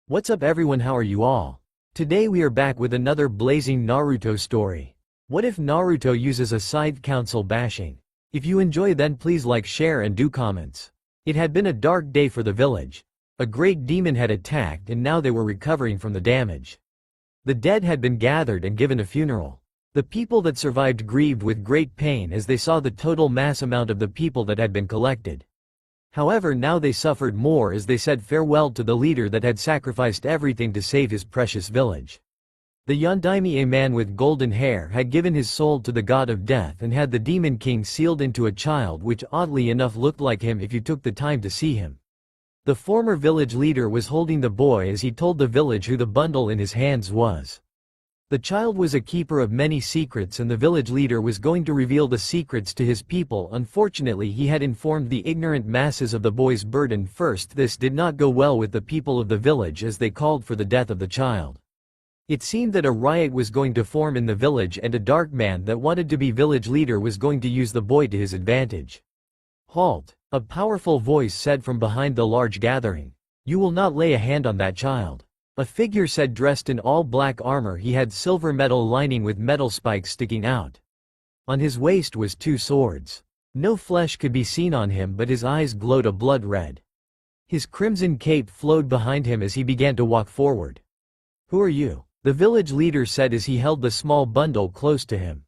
What's up everyone, how are you all? Today we are back with another blazing Naruto story. What if Naruto uses a Scythe council bashing? If you enjoy then please like, share and do comments. It had been a dark day for the village. A great demon had attacked and now they were recovering from the damage. The dead had been gathered and given a funeral. The people that survived grieved with great pain as they saw the total mass amount of the people that had been collected. However, now they suffered more as they said farewell to the leader that had sacrificed everything to save his precious village. The Yondaime, a man with golden hair, had given his soul to the god of death and had the demon king sealed into a child which oddly enough looked like him if you took the time to see him. The former village leader was holding the boy as he told the village who the bundle in his hands was. The child was a keeper of many secrets and the village leader was going to reveal the secrets to his people. Unfortunately, he had informed the ignorant masses of the boy's burden first. This did not go well with the people of the village as they called for the death of the child. It seemed that a riot was going to form in the village and a dark man that wanted to be village leader was going to use the boy to his advantage. "Halt!" a powerful voice said from behind the large gathering. "You will not lay a hand on that child." A figure said dressed in all black armor. He had silver metal lining with metal spikes sticking out. On his waist was two swords. No flesh could be seen on him but his eyes glowed a blood red. His crimson cape flowed behind him as he began to walk forward. "Who are you?" the village leader said as he held the small bundle close to him.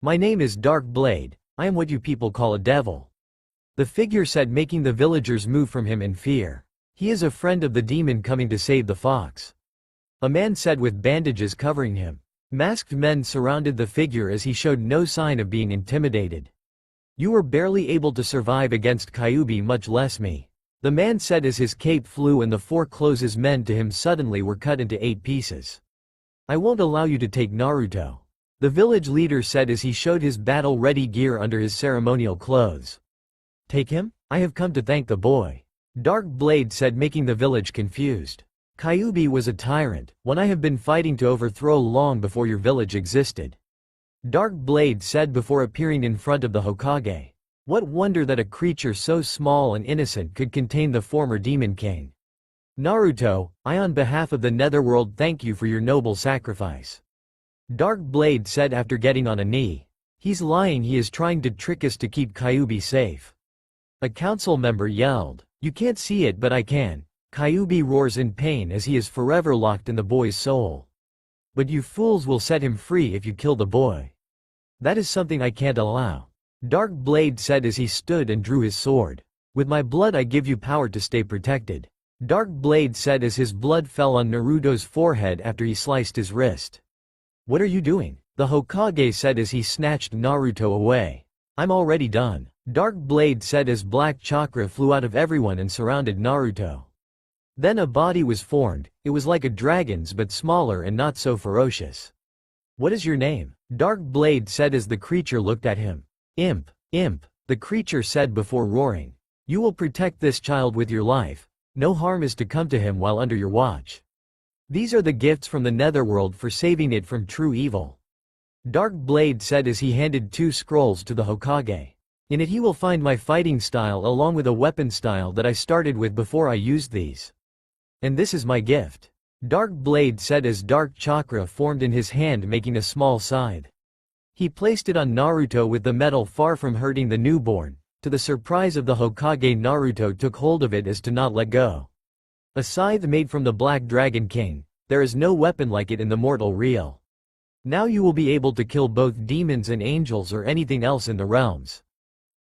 "My name is Dark Blade. I am what you people call a devil," the figure said, making the villagers move from him in fear. "He is a friend of the demon coming to save the fox," a man said with bandages covering him. Masked men surrounded the figure as he showed no sign of being intimidated. "You were barely able to survive against Kyuubi, much less me," the man said as his cape flew and the four closest men to him suddenly were cut into 8 pieces. "I won't allow you to take Naruto," the village leader said as he showed his battle-ready gear under his ceremonial clothes. "Take him? I have come to thank the boy," Dark Blade said, making the village confused. "Kyuubi was a tyrant, one I have been fighting to overthrow long before your village existed," Dark Blade said before appearing in front of the Hokage. What wonder that a creature so small and innocent could contain the former demon king. "Naruto, I on behalf of the Netherworld thank you for your noble sacrifice," Dark Blade said after getting on a knee. "He's lying, he is trying to trick us to keep Kyuubi safe," a council member yelled. "You can't see it but I can." Kyuubi roars in pain as he is forever locked in the boy's soul. "But you fools will set him free if you kill the boy. That is something I can't allow," Dark Blade said as he stood and drew his sword. "With my blood I give you power to stay protected," Dark Blade said as his blood fell on Naruto's forehead after he sliced his wrist. "What are you doing?" the Hokage said as he snatched Naruto away. "I'm already done," Dark Blade said as black chakra flew out of everyone and surrounded Naruto. Then a body was formed. It was like a dragon's but smaller and not so ferocious. "What is your name?" Dark Blade said as the creature looked at him. Imp, the creature said before roaring. "You will protect this child with your life. No harm is to come to him while under your watch. These are the gifts from the Netherworld for saving it from true evil," Dark Blade said as he handed 2 scrolls to the Hokage. "In it he will find my fighting style along with a weapon style that I started with before I used these. And this is my gift," Dark Blade said as dark chakra formed in his hand, making a small scythe. He placed it on Naruto with the metal far from hurting the newborn. To the surprise of the Hokage, Naruto took hold of it as to not let go. A scythe made from the Black Dragon King. There is no weapon like it in the mortal realm. Now you will be able to kill both demons and angels or anything else in the realms.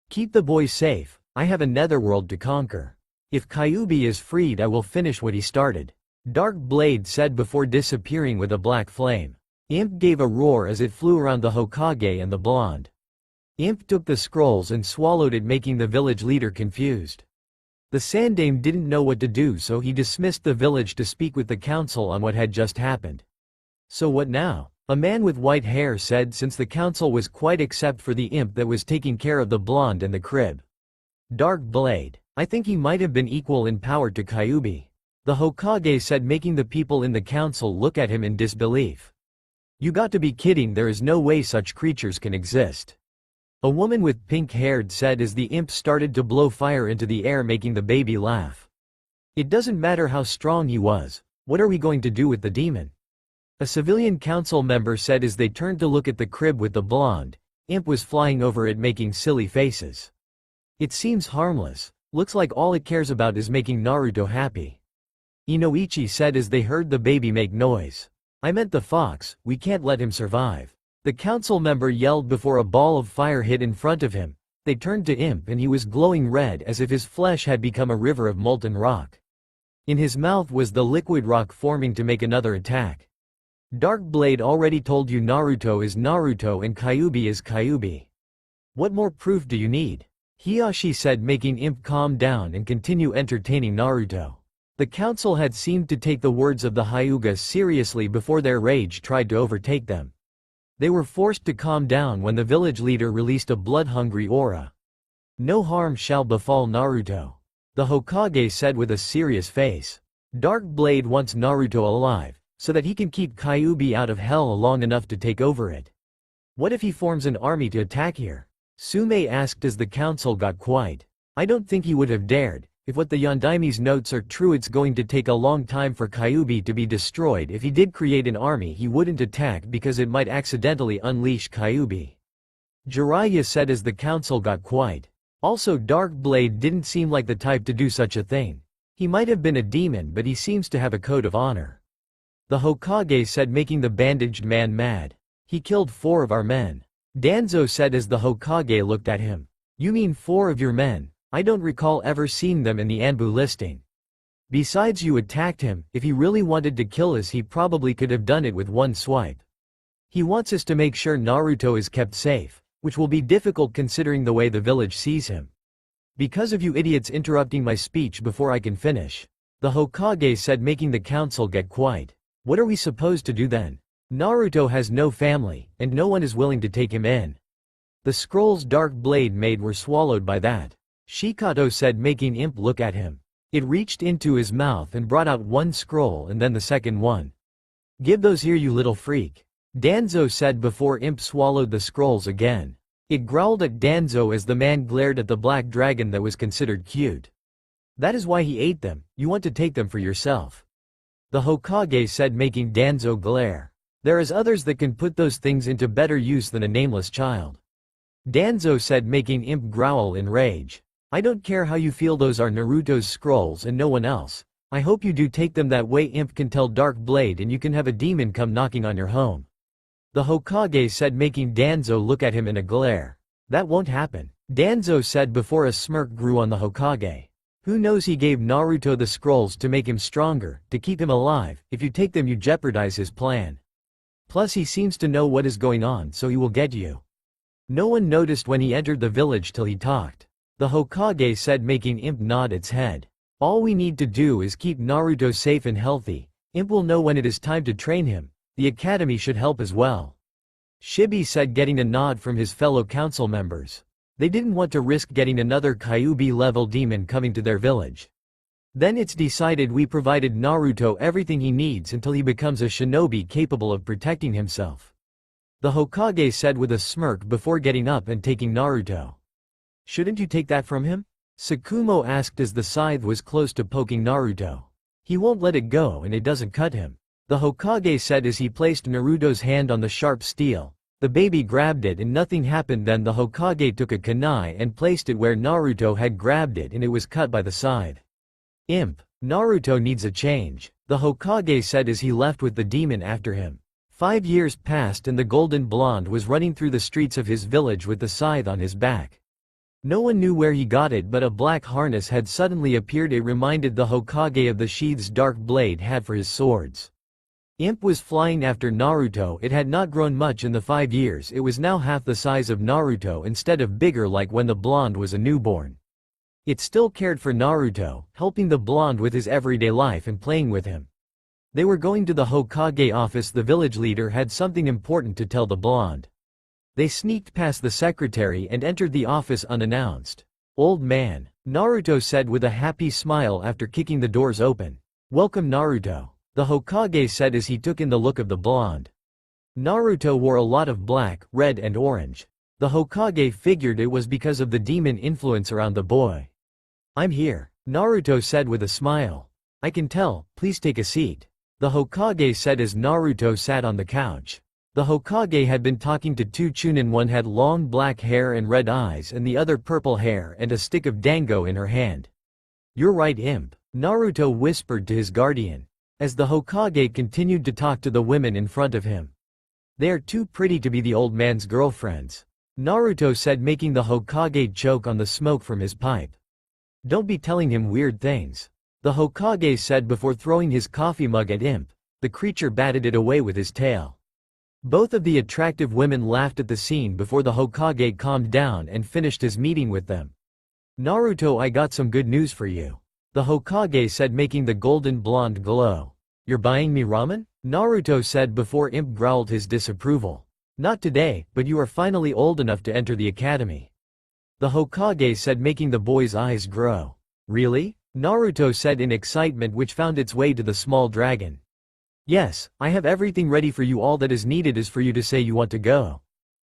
Keep the boy safe. I have a netherworld to conquer. If Kyuubi is freed I will finish what he started," Dark Blade said before disappearing with a black flame. Imp gave a roar as it flew around the Hokage and the blonde. Imp took the scrolls and swallowed it, making the village leader confused. The Sandaime didn't know what to do, so he dismissed the village to speak with the council on what had just happened. "So what now?" a man with white hair said, since the council was quiet except for the imp that was taking care of the blonde and the crib. Dark Blade, "I think he might have been equal in power to Kyuubi," the Hokage said, making the people in the council look at him in disbelief. "You got to be kidding, there is no way such creatures can exist," a woman with pink hair said as the imp started to blow fire into the air, making the baby laugh. "It doesn't matter how strong he was. What are we going to do with the demon? A civilian council member said as they turned to look at the crib with the blonde. Imp was flying over it making silly faces. It seems harmless. Looks like all it cares about is making Naruto happy. Inoichi said as they heard the baby make noise. I meant the fox, we can't let him survive. The council member yelled before a ball of fire hit in front of him. They turned to Imp and he was glowing red as if his flesh had become a river of molten rock. In his mouth was the liquid rock forming to make another attack. Dark Blade already told you Naruto is Naruto and Kyuubi is Kyuubi. What more proof do you need? Hiyashi said, making Imp calm down and continue entertaining Naruto. The council had seemed to take the words of the Hyuga seriously before their rage tried to overtake them. They were forced to calm down when the village leader released a blood-hungry aura. No harm shall befall Naruto, the Hokage said with a serious face. Dark Blade wants Naruto alive, so that he can keep Kyuubi out of hell long enough to take over it. What if he forms an army to attack here? Sume asked as the council got quiet. I don't think he would have dared. If what the Yondaime's notes are true, it's going to take a long time for Kyuubi to be destroyed. If he did create an army, he wouldn't attack because it might accidentally unleash Kyuubi. Jiraiya said as the council got quiet. Also, Dark Blade didn't seem like the type to do such a thing. He might have been a demon, but he seems to have a code of honor. The Hokage said, making the bandaged man mad. He killed 4 of our men. Danzo said as the Hokage looked at him. You mean 4 of your men? I don't recall ever seeing them in the Anbu listing. Besides, you attacked him. If he really wanted to kill us, he probably could have done it with one swipe. He wants us to make sure Naruto is kept safe, which will be difficult considering the way the village sees him. Because of you idiots interrupting my speech before I can finish. The Hokage said, making the council get quiet. What are we supposed to do then? Naruto has no family, and no one is willing to take him in. The scrolls Dark Blade made were swallowed by that. Shikato said, making Imp look at him. It reached into his mouth and brought out one scroll and then the second one. Give those here, you little freak. Danzo said before Imp swallowed the scrolls again. It growled at Danzo as the man glared at the black dragon that was considered cute. That is why he ate them. You want to take them for yourself. The Hokage said, making Danzo glare. There is others that can put those things into better use than a nameless child. Danzo said, making Imp growl in rage. I don't care how you feel, those are Naruto's scrolls and no one else. I hope you do take them, that way Imp can tell Dark Blade and you can have a demon come knocking on your home. The Hokage said, making Danzo look at him in a glare. That won't happen. Danzo said before a smirk grew on the Hokage. Who knows, he gave Naruto the scrolls to make him stronger, to keep him alive. If you take them, you jeopardize his plan. Plus he seems to know what is going on, so he will get you. No one noticed when he entered the village till he talked. The Hokage said, making Imp nod its head. All we need to do is keep Naruto safe and healthy. Imp will know when it is time to train him. The academy should help as well. Shibi said, getting a nod from his fellow council members. They didn't want to risk getting another Kyuubi-level demon coming to their village. Then it's decided we provided Naruto everything he needs until he becomes a shinobi capable of protecting himself. The Hokage said with a smirk before getting up and taking Naruto. Shouldn't you take that from him? Sakumo asked as the scythe was close to poking Naruto. He won't let it go and it doesn't cut him. The Hokage said as he placed Naruto's hand on the sharp steel. The baby grabbed it and nothing happened. Then the Hokage took a kunai and placed it where Naruto had grabbed it and it was cut by the scythe. Imp, Naruto needs a change, the Hokage said as he left with the demon after him. 5 years passed and the golden blonde was running through the streets of his village with the scythe on his back. No one knew where he got it, but a black harness had suddenly appeared. It reminded the Hokage of the sheaths Dark Blade had for his swords. Imp was flying after Naruto. It had not grown much in the 5 years. It was now half the size of Naruto instead of bigger like when the blonde was a newborn. It still cared for Naruto, helping the blonde with his everyday life and playing with him. They were going to the Hokage office. The village leader had something important to tell the blonde. They sneaked past the secretary and entered the office unannounced. Old man, Naruto said with a happy smile after kicking the doors open. Welcome, Naruto, the Hokage said as he took in the look of the blonde. Naruto wore a lot of black, red and orange. The Hokage figured it was because of the demon influence around the boy. I'm here, Naruto said with a smile. I can tell, please take a seat. The Hokage said as Naruto sat on the couch. The Hokage had been talking to two Chunin. One had long black hair and red eyes and the other purple hair and a stick of dango in her hand. "You're right, imp," Naruto whispered to his guardian. As the Hokage continued to talk to the women in front of him. "They are too pretty to be the old man's girlfriends," Naruto said, making the Hokage choke on the smoke from his pipe. "Don't be telling him weird things," the Hokage said before throwing his coffee mug at Imp. The creature batted it away with his tail. Both of the attractive women laughed at the scene before the Hokage calmed down and finished his meeting with them. "Naruto, I got some good news for you," the Hokage said, making the golden blonde glow. "You're buying me ramen?" Naruto said before Imp growled his disapproval. "Not today, but you are finally old enough to enter the academy," the Hokage said, making the boy's eyes grow. "Really?" Naruto said in excitement, which found its way to the small dragon. "Yes, I have everything ready for you. All that is needed is for you to say you want to go,"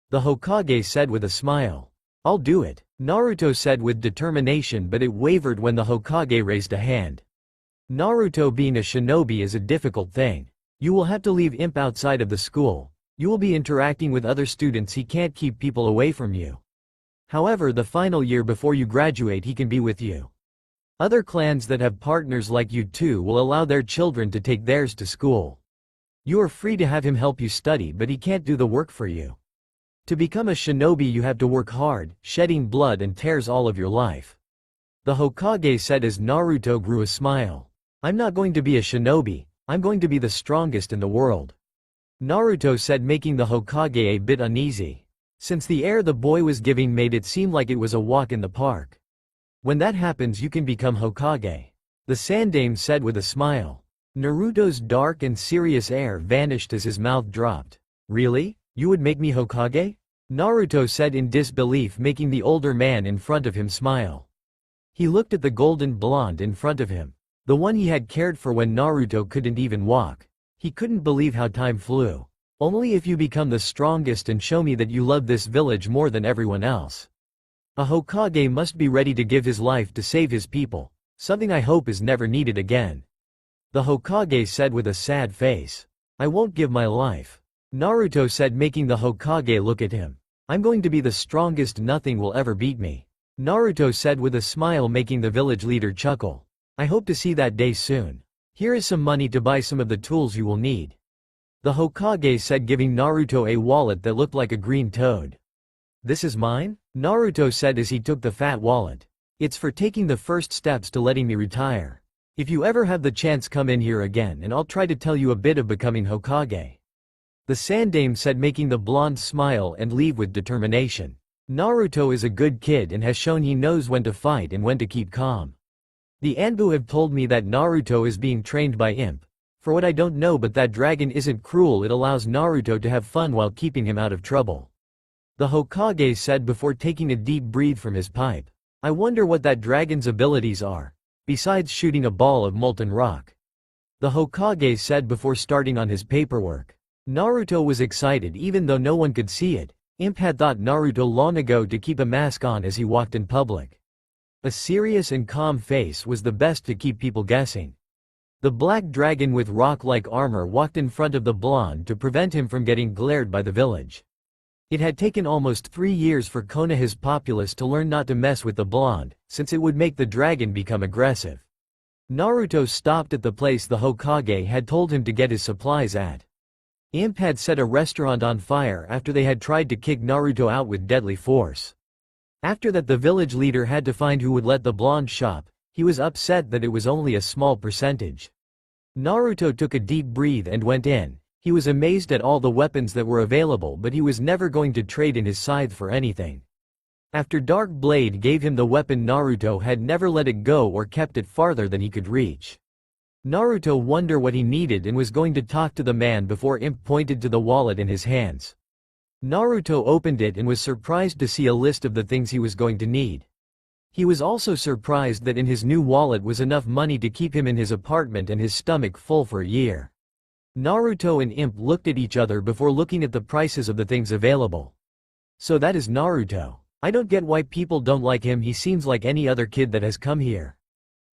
the Hokage said with a smile. "I'll do it," Naruto said with determination, but it wavered when the Hokage raised a hand. "Naruto, being a shinobi is a difficult thing. You will have to leave Imp outside of the school. You will be interacting with other students. He can't keep people away from you. However, the final year before you graduate he can be with you. Other clans that have partners like you too will allow their children to take theirs to school. You are free to have him help you study, but he can't do the work for you. To become a shinobi you have to work hard, shedding blood and tears all of your life," the Hokage said as Naruto grew a smile. "I'm not going to be a shinobi, I'm going to be the strongest in the world," Naruto said, making the Hokage a bit uneasy, since the air the boy was giving made it seem like it was a walk in the park. "When that happens you can become Hokage," the Sandaime said with a smile. Naruto's dark and serious air vanished as his mouth dropped. "Really? You would make me Hokage?" Naruto said in disbelief, making the older man in front of him smile. He looked at the golden blonde in front of him, the one he had cared for when Naruto couldn't even walk. He couldn't believe how time flew. "Only if you become the strongest and show me that you love this village more than everyone else. A Hokage must be ready to give his life to save his people, something I hope is never needed again," the Hokage said with a sad face. "I won't give my life," Naruto said, making the Hokage look at him. "I'm going to be the strongest, nothing will ever beat me," Naruto said with a smile, making the village leader chuckle. "I hope to see that day soon. Here is some money to buy some of the tools you will need," the Hokage said, giving Naruto a wallet that looked like a green toad. "This is mine?" Naruto said as he took the fat wallet. "It's for taking the first steps to letting me retire. If you ever have the chance, come in here again and I'll try to tell you a bit of becoming Hokage," the Sandaime said, making the blonde smile and leave with determination. "Naruto is a good kid and has shown he knows when to fight and when to keep calm. The Anbu have told me that Naruto is being trained by Imp. For what I don't know, but that dragon isn't cruel, it allows Naruto to have fun while keeping him out of trouble," the Hokage said before taking a deep breath from his pipe. "I wonder what that dragon's abilities are, besides shooting a ball of molten rock," the Hokage said before starting on his paperwork. Naruto was excited even though no one could see it. Imp had taught Naruto long ago to keep a mask on as he walked in public. A serious and calm face was the best to keep people guessing. The black dragon with rock-like armor walked in front of the blonde to prevent him from getting glared by the village. It had taken almost 3 years for Konoha's populace to learn not to mess with the blonde, since it would make the dragon become aggressive. Naruto stopped at the place the Hokage had told him to get his supplies at. Imp had set a restaurant on fire after they had tried to kick Naruto out with deadly force. After that, the village leader had to find who would let the blonde shop. He was upset that it was only a small percentage. Naruto took a deep breath and went in. He was amazed at all the weapons that were available, but he was never going to trade in his scythe for anything. After Dark Blade gave him the weapon, Naruto had never let it go or kept it farther than he could reach. Naruto wondered what he needed and was going to talk to the man before Imp pointed to the wallet in his hands. Naruto opened it and was surprised to see a list of the things he was going to need. He was also surprised that in his new wallet was enough money to keep him in his apartment and his stomach full for a year. Naruto and Imp looked at each other before looking at the prices of the things available. So that is Naruto. I don't get why people don't like him. He seems like any other kid that has come here.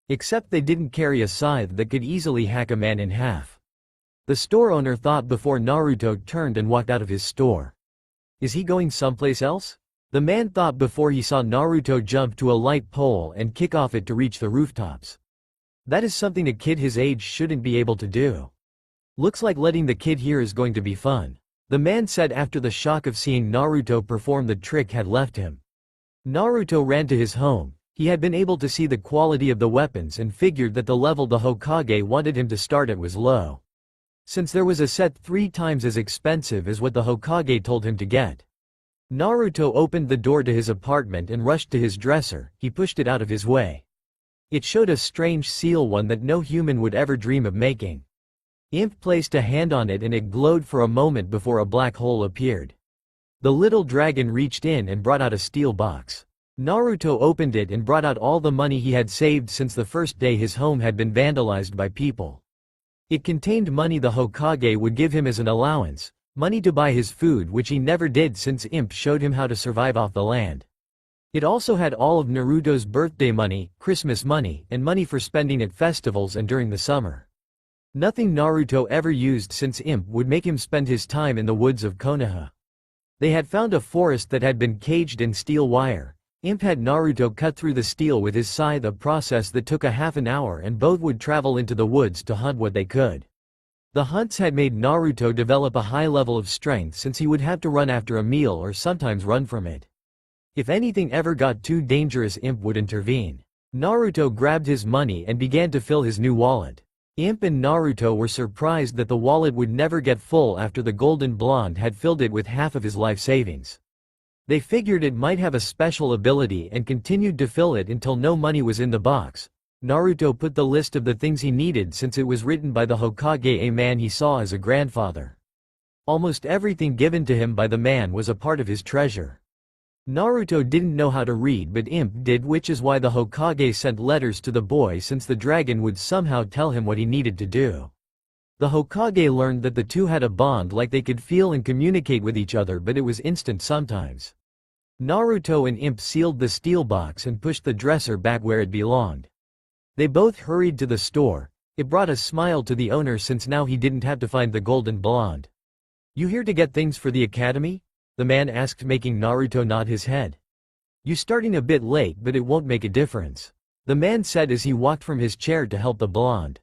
Except they didn't carry a scythe that could easily hack a man in half. The store owner thought before Naruto turned and walked out of his store. Is he going someplace else? The man thought before he saw Naruto jump to a light pole and kick off it to reach the rooftops. That is something a kid his age shouldn't be able to do. Looks like letting the kid here is going to be fun, the man said after the shock of seeing Naruto perform the trick had left him. Naruto ran to his home. He had been able to see the quality of the weapons and figured that the level the Hokage wanted him to start at was low. Since there was a set 3 times as expensive as what the Hokage told him to get. Naruto opened the door to his apartment and rushed to his dresser. He pushed it out of his way. It showed a strange seal, one that no human would ever dream of making. Imp placed a hand on it and it glowed for a moment before a black hole appeared. The little dragon reached in and brought out a steel box. Naruto opened it and brought out all the money he had saved since the first day his home had been vandalized by people. It contained money the Hokage would give him as an allowance, money to buy his food, which he never did since Imp showed him how to survive off the land. It also had all of Naruto's birthday money, Christmas money, and money for spending at festivals and during the summer. Nothing Naruto ever used since Imp would make him spend his time in the woods of Konoha. They had found a forest that had been caged in steel wire. Imp had Naruto cut through the steel with his scythe, a process that took a half an hour, and both would travel into the woods to hunt what they could. The hunts had made Naruto develop a high level of strength since he would have to run after a meal or sometimes run from it. If anything ever got too dangerous, Imp would intervene. Naruto grabbed his money and began to fill his new wallet. Imp and Naruto were surprised that the wallet would never get full after the golden blonde had filled it with half of his life savings. They figured it might have a special ability and continued to fill it until no money was in the box. Naruto put the list of the things he needed since it was written by the Hokage, a man he saw as a grandfather. Almost everything given to him by the man was a part of his treasure. Naruto didn't know how to read, but Imp did, which is why the Hokage sent letters to the boy since the dragon would somehow tell him what he needed to do. The Hokage learned that the two had a bond, like they could feel and communicate with each other, but it was instant sometimes. Naruto and Imp sealed the steel box and pushed the dresser back where it belonged. They both hurried to the store. It brought a smile to the owner since now he didn't have to find the golden blonde. "You here to get things for the academy?" the man asked, making Naruto nod his head. "You starting a bit late, but it won't make a difference," the man said as he walked from his chair to help the blonde.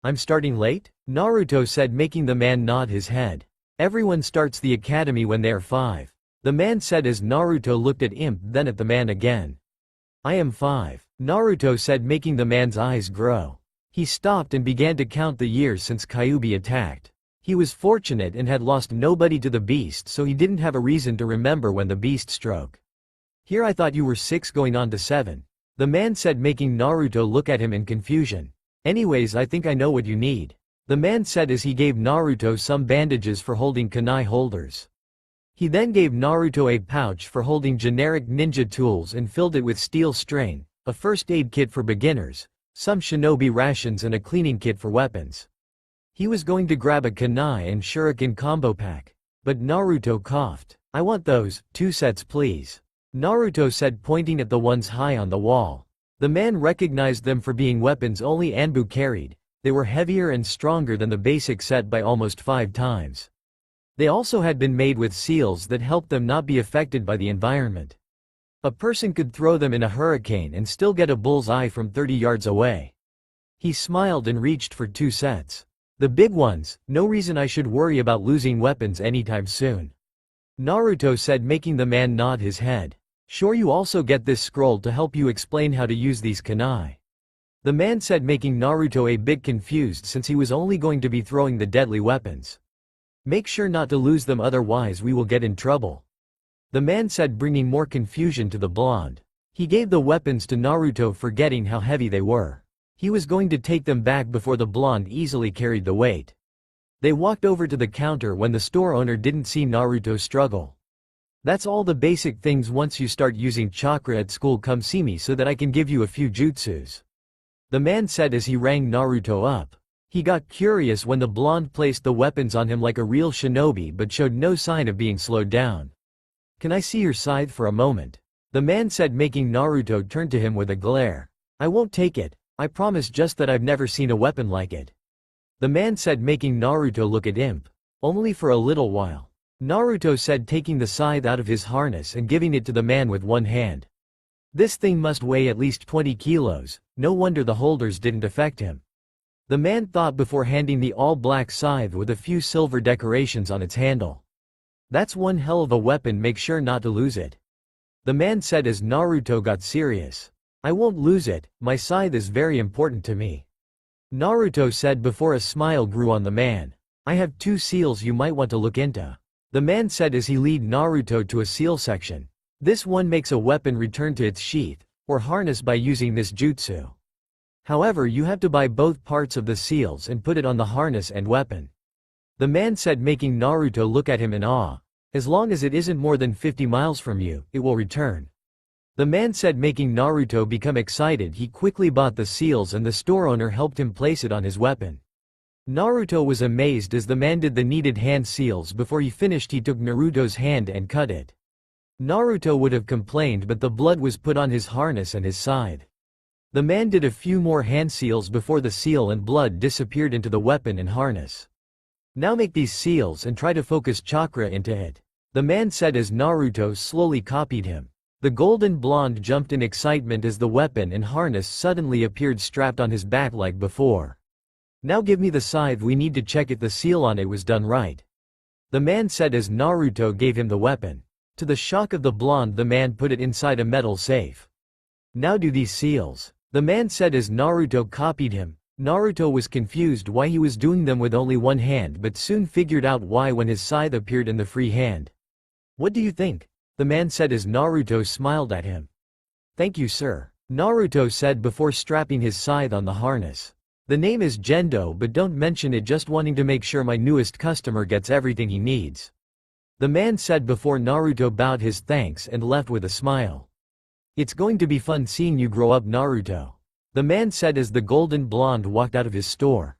"I'm starting late?" Naruto said, making the man nod his head. "Everyone starts the academy when they are 5. The man said as Naruto looked at Imp, then at the man again. "I am 5, Naruto said, making the man's eyes grow. He stopped and began to count the years since Kyuubi attacked. He was fortunate and had lost nobody to the beast, so he didn't have a reason to remember when the beast struck. "Here I thought you were 6 going on to 7, the man said, making Naruto look at him in confusion. "Anyways, I think I know what you need," the man said as he gave Naruto some bandages for holding kunai holders. He then gave Naruto a pouch for holding generic ninja tools and filled it with steel string, a first aid kit for beginners, some shinobi rations and a cleaning kit for weapons. He was going to grab a kunai and shuriken combo pack, but Naruto coughed. "I want those, 2 sets please," Naruto said, pointing at the ones high on the wall. The man recognized them for being weapons only Anbu carried. They were heavier and stronger than the basic set by almost 5 times. They also had been made with seals that helped them not be affected by the environment. A person could throw them in a hurricane and still get a bull's eye from 30 yards away. He smiled and reached for 2 sets. "The big ones, no reason I should worry about losing weapons anytime soon," Naruto said, making the man nod his head. "Sure, you also get this scroll to help you explain how to use these kunai," the man said, making Naruto a bit confused since he was only going to be throwing the deadly weapons. "Make sure not to lose them, otherwise we will get in trouble," the man said, bringing more confusion to the blonde. He gave the weapons to Naruto, forgetting how heavy they were. He was going to take them back before the blonde easily carried the weight. They walked over to the counter when the store owner didn't see Naruto struggle. "That's all the basic things. Once you start using chakra at school, come see me so that I can give you a few jutsus," the man said as he rang Naruto up. He got curious when the blonde placed the weapons on him like a real shinobi but showed no sign of being slowed down. "Can I see your scythe for a moment?" the man said, making Naruto turn to him with a glare. "I won't take it, I promise, just that I've never seen a weapon like it," The man said, making Naruto look at Imp. Only for a little while. Naruto said, taking the scythe out of his harness and giving it to the man with one hand. This thing must weigh at least 20 kilos, no wonder the holders didn't affect him. The man thought before handing the all-black scythe with a few silver decorations on its handle. That's one hell of a weapon, make sure not to lose it. The man said as Naruto got serious. I won't lose it, my scythe is very important to me. Naruto said before a smile grew on the man. I have 2 seals you might want to look into. The man said as he led Naruto to a seal section. This one makes a weapon return to its sheath, or harness by using this jutsu. However, you have to buy both parts of the seals and put it on the harness and weapon. The man said, making Naruto look at him in awe. As long as it isn't more than 50 miles from you, it will return. The man said, making Naruto become excited. He quickly bought the seals and the store owner helped him place it on his weapon. Naruto was amazed as the man did the needed hand seals. Before he finished, he took Naruto's hand and cut it. Naruto would have complained, but the blood was put on his harness and his scythe. The man did a few more hand seals before the seal and blood disappeared into the weapon and harness. Now make these seals and try to focus chakra into it. The man said as Naruto slowly copied him. The golden blonde jumped in excitement as the weapon and harness suddenly appeared strapped on his back like before. Now give me the scythe, we need to check if the seal on it was done right. The man said as Naruto gave him the weapon. To the shock of the blonde, the man put it inside a metal safe. Now do these seals. The man said as Naruto copied him. Naruto was confused why he was doing them with only one hand, but soon figured out why when his scythe appeared in the free hand. What do you think? The man said as Naruto smiled at him. Thank you, sir. Naruto said before strapping his scythe on the harness. The name is Gendo, but don't mention it, just wanting to make sure my newest customer gets everything he needs. The man said before Naruto bowed his thanks and left with a smile. It's going to be fun seeing you grow up, Naruto. The man said as the golden blonde walked out of his store.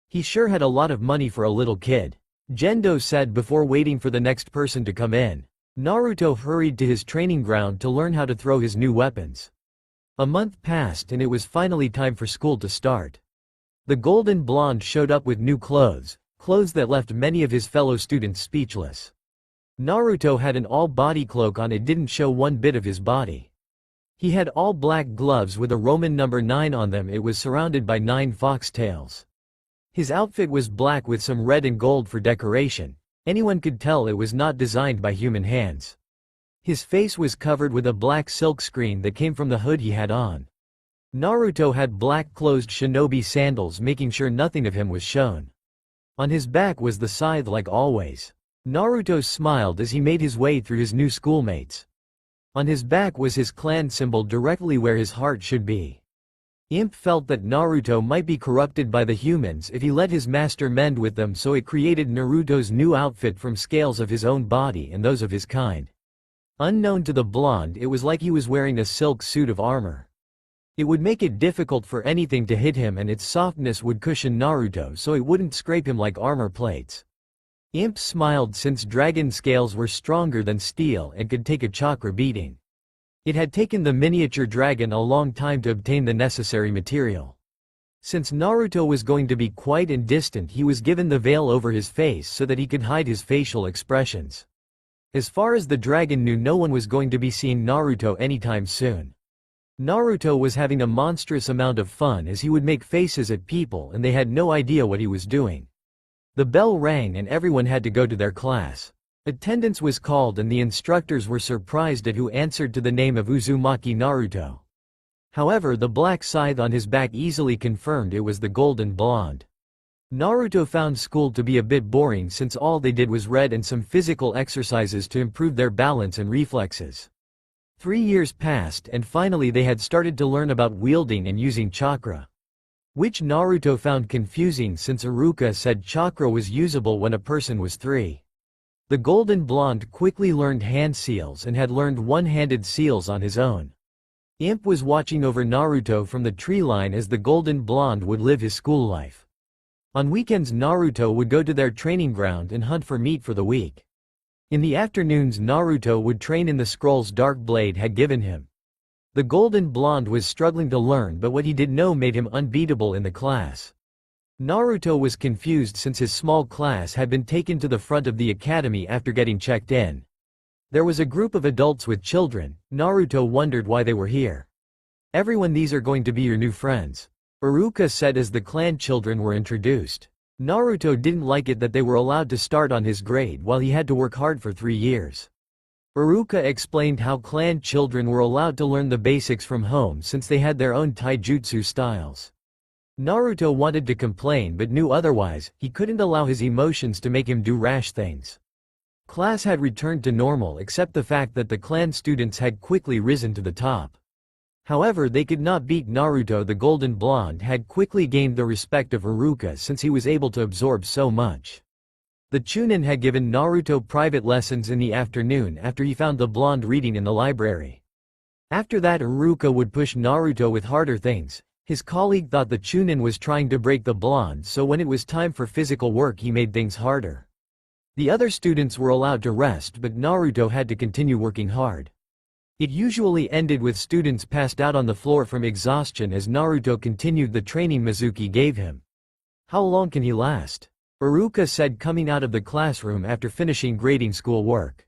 He sure had a lot of money for a little kid. Gendo said before waiting for the next person to come in. Naruto hurried to his training ground to learn how to throw his new weapons. A month passed and it was finally time for school to start. The golden blonde showed up with new clothes that left many of his fellow students speechless. Naruto had an all-body cloak on, it didn't show one bit of his body. He had all black gloves with a Roman number 9 on them, it was surrounded by 9 foxtails. His outfit was black with some red and gold for decoration. Anyone could tell it was not designed by human hands. His face was covered with a black silk screen that came from the hood he had on. Naruto had black closed shinobi sandals, making sure nothing of him was shown. On his back was the scythe like always. Naruto smiled as he made his way through his new schoolmates. On his back was his clan symbol directly where his heart should be. Imp felt that Naruto might be corrupted by the humans if he let his master mend with them, so it created Naruto's new outfit from scales of his own body and those of his kind. Unknown to the blonde, it was like he was wearing a silk suit of armor. It would make it difficult for anything to hit him and its softness would cushion Naruto so it wouldn't scrape him like armor plates. Imp smiled since dragon scales were stronger than steel and could take a chakra beating. It had taken the miniature dragon a long time to obtain the necessary material. Since Naruto was going to be quiet and distant, he was given the veil over his face so that he could hide his facial expressions. As far as the dragon knew, no one was going to be seeing Naruto anytime soon. Naruto was having a monstrous amount of fun as he would make faces at people and they had no idea what he was doing. The bell rang and everyone had to go to their class. Attendance was called and the instructors were surprised at who answered to the name of Uzumaki Naruto. However, the black scythe on his back easily confirmed it was the golden blonde. Naruto found school to be a bit boring since all they did was read and some physical exercises to improve their balance and reflexes. 3 years passed and finally they had started to learn about wielding and using chakra, which Naruto found confusing since Iruka said chakra was usable when a person was 3. The golden blonde quickly learned hand seals and had learned one-handed seals on his own. Imp was watching over Naruto from the tree line as the golden blonde would live his school life. On weekends Naruto would go to their training ground and hunt for meat for the week. In the afternoons Naruto would train in the scrolls Dark Blade had given him. The golden blonde was struggling to learn, but what he did know made him unbeatable in the class. Naruto was confused since his small class had been taken to the front of the academy after getting checked in. There was a group of adults with children. Naruto wondered why they were here. "Everyone, these are going to be your new friends," Iruka said as the clan children were introduced. Naruto didn't like it that they were allowed to start on his grade while he had to work hard for 3 years. Iruka explained how clan children were allowed to learn the basics from home since they had their own taijutsu styles. Naruto wanted to complain but knew otherwise. He couldn't allow his emotions to make him do rash things. Class had returned to normal except the fact that the clan students had quickly risen to the top. However, they could not beat Naruto. The golden blonde had quickly gained the respect of Iruka since he was able to absorb so much. The Chunin had given Naruto private lessons in the afternoon after he found the blonde reading in the library. After that, Iruka would push Naruto with harder things. His colleague thought the Chunin was trying to break the blonde, so when it was time for physical work he made things harder. The other students were allowed to rest, but Naruto had to continue working hard. It usually ended with students passed out on the floor from exhaustion as Naruto continued the training Mizuki gave him. "How long can he last?" Iruka said coming out of the classroom after finishing grading school work.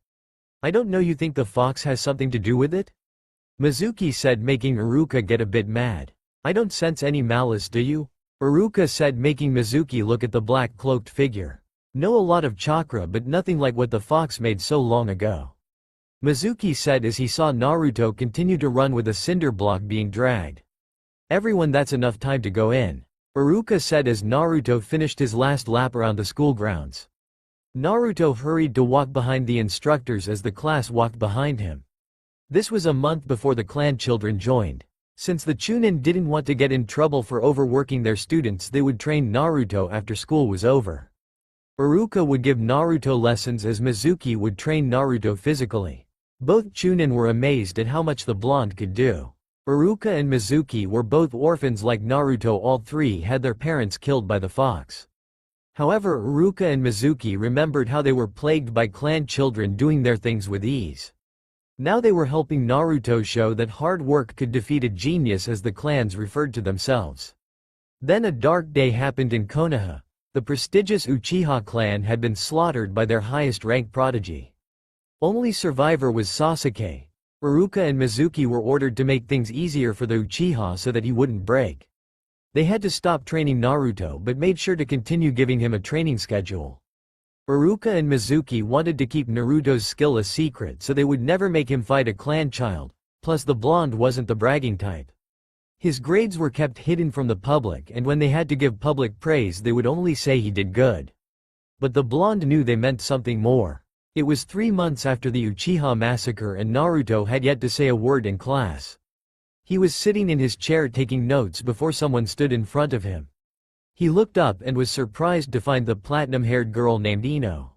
"I don't know, you think the fox has something to do with it?" Mizuki said, making Iruka get a bit mad. "I don't sense any malice, do you?" Iruka said, making Mizuki look at the black cloaked figure. "Know a lot of chakra but nothing like what the fox made so long ago," Mizuki said as he saw Naruto continue to run with a cinder block being dragged. "Everyone, that's enough time to go in," Iruka said as Naruto finished his last lap around the school grounds. Naruto hurried to walk behind the instructors as the class walked behind him. This was a month before the clan children joined. Since the Chunin didn't want to get in trouble for overworking their students, they would train Naruto after school was over. Iruka would give Naruto lessons as Mizuki would train Naruto physically. Both Chunin were amazed at how much the blonde could do. Iruka and Mizuki were both orphans like Naruto. All three had their parents killed by the fox. However, Iruka and Mizuki remembered how they were plagued by clan children doing their things with ease. Now they were helping Naruto show that hard work could defeat a genius, as the clans referred to themselves. Then a dark day happened in Konoha. The prestigious Uchiha clan had been slaughtered by their highest-ranked prodigy. Only survivor was Sasuke. Iruka and Mizuki were ordered to make things easier for the Uchiha so that he wouldn't break. They had to stop training Naruto but made sure to continue giving him a training schedule. Iruka and Mizuki wanted to keep Naruto's skill a secret so they would never make him fight a clan child, plus the blonde wasn't the bragging type. His grades were kept hidden from the public, and when they had to give public praise they would only say he did good. But the blonde knew they meant something more. It was 3 months after the Uchiha massacre and Naruto had yet to say a word in class. He was sitting in his chair taking notes before someone stood in front of him. He looked up and was surprised to find the platinum-haired girl named Ino.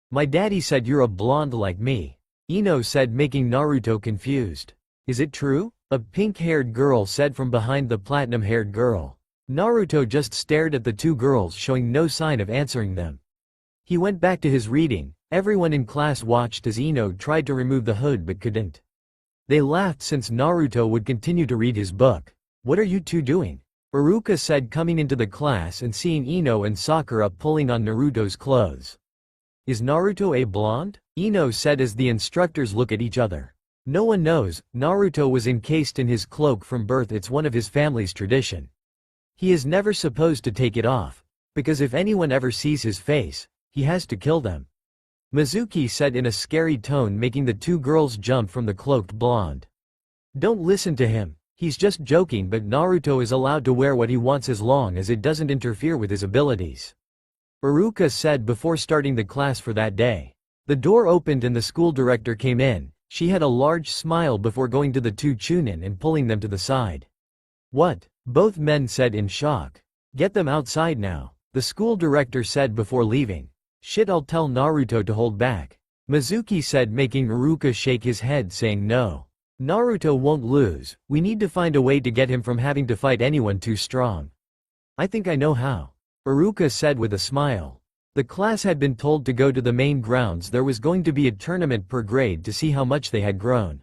"My daddy said you're a blonde like me," Ino said, making Naruto confused. "Is it true?" a pink-haired girl said from behind the platinum-haired girl. Naruto just stared at the two girls, showing no sign of answering them. He went back to his reading. Everyone in class watched as Ino tried to remove the hood but couldn't. They laughed since Naruto would continue to read his book. "What are you two doing?" Iruka said, coming into the class and seeing Ino and Sakura pulling on Naruto's clothes. "Is Naruto a blonde?" Ino said as the instructors look at each other. "No one knows. Naruto was encased in his cloak from birth. It's one of his family's tradition. He is never supposed to take it off, because if anyone ever sees his face, he has to kill them," Mizuki said in a scary tone, making the two girls jump from the cloaked blonde. "Don't listen to him. He's just joking, but Naruto is allowed to wear what he wants as long as it doesn't interfere with his abilities," Iruka said before starting the class for that day. The door opened and the school director came in. She had a large smile before going to the two Chunin and pulling them to the side. "What?" both men said in shock. "Get them outside now," the school director said before leaving. "Shit, I'll tell Naruto to hold back," Mizuki said, making Iruka shake his head, saying no. "Naruto won't lose. We need to find a way to get him from having to fight anyone too strong." "I think I know how," Iruka said with a smile. The class had been told to go to the main grounds. There was going to be a tournament per grade to see how much they had grown.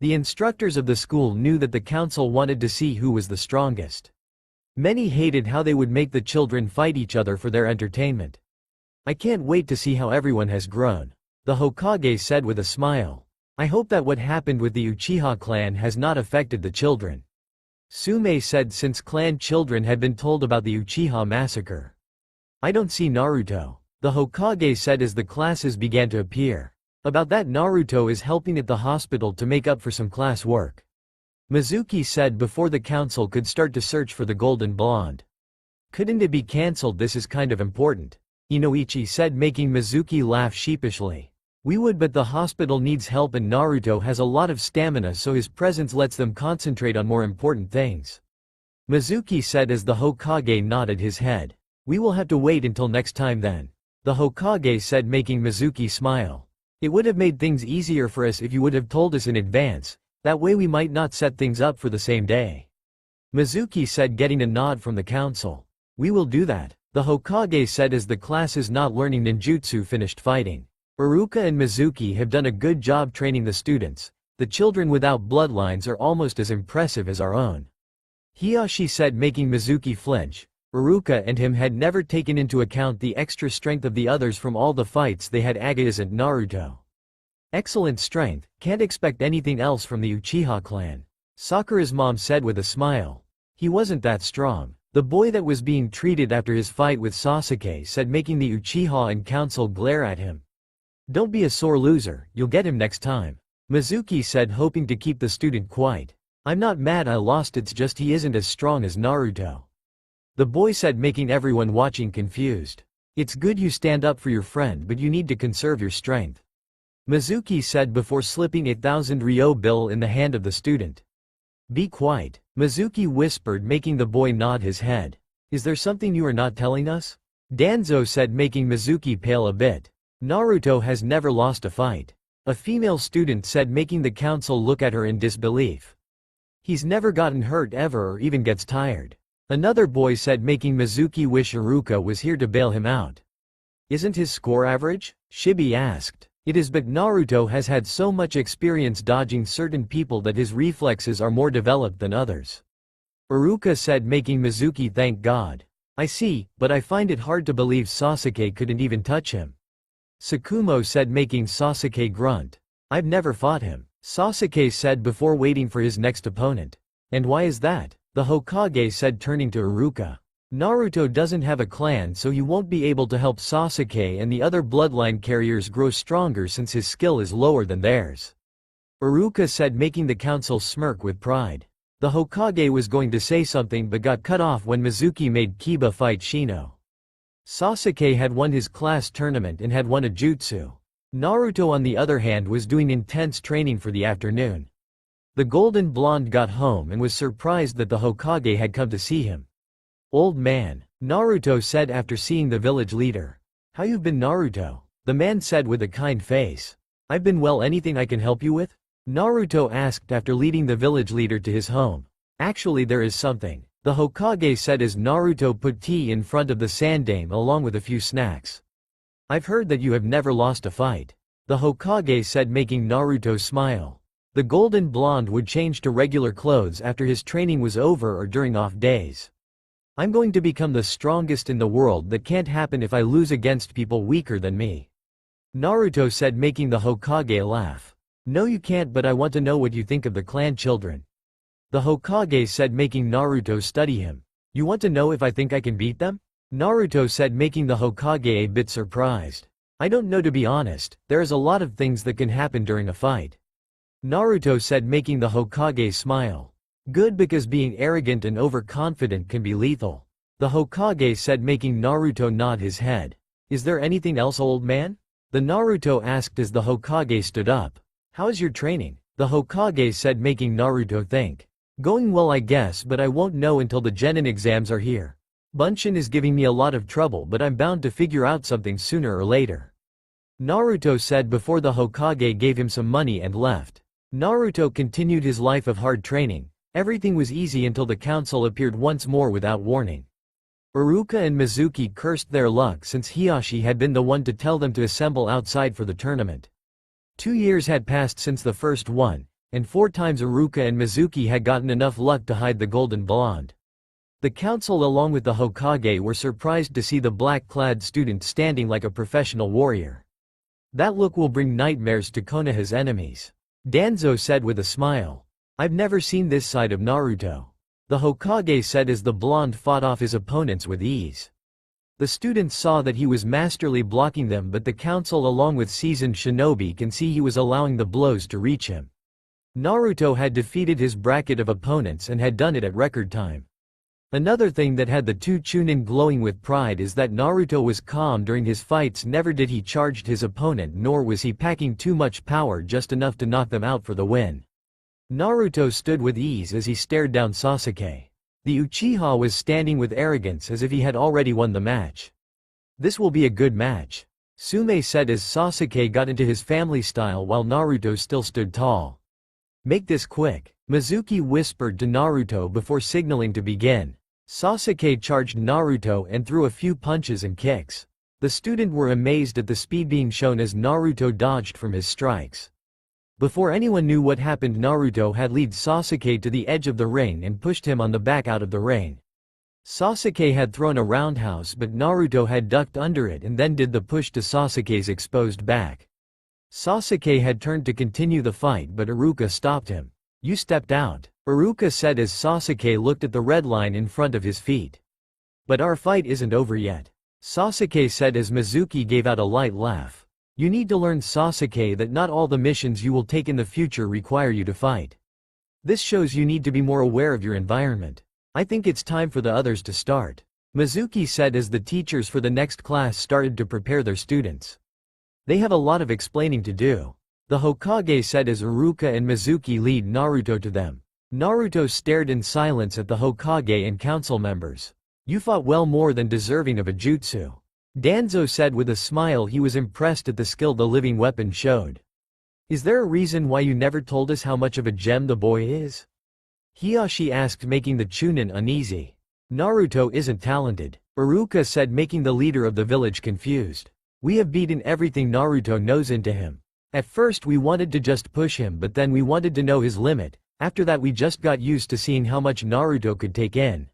The instructors of the school knew that the council wanted to see who was the strongest. Many hated how they would make the children fight each other for their entertainment. I can't wait to see how everyone has grown, the Hokage said with a smile. I hope that what happened with the Uchiha clan has not affected the children. Sume said since clan children had been told about the Uchiha massacre. I don't see Naruto, the Hokage said as the classes began to appear. About that, Naruto is helping at the hospital to make up for some class work. Mizuki said before the council could start to search for the golden blonde. Couldn't it be cancelled? This is kind of important, Inoichi said, making Mizuki laugh sheepishly. We would, but the hospital needs help and Naruto has a lot of stamina, so his presence lets them concentrate on more important things. Mizuki said as the Hokage nodded his head. We will have to wait until next time then, the Hokage said, making Mizuki smile. It would have made things easier for us if you would have told us in advance, that way we might not set things up for the same day. Mizuki said, getting a nod from the council. We will do that, the Hokage said as the classes not learning ninjutsu finished fighting. Iruka and Mizuki have done a good job training the students. The children without bloodlines are almost as impressive as our own, Hiyashi said, making Mizuki flinch. Iruka and him had never taken into account the extra strength of the others from all the fights they had. Aga isn't Naruto. Excellent strength, can't expect anything else from the Uchiha clan, Sakura's mom said with a smile. He wasn't that strong, the boy that was being treated after his fight with Sasuke said, making the Uchiha and council glare at him. Don't be a sore loser, you'll get him next time, Mizuki said, hoping to keep the student quiet. I'm not mad I lost, it's just he isn't as strong as Naruto, the boy said, making everyone watching confused. It's good you stand up for your friend, but you need to conserve your strength, Mizuki said before slipping a 1,000 ryo bill in the hand of the student. Be quiet, Mizuki whispered, making the boy nod his head. Is there something you are not telling us? Danzo said, making Mizuki pale a bit. Naruto has never lost a fight, a female student said, making the council look at her in disbelief. He's never gotten hurt ever or even gets tired, another boy said, making Mizuki wish Iruka was here to bail him out. Isn't his score average? Shibi asked. It is, but Naruto has had so much experience dodging certain people that his reflexes are more developed than others, Iruka said, making Mizuki thank God. I see, but I find it hard to believe Sasuke couldn't even touch him, Tsukumo said, making Sasuke grunt. I've never fought him, Sasuke said before waiting for his next opponent. And why is that? The Hokage said, turning to Iruka. Naruto doesn't have a clan, so he won't be able to help Sasuke and the other bloodline carriers grow stronger since his skill is lower than theirs, Iruka said, making the council smirk with pride. The Hokage was going to say something but got cut off when Mizuki made Kiba fight Shino. Sasuke had won his class tournament and had won a jutsu. Naruto on the other hand was doing intense training for the afternoon. The golden blonde got home and was surprised that the Hokage had come to see him. Old man, Naruto said after seeing the village leader. How you've been, Naruto? The man said with a kind face. I've been well, anything I can help you with? Naruto asked after leading the village leader to his home. Actually there is something, the Hokage said as Naruto put tea in front of the Sandame along with a few snacks. I've heard that you have never lost a fight, the Hokage said, making Naruto smile. The golden blonde would change to regular clothes after his training was over or during off days. I'm going to become the strongest in the world. That can't happen if I lose against people weaker than me, Naruto said, making the Hokage laugh. No you can't, but I want to know what you think of the clan children, the Hokage said, making Naruto study him. You want to know if I think I can beat them? Naruto said, making the Hokage a bit surprised. I don't know, to be honest, there is a lot of things that can happen during a fight, Naruto said, making the Hokage smile. Good, because being arrogant and overconfident can be lethal, the Hokage said, making Naruto nod his head. Is there anything else, old man? The Naruto asked as the Hokage stood up. How is your training? The Hokage said, making Naruto think. Going well I guess, but I won't know until the Genin exams are here. Bunshin is giving me a lot of trouble, but I'm bound to figure out something sooner or later, Naruto said before the Hokage gave him some money and left. Naruto continued his life of hard training. Everything was easy until the council appeared once more without warning. Iruka and Mizuki cursed their luck since Hiyashi had been the one to tell them to assemble outside for the tournament. 2 years had passed since the first one, and 4 times Iruka and Mizuki had gotten enough luck to hide the golden blonde. The council along with the Hokage were surprised to see the black-clad student standing like a professional warrior. That look will bring nightmares to Konoha's enemies. Danzo said with a smile. I've never seen this side of Naruto. The Hokage said as the blonde fought off his opponents with ease. The students saw that he was masterly blocking them, but the council along with seasoned shinobi can see he was allowing the blows to reach him. Naruto had defeated his bracket of opponents and had done it at record time. Another thing that had the two Chunin glowing with pride is that Naruto was calm during his fights. Never did he charge his opponent, nor was he packing too much power, just enough to knock them out for the win. Naruto stood with ease as he stared down Sasuke. The Uchiha was standing with arrogance as if he had already won the match. This will be a good match, Sume said as Sasuke got into his family style while Naruto still stood tall. Make this quick, Mizuki whispered to Naruto before signaling to begin. Sasuke charged Naruto and threw a few punches and kicks. The students were amazed at the speed being shown as Naruto dodged from his strikes. Before anyone knew what happened, Naruto had led Sasuke to the edge of the ring and pushed him on the back out of the ring. Sasuke had thrown a roundhouse, but Naruto had ducked under it and then did the push to Sasuke's exposed back. Sasuke had turned to continue the fight, but Iruka stopped him. You stepped out, Iruka said as Sasuke looked at the red line in front of his feet. But our fight isn't over yet, Sasuke said as Mizuki gave out a light laugh. You need to learn, Sasuke, that not all the missions you will take in the future require you to fight. This shows you need to be more aware of your environment. I think it's time for the others to start, Mizuki said as the teachers for the next class started to prepare their students. They have a lot of explaining to do, the Hokage said as Iruka and Mizuki led Naruto to them. Naruto stared in silence at the Hokage and council members. You fought well, more than deserving of a jutsu, Danzo said with a smile. He was impressed at the skill the living weapon showed. Is there a reason why you never told us how much of a gem the boy is? Hiyashi asked, making the Chunin uneasy. Naruto isn't talented, Iruka said, making the leader of the village confused. We have beaten everything Naruto knows into him. At first we wanted to just push him, but then we wanted to know his limit. After that we just got used to seeing how much Naruto could take in,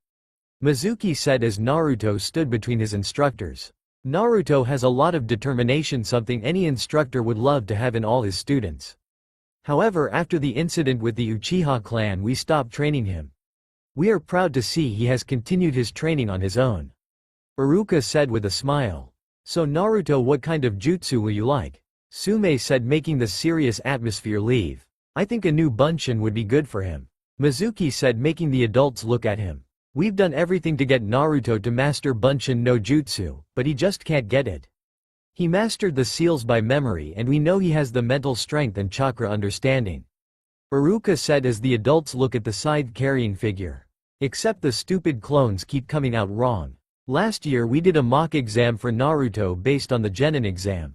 Mizuki said as Naruto stood between his instructors. Naruto has a lot of determination, something any instructor would love to have in all his students. However, after the incident with the Uchiha clan, we stopped training him. We are proud to see he has continued his training on his own, Iruka said with a smile. So Naruto, what kind of jutsu will you like? Sume said, making the serious atmosphere leave. I think a new Bunshin would be good for him, Mizuki said, making the adults look at him. We've done everything to get Naruto to master Bunshin no Jutsu, but he just can't get it. He mastered the seals by memory, and we know he has the mental strength and chakra understanding, Iruka said as the adults look at the Scythe carrying figure. Except the stupid clones keep coming out wrong. Last year we did a mock exam for Naruto based on the Genin exam,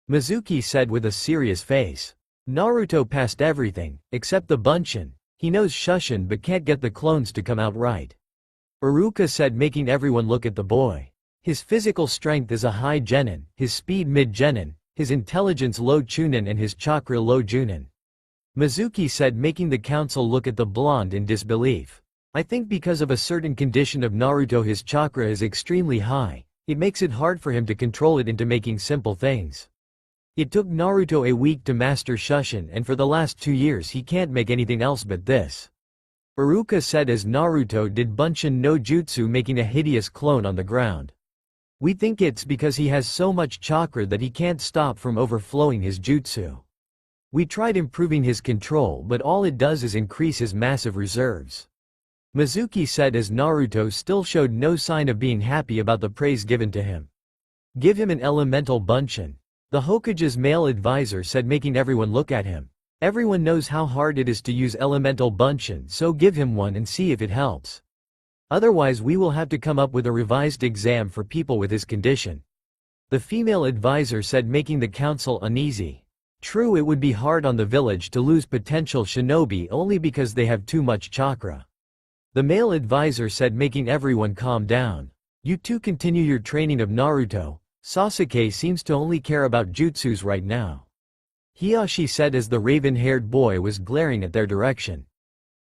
Mizuki said with a serious face. Naruto passed everything, except the Bunshin. He knows Shushin but can't get the clones to come out right, Iruka said, making everyone look at the boy. His physical strength is a high Genin, his speed mid Genin, his intelligence low Chunin, and his chakra low Junin, Mizuki said, making the council look at the blonde in disbelief. I think because of a certain condition of Naruto, his chakra is extremely high. It makes it hard for him to control it into making simple things. It took Naruto a week to master Shushin, and for the last 2 years he can't make anything else but this, Iruka said as Naruto did Bunshin no Jutsu, making a hideous clone on the ground. We think it's because he has so much chakra that he can't stop from overflowing his jutsu. We tried improving his control, but all it does is increase his massive reserves, Mizuki said as Naruto still showed no sign of being happy about the praise given to him. Give him an elemental Bunshin, the Hokage's male advisor said, making everyone look at him. Everyone knows how hard it is to use elemental Bunshin, so give him one and see if it helps. Otherwise we will have to come up with a revised exam for people with his condition, the female advisor said, making the council uneasy. True, it would be hard on the village to lose potential shinobi only because they have too much chakra, the male advisor said, making everyone calm down. You two continue your training of Naruto. Sasuke seems to only care about jutsus right now, Hiyashi said as the raven-haired boy was glaring at their direction.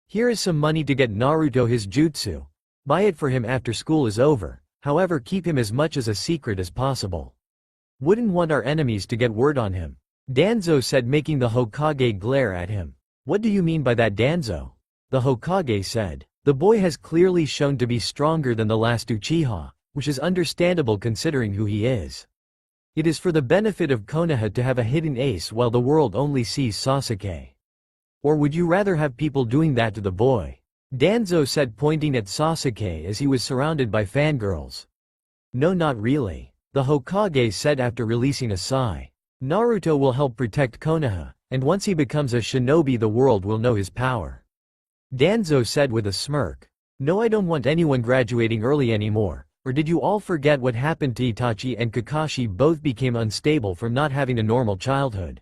Here is some money to get Naruto his jutsu, Buy it for him after school is over, however keep him as much as a secret as possible. Wouldn't want our enemies to get word on him. Danzo said, making the Hokage glare at him. What do you mean by that, Danzo? The Hokage said. The boy has clearly shown to be stronger than the last Uchiha, which is understandable considering who he is. It is for the benefit of Konoha to have a hidden ace while the world only sees Sasuke. Or would you rather have people doing that to the boy? Danzo said, pointing at Sasuke as he was surrounded by fangirls. No, not really. The Hokage said after releasing a sigh. Naruto will help protect Konoha, and once he becomes a shinobi the world will know his power. Danzo said with a smirk. No, I don't want anyone graduating early anymore. Or did you all forget what happened to Itachi and Kakashi both became unstable from not having a normal childhood?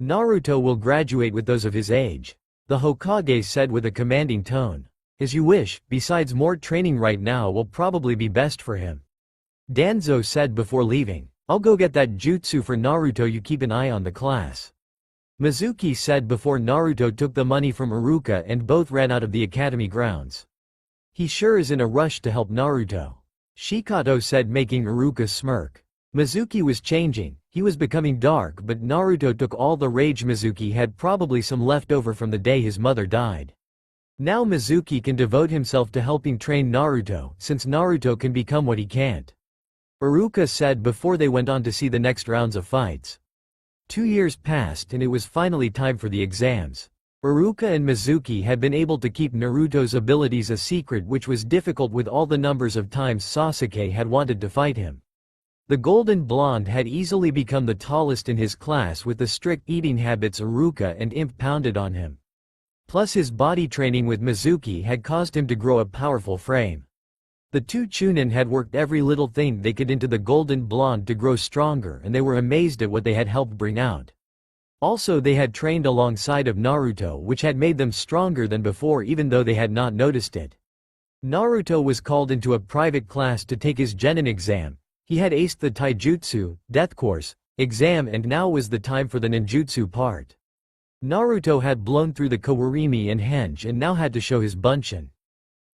Naruto will graduate with those of his age. The Hokage said with a commanding tone. As you wish, besides more training right now will probably be best for him. Danzo said before leaving. I'll go get that jutsu for Naruto, you keep an eye on the class. Mizuki said before Naruto took the money from Iruka and both ran out of the academy grounds. He sure is in a rush to help Naruto. Shikato said, making Iruka smirk. Mizuki was changing, he was becoming dark, but Naruto took all the rage Mizuki had, probably some left over from the day his mother died. Now Mizuki can devote himself to helping train Naruto, since Naruto can become what he can't. Iruka said before they went on to see the next rounds of fights. 2 years passed and it was finally time for the exams. Iruka and Mizuki had been able to keep Naruto's abilities a secret, which was difficult with all the numbers of times Sasuke had wanted to fight him. The golden blonde had easily become the tallest in his class with the strict eating habits Iruka and Imp pounded on him. Plus his body training with Mizuki had caused him to grow a powerful frame. The two Chunin had worked every little thing they could into the golden blonde to grow stronger, and they were amazed at what they had helped bring out. Also they had trained alongside of Naruto, which had made them stronger than before even though they had not noticed it. Naruto was called into a private class to take his genin exam. He had aced the taijutsu, death course, exam, and now was the time for the ninjutsu part. Naruto had blown through the kawarimi and henge and now had to show his bunshin.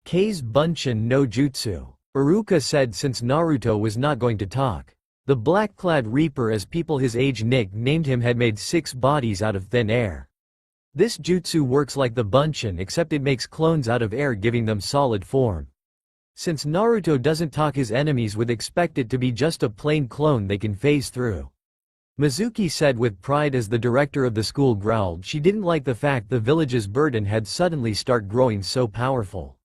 K's bunshin no jutsu. Iruka said since Naruto was not going to talk. The black-clad reaper, as people his age nicknamed him, had made 6 bodies out of thin air. This jutsu works like the bunshin except it makes clones out of air, giving them solid form. Since Naruto doesn't talk, his enemies would expect it to be just a plain clone they can phase through. Mizuki said with pride as the director of the school growled she didn't like the fact the village's burden had suddenly start growing so powerful.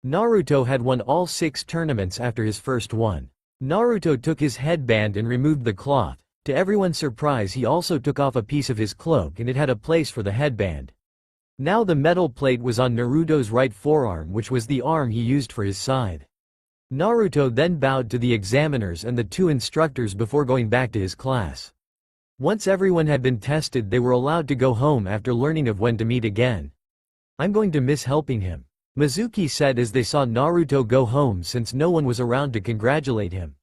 Naruto had won all 6 tournaments after his first one. Naruto took his headband and removed the cloth. To everyone's surprise he also took off a piece of his cloak and it had a place for the headband. Now the metal plate was on Naruto's right forearm, which was the arm he used for his scythe. Naruto then bowed to the examiners and the 2 instructors before going back to his class. Once everyone had been tested they were allowed to go home after learning of when to meet again. I'm going to miss helping him, Mizuki said as they saw Naruto go home since no one was around to congratulate him.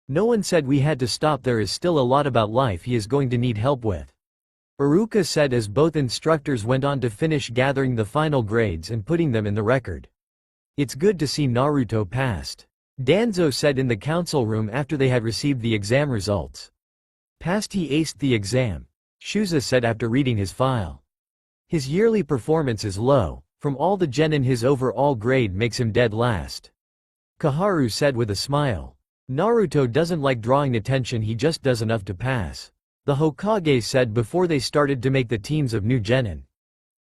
No one said we had to stop, there is still a lot about life he is going to need help with. Iruka said as both instructors went on to finish gathering the final grades and putting them in the record. It's good to see Naruto passed, Danzo said in the council room after they had received the exam results. Passed, he aced the exam, Shuza said after reading his file. His yearly performance is low. From all the genin his overall grade makes him dead last. Kaharu said with a smile. Naruto doesn't like drawing attention, he just does enough to pass. The Hokage said before they started to make the teams of new genin.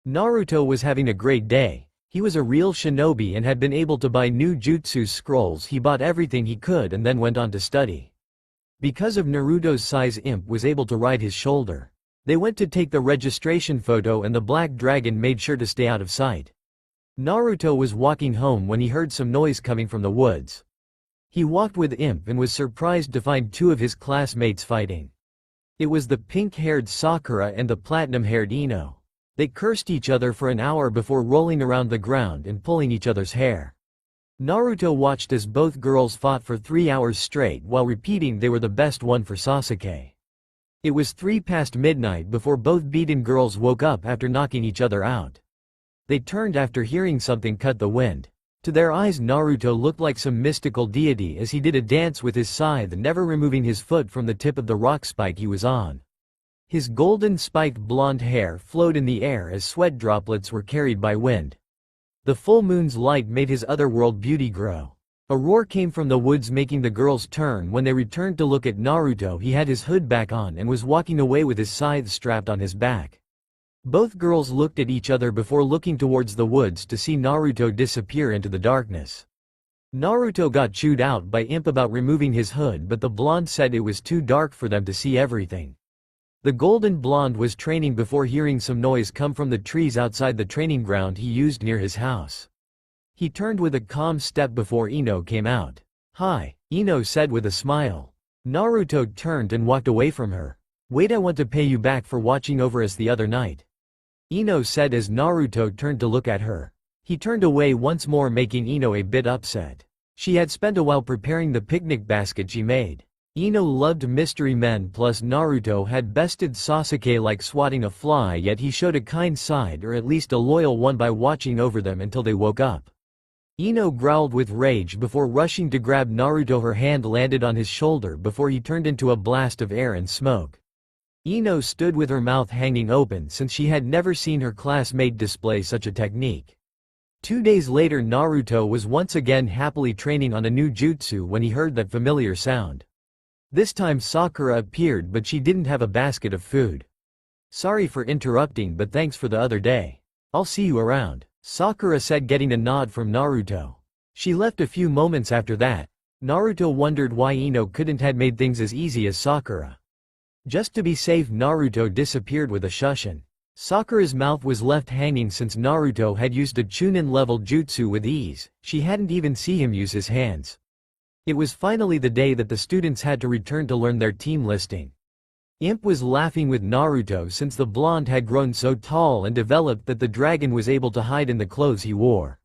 Naruto was having a great day. He was a real shinobi and had been able to buy new jutsu scrolls. He bought everything he could and then went on to study. Because of Naruto's size, Imp was able to ride his shoulder. They went to take the registration photo and the black dragon made sure to stay out of sight. Naruto was walking home when he heard some noise coming from the woods. He walked with Imp and was surprised to find 2 of his classmates fighting. It was the pink-haired Sakura and the platinum-haired Ino. They cursed each other for an hour before rolling around the ground and pulling each other's hair. Naruto watched as both girls fought for 3 hours straight while repeating they were the best one for Sasuke. It was 3 past midnight before both beaten girls woke up after knocking each other out. They turned after hearing something cut the wind. To their eyes Naruto looked like some mystical deity as he did a dance with his scythe, never removing his foot from the tip of the rock spike he was on. His golden spiked blonde hair flowed in the air as sweat droplets were carried by wind. The full moon's light made his otherworld beauty grow. A roar came from the woods, making the girls turn. When they returned to look at Naruto, he had his hood back on and was walking away with his scythe strapped on his back. Both girls looked at each other before looking towards the woods to see Naruto disappear into the darkness. Naruto got chewed out by Imp about removing his hood, but the blonde said it was too dark for them to see everything. The golden blonde was training before hearing some noise come from the trees outside the training ground he used near his house. He turned with a calm step before Ino came out. "Hi," Ino said with a smile. Naruto turned and walked away from her. "Wait, I want to pay you back for watching over us the other night," Ino said as Naruto turned to look at her. He turned away once more, making Ino a bit upset. She had spent a while preparing the picnic basket she made. Ino loved mystery men, plus Naruto had bested Sasuke like swatting a fly, yet he showed a kind side, or at least a loyal one, by watching over them until they woke up. Ino growled with rage before rushing to grab Naruto. Her hand landed on his shoulder before he turned into a blast of air and smoke. Ino stood with her mouth hanging open since she had never seen her classmate display such a technique. 2 days later, Naruto was once again happily training on a new jutsu when he heard that familiar sound. This time Sakura appeared, but she didn't have a basket of food. "Sorry for interrupting, but thanks for the other day. I'll see you around," Sakura said, getting a nod from Naruto. She left a few moments after that. Naruto wondered why Ino couldn't have made things as easy as Sakura. Just to be safe, Naruto disappeared with a shushin. Sakura's mouth was left hanging since Naruto had used a Chunin-level jutsu with ease. She hadn't even seen him use his hands. It was finally the day that the students had to return to learn their team listing. Imp was laughing with Naruto since the blonde had grown so tall and developed that the dragon was able to hide in the clothes he wore.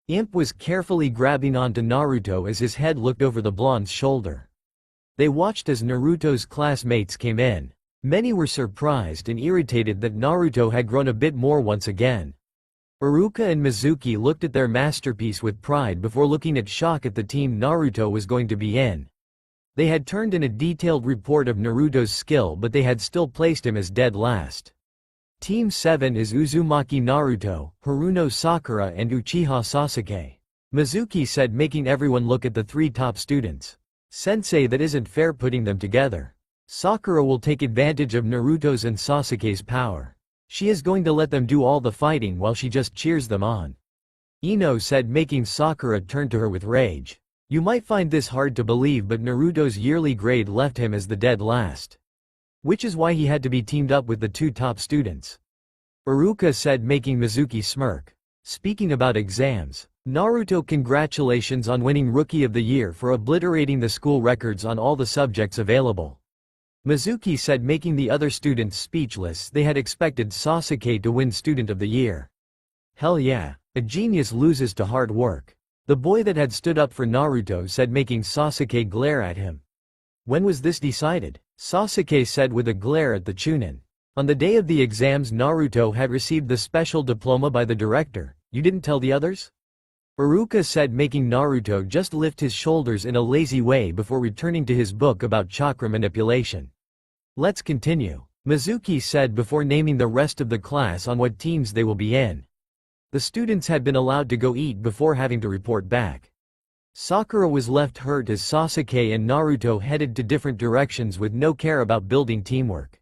Imp was carefully grabbing onto Naruto as his head looked over the blonde's shoulder. They watched as Naruto's classmates came in. Many were surprised and irritated that Naruto had grown a bit more once again. Iruka and Mizuki looked at their masterpiece with pride before looking at shock at the team Naruto was going to be in. They had turned in a detailed report of Naruto's skill, but they had still placed him as dead last. Team 7 is Uzumaki Naruto, Haruno Sakura and Uchiha Sasuke, Mizuki said, making everyone look at the 3 top students. "Sensei, that isn't fair putting them together. Sakura will take advantage of Naruto's and Sasuke's power. She is going to let them do all the fighting while she just cheers them on," Ino said, making Sakura turn to her with rage. "You might find this hard to believe, but Naruto's yearly grade left him as the dead last. Which is why he had to be teamed up with the 2 top students," Iruka said, making Mizuki smirk. "Speaking about exams, Naruto, congratulations on winning Rookie of the Year for obliterating the school records on all the subjects available," Mizuki said, making the other students speechless. They had expected Sasuke to win Student of the Year. "Hell yeah, a genius loses to hard work," the boy that had stood up for Naruto said, making Sasuke glare at him. "When was this decided?" Sasuke said with a glare at the Chunin. "On the day of the exams, Naruto had received the special diploma by the director. You didn't tell the others?" Iruka said, making Naruto just lift his shoulders in a lazy way before returning to his book about chakra manipulation. "Let's continue," Mizuki said before naming the rest of the class on what teams they will be in. The students had been allowed to go eat before having to report back. Sakura was left hurt as Sasuke and Naruto headed to different directions with no care about building teamwork.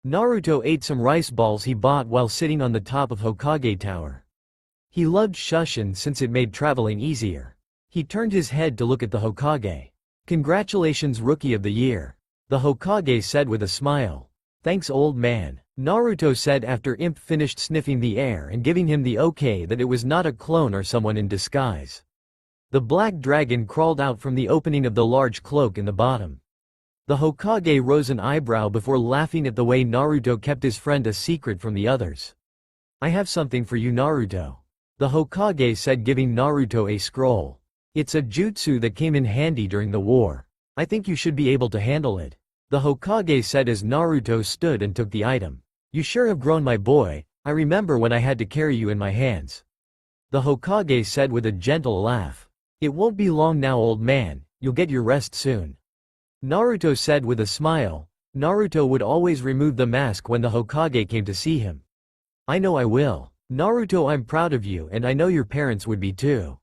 Naruto ate some rice balls he bought while sitting on the top of Hokage Tower. He loved Shushin since it made traveling easier. He turned his head to look at the Hokage. "Congratulations, Rookie of the Year," the Hokage said with a smile. "Thanks, old man," Naruto said after Imp finished sniffing the air and giving him the okay that it was not a clone or someone in disguise. The black dragon crawled out from the opening of the large cloak in the bottom. The Hokage rose an eyebrow before laughing at the way Naruto kept his friend a secret from the others. "I have something for you, Naruto," the Hokage said, giving Naruto a scroll. "It's a jutsu that came in handy during the war. I think you should be able to handle it," the Hokage said as Naruto stood and took the item. "You sure have grown, my boy. I remember when I had to carry you in my hands." The Hokage said with a gentle laugh. It won't be long now, old man, you'll get your rest soon. Naruto said with a smile. Naruto would always remove the mask when the Hokage came to see him. I know I will. Naruto, I'm proud of you, and I know your parents would be too.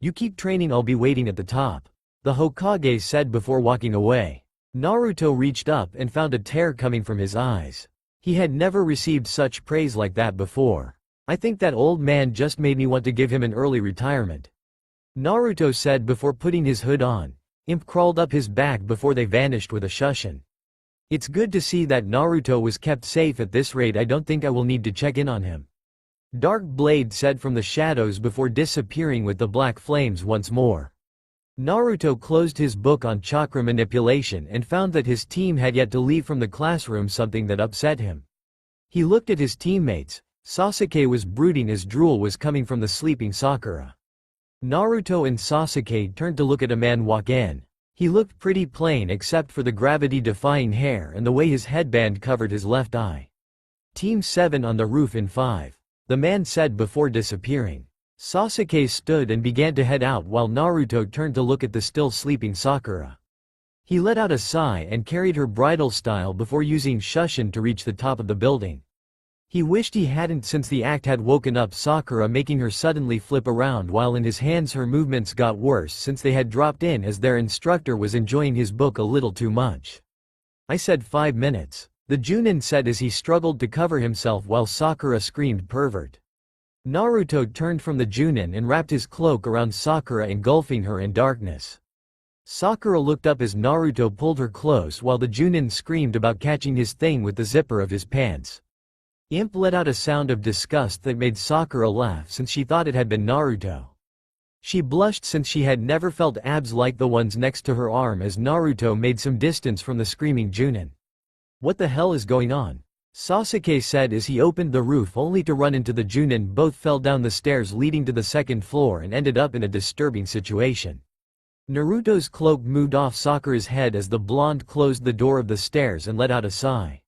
You keep training, I'll be waiting at the top. The Hokage said before walking away. Naruto reached up and found a tear coming from his eyes. He had never received such praise like that before. I think that old man just made me want to give him an early retirement. Naruto said before putting his hood on. Imp crawled up his back before they vanished with a shushin. It's good to see that Naruto was kept safe at this rate. I don't think I will need to check in on him. Dark Blade said from the shadows before disappearing with the black flames once more. Naruto closed his book on chakra manipulation and found that his team had yet to leave from the classroom, something that upset him. He looked at his teammates. Sasuke was brooding as drool was coming from the sleeping Sakura. Naruto and Sasuke turned to look at a man walk in. He looked pretty plain except for the gravity-defying hair and the way his headband covered his left eye. Team 7 on the roof in 5. The man said before disappearing. Sasuke stood and began to head out while Naruto turned to look at the still sleeping Sakura. He let out a sigh and carried her bridal style before using shushin to reach the top of the building. He wished he hadn't, since the act had woken up Sakura, making her suddenly flip around while in his hands her movements got worse since they had dropped in as their instructor was enjoying his book a little too much. I said 5 minutes. The Junin said as he struggled to cover himself while Sakura screamed pervert. Naruto turned from the Junin and wrapped his cloak around Sakura, engulfing her in darkness. Sakura looked up as Naruto pulled her close while the Junin screamed about catching his thing with the zipper of his pants. Imp let out a sound of disgust that made Sakura laugh since she thought it had been Naruto. She blushed since she had never felt abs like the ones next to her arm as Naruto made some distance from the screaming Junin. What the hell is going on? Sasuke said as he opened the roof only to run into the Junin. Both fell down the stairs leading to the second floor and ended up in a disturbing situation. Naruto's cloak moved off Sakura's head as the blonde closed the door of the stairs and let out a sigh.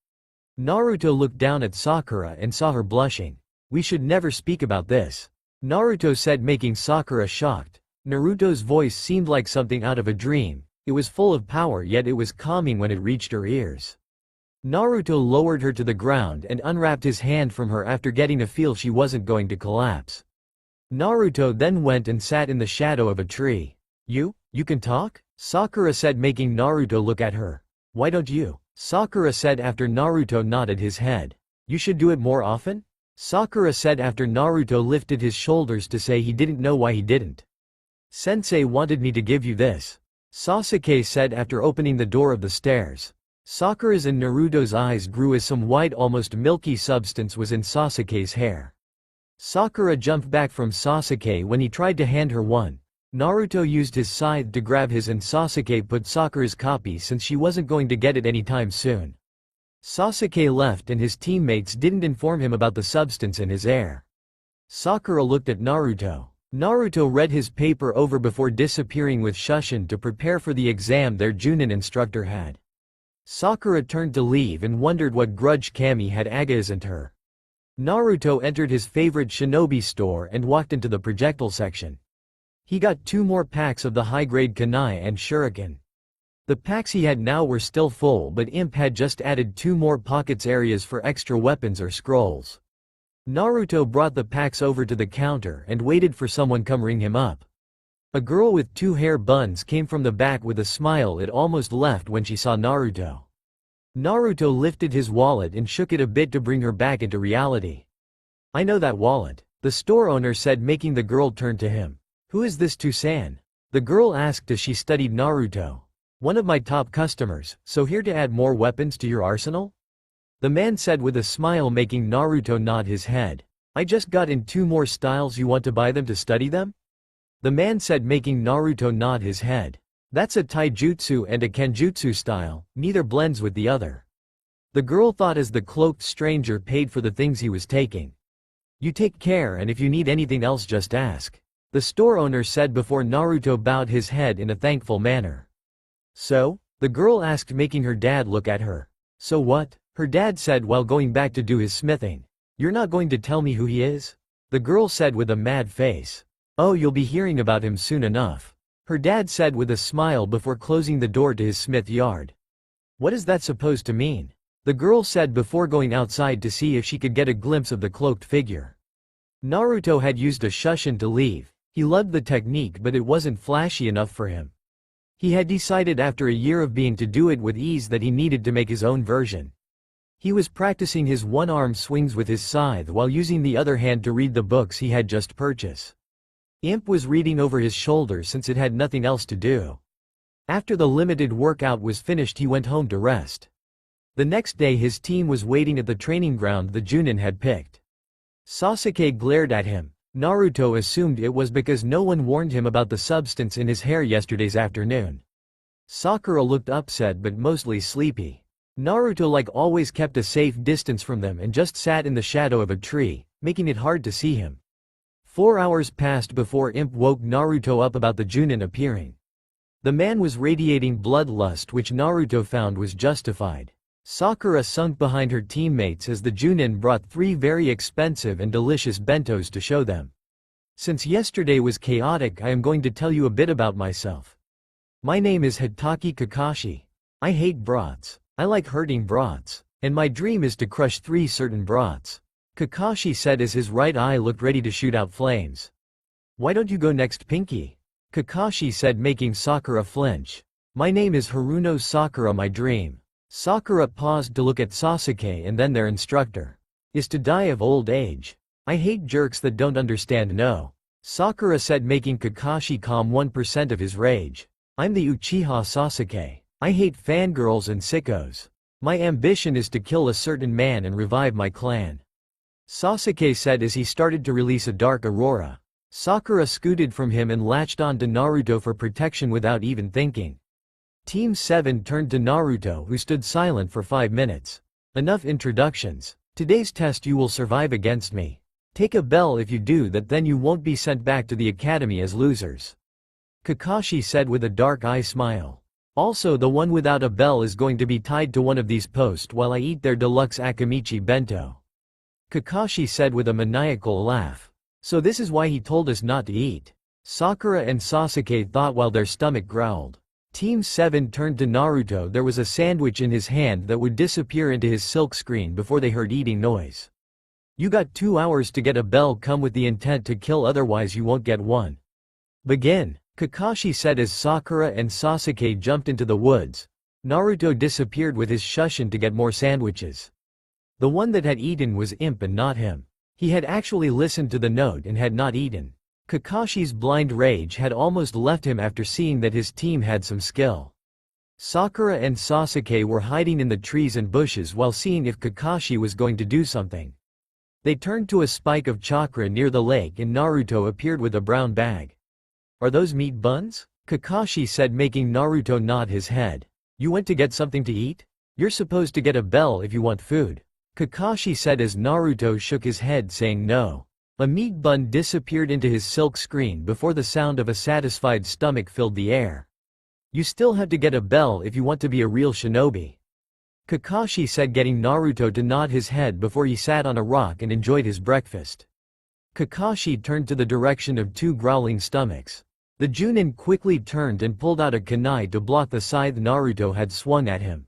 Naruto looked down at Sakura and saw her blushing. We should never speak about this, Naruto said, making Sakura shocked. Naruto's voice seemed like something out of a dream. It was full of power, yet it was calming when it reached her ears. Naruto lowered her to the ground and unwrapped his hand from her after getting a feel she wasn't going to collapse. Naruto then went and sat in the shadow of a tree. You can talk? Sakura said, making Naruto look at her. Why don't you? Sakura said after Naruto nodded his head. You should do it more often? Sakura said after Naruto lifted his shoulders to say he didn't know why he didn't. Sensei wanted me to give you this, Sasuke said after opening the door of the stairs. Sakura's and Naruto's eyes grew as some white, almost milky substance was in Sasuke's hair. Sakura jumped back from Sasuke when he tried to hand her one. Naruto used his scythe to grab his and Sasuke put Sakura's copy since she wasn't going to get it anytime soon. Sasuke left and his teammates didn't inform him about the substance in his air. Sakura looked at Naruto. Naruto read his paper over before disappearing with shushin to prepare for the exam their Junin instructor had. Sakura turned to leave and wondered what grudge Kami had against her. Naruto entered his favorite shinobi store and walked into the projectile section. He got 2 more packs of the high-grade kunai and shuriken. The packs he had now were still full, but Imp had just added 2 more pockets areas for extra weapons or scrolls. Naruto brought the packs over to the counter and waited for someone come ring him up. A girl with 2 hair buns came from the back with a smile it almost left when she saw Naruto. Naruto lifted his wallet and shook it a bit to bring her back into reality. I know that wallet, the store owner said, making the girl turn to him. Who is this Tusan? The girl asked as she studied Naruto. One of my top customers, so here to add more weapons to your arsenal? The man said with a smile, making Naruto nod his head. I just got in 2 more styles, you want to buy them to study them? The man said, making Naruto nod his head. That's a taijutsu and a kenjutsu style, neither blends with the other. The girl thought as the cloaked stranger paid for the things he was taking. You take care, and if you need anything else just ask, the store owner said before Naruto bowed his head in a thankful manner. So? The girl asked, making her dad look at her. So what? Her dad said while going back to do his smithing. You're not going to tell me who he is? The girl said with a mad face. Oh, you'll be hearing about him soon enough. Her dad said with a smile before closing the door to his smith yard. What is that supposed to mean? The girl said before going outside to see if she could get a glimpse of the cloaked figure. Naruto had used a shushin to leave. He loved the technique, but it wasn't flashy enough for him. He had decided after a year of being to do it with ease that he needed to make his own version. He was practicing his one-arm swings with his scythe while using the other hand to read the books he had just purchased. Imp was reading over his shoulder since it had nothing else to do. After the limited workout was finished, he went home to rest. The next day his team was waiting at the training ground the Junin had picked. Sasuke glared at him. Naruto assumed it was because no one warned him about the substance in his hair yesterday's afternoon. Sakura looked upset but mostly sleepy. Naruto like always kept a safe distance from them and just sat in the shadow of a tree, making it hard to see him. 4 hours passed before Imp woke Naruto up about the Junin appearing. The man was radiating bloodlust, which Naruto found was justified. Sakura sunk behind her teammates as the Junin brought 3 very expensive and delicious bentos to show them. Since yesterday was chaotic, I am going to tell you a bit about myself. My name is Hitaki Kakashi. I hate broths. I like hurting broths. And my dream is to crush 3 certain broths. Kakashi said as his right eye looked ready to shoot out flames. Why don't you go next, Pinky? Kakashi said, making Sakura flinch. My name is Haruno Sakura. My dream. Sakura paused to look at Sasuke and then their instructor. Is to die of old age. I hate jerks that don't understand no. Sakura said, making Kakashi calm 1% of his rage. I'm the Uchiha Sasuke. I hate fangirls and sickos. My ambition is to kill a certain man and revive my clan. Sasuke said as he started to release a dark aurora. Sakura scooted from him and latched on to Naruto for protection without even thinking. Team 7 turned to Naruto, who stood silent for 5 minutes. Enough introductions. Today's test you will survive against me. Take a bell if you do that, then you won't be sent back to the academy as losers. Kakashi said with a dark eye smile. Also, the one without a bell is going to be tied to one of these posts while I eat their deluxe Akimichi bento. Kakashi said with a maniacal laugh. So this is why he told us not to eat. Sakura and Sasuke thought while their stomach growled. Team 7 turned to Naruto. There was a sandwich in his hand that would disappear into his silk screen before they heard eating noise. You got 2 hours to get a bell. Come with the intent to kill, otherwise you won't get one. Begin, Kakashi said as Sakura and Sasuke jumped into the woods. Naruto disappeared with his shushin to get more sandwiches. The one that had eaten was Imp and not him. He had actually listened to the note and had not eaten. Kakashi's blind rage had almost left him after seeing that his team had some skill. Sakura and Sasuke were hiding in the trees and bushes while seeing if Kakashi was going to do something. They turned to a spike of chakra near the lake and Naruto appeared with a brown bag. Are those meat buns? Kakashi said, making Naruto nod his head. You went to get something to eat? You're supposed to get a bell if you want food. Kakashi said as Naruto shook his head, saying no. A meat bun disappeared into his silk screen before the sound of a satisfied stomach filled the air. You still have to get a bell if you want to be a real shinobi. Kakashi said, getting Naruto to nod his head before he sat on a rock and enjoyed his breakfast. Kakashi turned to the direction of 2 growling stomachs. The Junin quickly turned and pulled out a kunai to block the scythe Naruto had swung at him.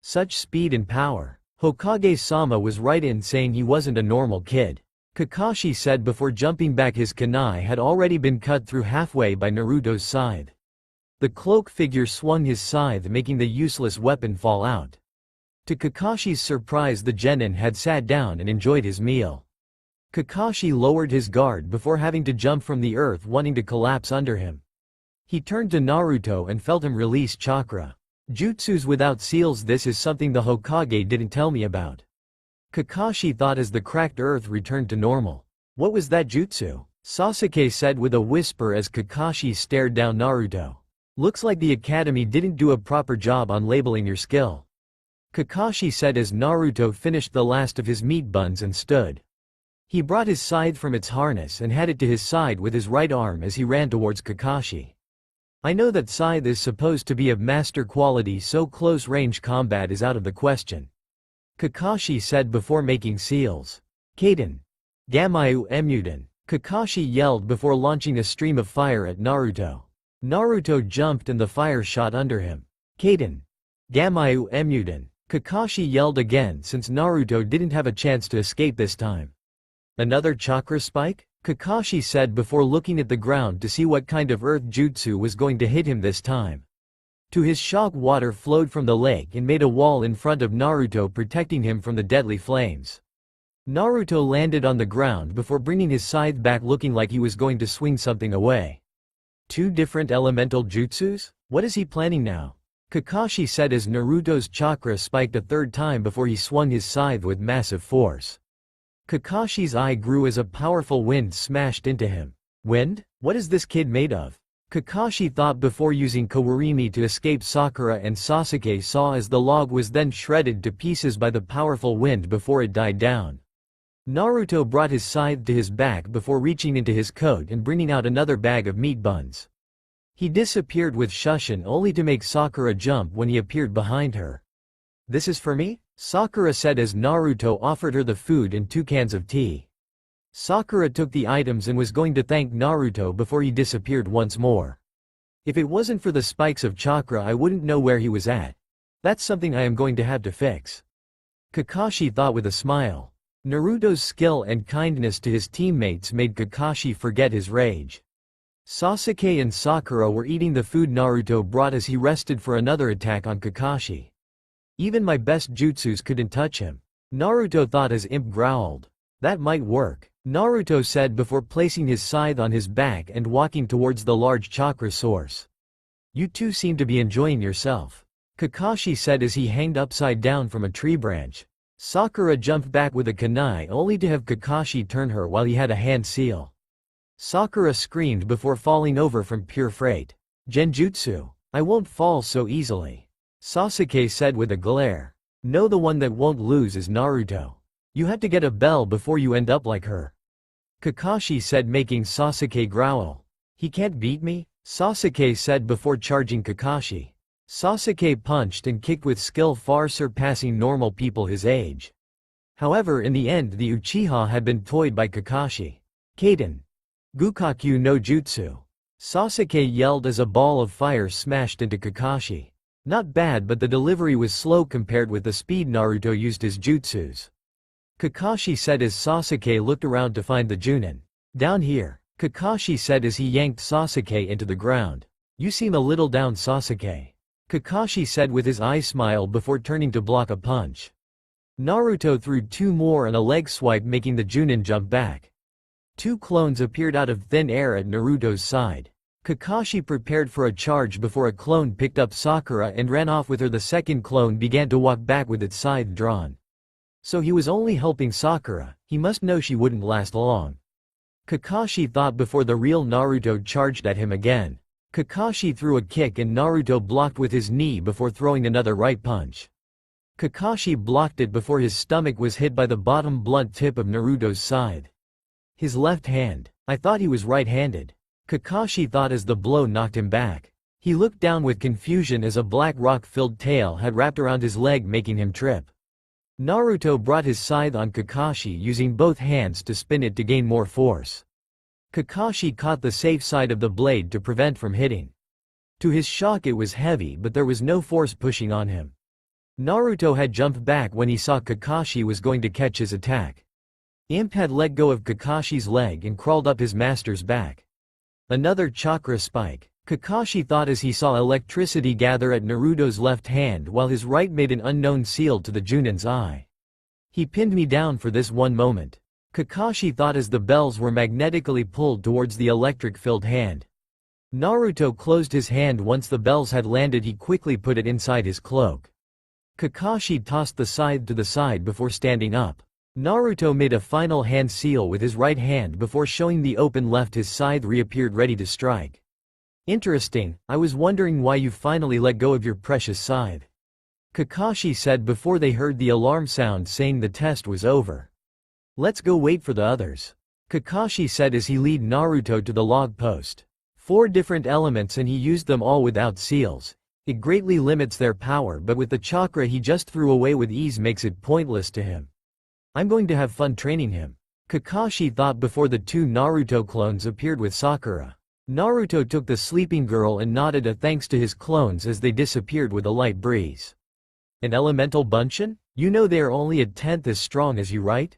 Such speed and power. Hokage-sama was right in saying he wasn't a normal kid. Kakashi said before jumping back. His kunai had already been cut through halfway by Naruto's scythe. The cloak figure swung his scythe, making the useless weapon fall out. To Kakashi's surprise, the genin had sat down and enjoyed his meal. Kakashi lowered his guard before having to jump from the earth, wanting to collapse under him. He turned to Naruto and felt him release chakra. Jutsus without seals. This is something the Hokage didn't tell me about. Kakashi thought as the cracked earth returned to normal. What was that jutsu? Sasuke said with a whisper as Kakashi stared down Naruto. Looks like the academy didn't do a proper job on labeling your skill. Kakashi said as Naruto finished the last of his meat buns and stood. He brought his scythe from its harness and had it to his side with his right arm as he ran towards Kakashi. I know that scythe is supposed to be of master quality, so close-range combat is out of the question. Kakashi said before making seals. Kaden. Gamaiu Emuden. Kakashi yelled before launching a stream of fire at Naruto. Naruto jumped and the fire shot under him. Kaden. Gamaiu Emuden. Kakashi yelled again since Naruto didn't have a chance to escape this time. Another chakra spike? Kakashi said before looking at the ground to see what kind of earth jutsu was going to hit him this time. To his shock, water flowed from the lake and made a wall in front of Naruto, protecting him from the deadly flames. Naruto landed on the ground before bringing his scythe back, looking like he was going to swing something away. Two different elemental jutsus? What is he planning now? Kakashi said as Naruto's chakra spiked a third time before he swung his scythe with massive force. Kakashi's eye grew as a powerful wind smashed into him. Wind? What is this kid made of? Kakashi thought before using Kawarimi to escape. Sakura and Sasuke saw as the log was then shredded to pieces by the powerful wind before it died down. Naruto brought his scythe to his back before reaching into his coat and bringing out another bag of meat buns. He disappeared with Shushin only to make Sakura jump when he appeared behind her. "This is for me?" Sakura said as Naruto offered her the food and 2 cans of tea. Sakura took the items and was going to thank Naruto before he disappeared once more. "If it wasn't for the spikes of chakra, I wouldn't know where he was at. That's something I am going to have to fix," Kakashi thought with a smile. Naruto's skill and kindness to his teammates made Kakashi forget his rage. Sasuke and Sakura were eating the food Naruto brought as he rested for another attack on Kakashi. "Even my best jutsus couldn't touch him," Naruto thought as Imp growled. "That might work," Naruto said before placing his scythe on his back and walking towards the large chakra source. "You two seem to be enjoying yourself," Kakashi said as he hanged upside down from a tree branch. Sakura jumped back with a kunai only to have Kakashi turn her while he had a hand seal. Sakura screamed before falling over from pure fright. "Genjutsu. I won't fall so easily," Sasuke said with a glare. "No, the one that won't lose is Naruto. You have to get a bell before you end up like her," Kakashi said, making Sasuke growl. "He can't beat me," Sasuke said before charging Kakashi. Sasuke punched and kicked with skill far surpassing normal people his age. However, in the end the Uchiha had been toyed by Kakashi. "Kaden. Gukakyu no Jutsu," Sasuke yelled as a ball of fire smashed into Kakashi. Not bad, but the delivery was slow compared with the speed Naruto used his jutsus, Kakashi said as Sasuke looked around to find the Junin. "Down here," Kakashi said as he yanked Sasuke into the ground. "You seem a little down, Sasuke," Kakashi said with his eye smile before turning to block a punch. Naruto threw 2 more and a leg swipe, making the Junin jump back. 2 clones appeared out of thin air at Naruto's side. Kakashi prepared for a charge before a clone picked up Sakura and ran off with her. The second clone began to walk back with its scythe drawn. So he was only helping Sakura, he must know she wouldn't last long. Kakashi thought before the real Naruto charged at him again. Kakashi threw a kick and Naruto blocked with his knee before throwing another right punch. Kakashi blocked it before his stomach was hit by the bottom blunt tip of Naruto's scythe. His left hand. I thought he was right-handed, Kakashi thought as the blow knocked him back. He looked down with confusion as a black rock-filled tail had wrapped around his leg, making him trip. Naruto brought his scythe on Kakashi using both hands to spin it to gain more force. Kakashi caught the safe side of the blade to prevent from hitting. To his shock, it was heavy, but there was no force pushing on him. Naruto had jumped back when he saw Kakashi was going to catch his attack. Imp had let go of Kakashi's leg and crawled up his master's back. Another chakra spike, Kakashi thought as he saw electricity gather at Naruto's left hand while his right made an unknown seal to the Junin's eye. "He pinned me down for this one moment," Kakashi thought as the bells were magnetically pulled towards the electric-filled hand. Naruto closed his hand once the bells had landed. He quickly put it inside his cloak. Kakashi tossed the scythe to the side before standing up. Naruto made a final hand seal with his right hand before showing the open left. His scythe reappeared ready to strike. "Interesting, I was wondering why you finally let go of your precious scythe," Kakashi said before they heard the alarm sound saying the test was over. "Let's go wait for the others," Kakashi said as he led Naruto to the log post. 4 different elements and he used them all without seals. It greatly limits their power, but with the chakra he just threw away with ease makes it pointless to him. "I'm going to have fun training him," Kakashi thought before the two Naruto clones appeared with Sakura. Naruto took the sleeping girl and nodded a thanks to his clones as they disappeared with a light breeze. An elemental bunshin? You know they are only a tenth as strong as you, right?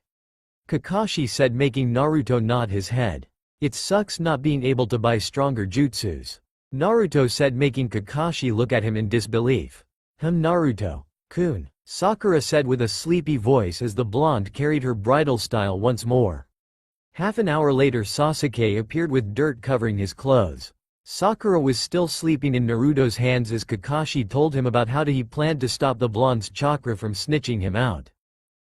Kakashi said, making Naruto nod his head. It sucks not being able to buy stronger jutsus. Naruto said, making Kakashi look at him in disbelief. Naruto-kun, Sakura said with a sleepy voice as the blonde carried her bridal style once more. Half an hour later, Sasuke appeared with dirt covering his clothes. Sakura was still sleeping in Naruto's hands as Kakashi told him about how he planned to stop the blonde's chakra from snitching him out.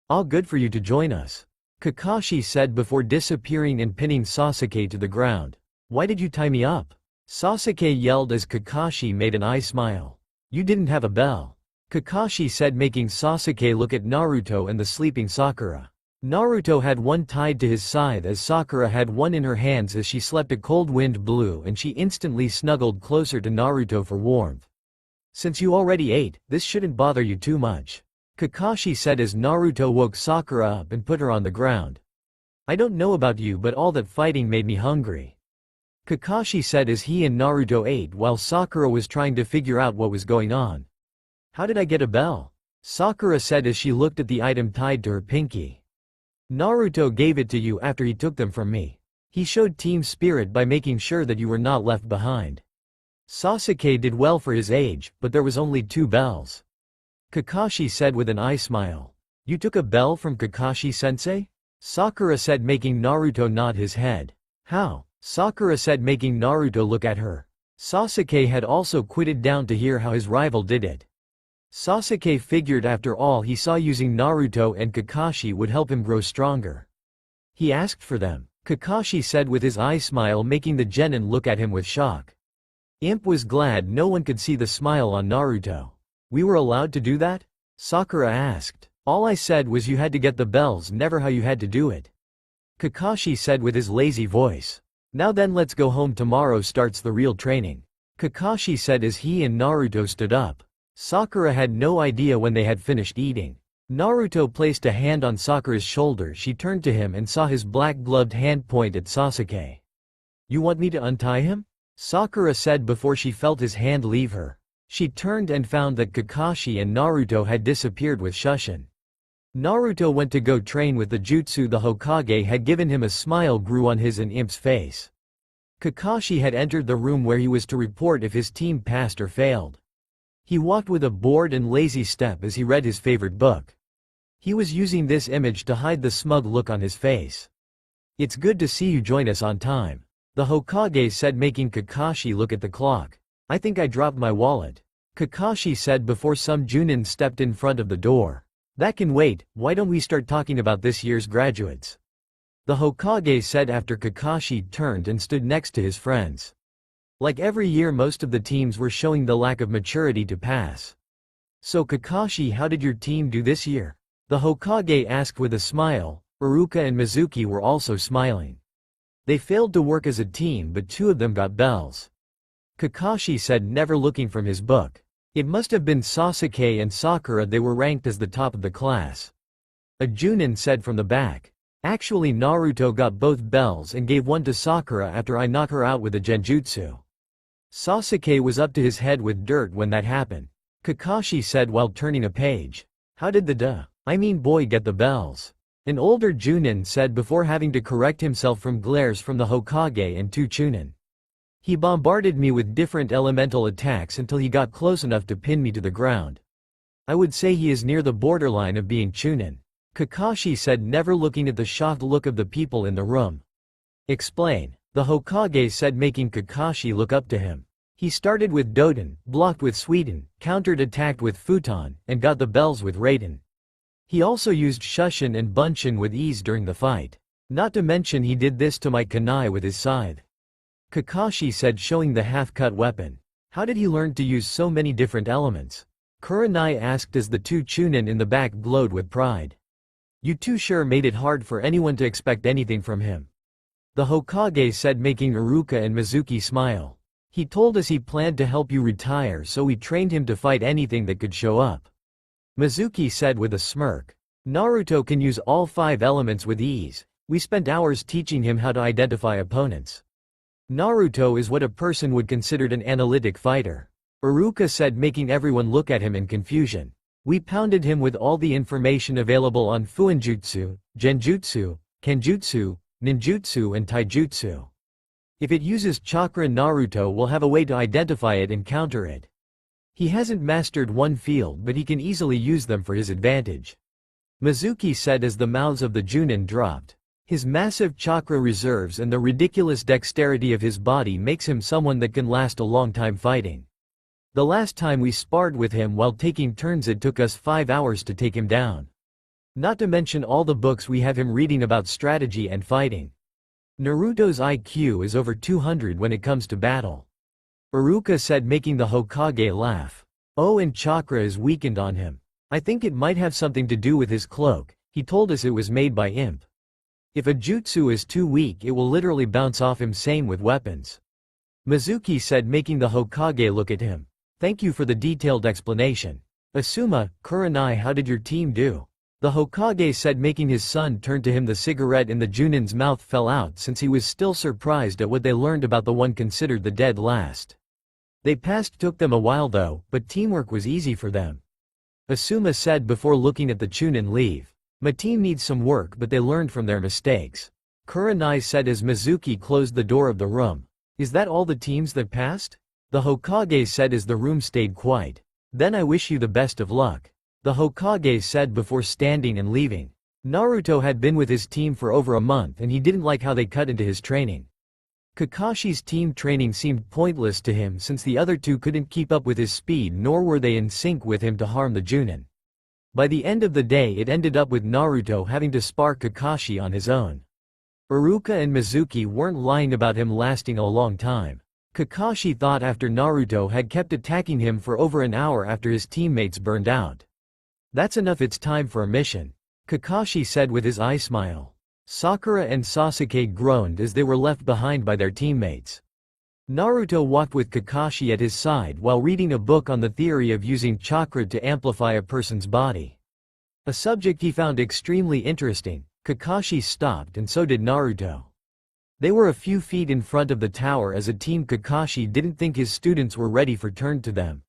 All good for you to join us, Kakashi said before disappearing and pinning Sasuke to the ground. Why did you tie me up? Sasuke yelled as Kakashi made an eye smile. You didn't have a bell, Kakashi said, making Sasuke look at Naruto and the sleeping Sakura. Naruto had one tied to his scythe as Sakura had one in her hands as she slept. A cold wind blew and she instantly snuggled closer to Naruto for warmth. Since you already ate, this shouldn't bother you too much, Kakashi said as Naruto woke Sakura up and put her on the ground. I don't know about you, but all that fighting made me hungry, Kakashi said as he and Naruto ate while Sakura was trying to figure out what was going on. How did I get a bell? Sakura said as she looked at the item tied to her pinky. Naruto gave it to you after he took them from me. He showed team spirit by making sure that you were not left behind. Sasuke did well for his age, but there was only 2 bells, Kakashi said with an eye smile. You took a bell from Kakashi-sensei? Sakura said, making Naruto nod his head. How? Sakura said, making Naruto look at her. Sasuke had also quitted down to hear how his rival did it. Sasuke figured after all he saw using Naruto and Kakashi would help him grow stronger. He asked for them, Kakashi said with his eye smile, making the genin look at him with shock. Imp was glad no one could see the smile on Naruto. We were allowed to do that? Sakura asked. All I said was you had to get the bells, never how you had to do it, Kakashi said with his lazy voice. Now then, let's go home, tomorrow starts the real training, Kakashi said as he and Naruto stood up. Sakura had no idea when they had finished eating. Naruto placed a hand on Sakura's shoulder. She turned to him and saw his black-gloved hand point at Sasuke. You want me to untie him? Sakura said before she felt his hand leave her. She turned and found that Kakashi and Naruto had disappeared with Shushin. Naruto went to go train with the jutsu the Hokage had given him. A smile grew on his and Imp's face. Kakashi had entered the room where he was to report if his team passed or failed. He walked with a bored and lazy step as he read his favorite book. He was using this image to hide the smug look on his face. It's good to see you join us on time, the Hokage said, making Kakashi look at the clock. I think I dropped my wallet, Kakashi said before some Junin stepped in front of the door. That can wait, why don't we start talking about this year's graduates? The Hokage said after Kakashi turned and stood next to his friends. Like every year, most of the teams were showing the lack of maturity to pass. So Kakashi, how did your team do this year? The Hokage asked with a smile. Iruka and Mizuki were also smiling. They failed to work as a team, but 2 of them got bells, Kakashi said, never looking from his book. It must have been Sasuke and Sakura, they were ranked as the top of the class. A Junin said from the back. Actually, Naruto got both bells and gave one to Sakura after I knock her out with a genjutsu. Sasuke was up to his head with dirt when that happened, Kakashi said while turning a page. How did the boy get the bells? An older Junin said before having to correct himself from glares from the Hokage and 2 Chunin. He bombarded me with different elemental attacks until he got close enough to pin me to the ground. I would say he is near the borderline of being Chunin, Kakashi said, never looking at the shocked look of the people in the room. Explain, the Hokage said, making Kakashi look up to him. He started with Doden, blocked with Suiden, countered-attacked with Futon, and got the bells with Raiden. He also used Shushin and Bunshin with ease during the fight. Not to mention he did this to my kunai with his scythe, Kakashi said, showing the half-cut weapon. How did he learn to use so many different elements? Kurenai asked as the 2 Chunin in the back glowed with pride. You 2 sure made it hard for anyone to expect anything from him, the Hokage said, making Iruka and Mizuki smile. He told us he planned to help you retire, so we trained him to fight anything that could show up, Mizuki said with a smirk. Naruto can use all 5 elements with ease. We spent hours teaching him how to identify opponents. Naruto is what a person would consider an analytic fighter. Iruka said, making everyone look at him in confusion. We pounded him with all the information available on Fuinjutsu, Genjutsu, Kenjutsu, Ninjutsu and Taijutsu. If it uses chakra, Naruto will have a way to identify it and counter it. He hasn't mastered one field, but he can easily use them for his advantage. Mizuki said as the mouths of the Junin dropped. His massive chakra reserves and the ridiculous dexterity of his body makes him someone that can last a long time fighting. The last time we sparred with him while taking turns, it took us 5 hours to take him down. Not to mention all the books we have him reading about strategy and fighting. Naruto's IQ is over 200 when it comes to battle. Iruka said, making the Hokage laugh. Oh, and chakra is weakened on him. I think it might have something to do with his cloak. He told us it was made by imp. If a jutsu is too weak, it will literally bounce off him, same with weapons. Mizuki said, making the Hokage look at him. Thank you for the detailed explanation. Asuma, Kurenai, how did your team do? The Hokage said, making his son turn to him. The cigarette in the Junin's mouth fell out since he was still surprised at what they learned about the one considered the dead last. They passed. Took them a while though, but teamwork was easy for them. Asuma said before looking at the Chunin leave. My team needs some work, but they learned from their mistakes. Kurenai said as Mizuki closed the door of the room. Is that all the teams that passed? The Hokage said as the room stayed quiet. Then I wish you the best of luck. The Hokage said before standing and leaving. Naruto had been with his team for over a month and he didn't like how they cut into his training. Kakashi's team training seemed pointless to him since the other two couldn't keep up with his speed, nor were they in sync with him to harm the Junin. By the end of the day, it ended up with Naruto having to spar Kakashi on his own. Iruka and Mizuki weren't lying about him lasting a long time. Kakashi thought after Naruto had kept attacking him for over an hour after his teammates burned out. That's enough, it's time for a mission, Kakashi said with his eye smile. Sakura and Sasuke groaned as they were left behind by their teammates. Naruto walked with Kakashi at his side while reading a book on the theory of using chakra to amplify a person's body. A subject he found extremely interesting. Kakashi stopped and so did Naruto. They were a few feet in front of the tower as a team. Kakashi didn't think his students were ready for turn to them.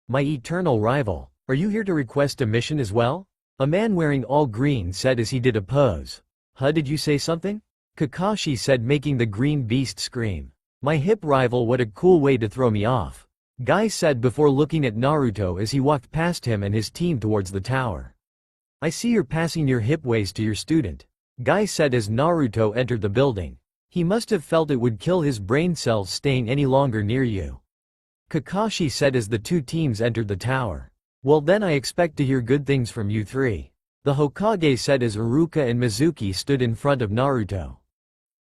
My eternal rival, are you here to request a mission as well? A man wearing all green said as he did a pose. Huh, did you say something? Kakashi said, making the green beast scream. My hip rival, what a cool way to throw me off. Guy said before looking at Naruto as he walked past him and his team towards the tower. I see you're passing your hip ways to your student, Guy said as Naruto entered the building. He must have felt it would kill his brain cells staying any longer near you, Kakashi said as the two teams entered the tower. Well then, I expect to hear good things from you three, the Hokage said as Iruka and Mizuki stood in front of Naruto.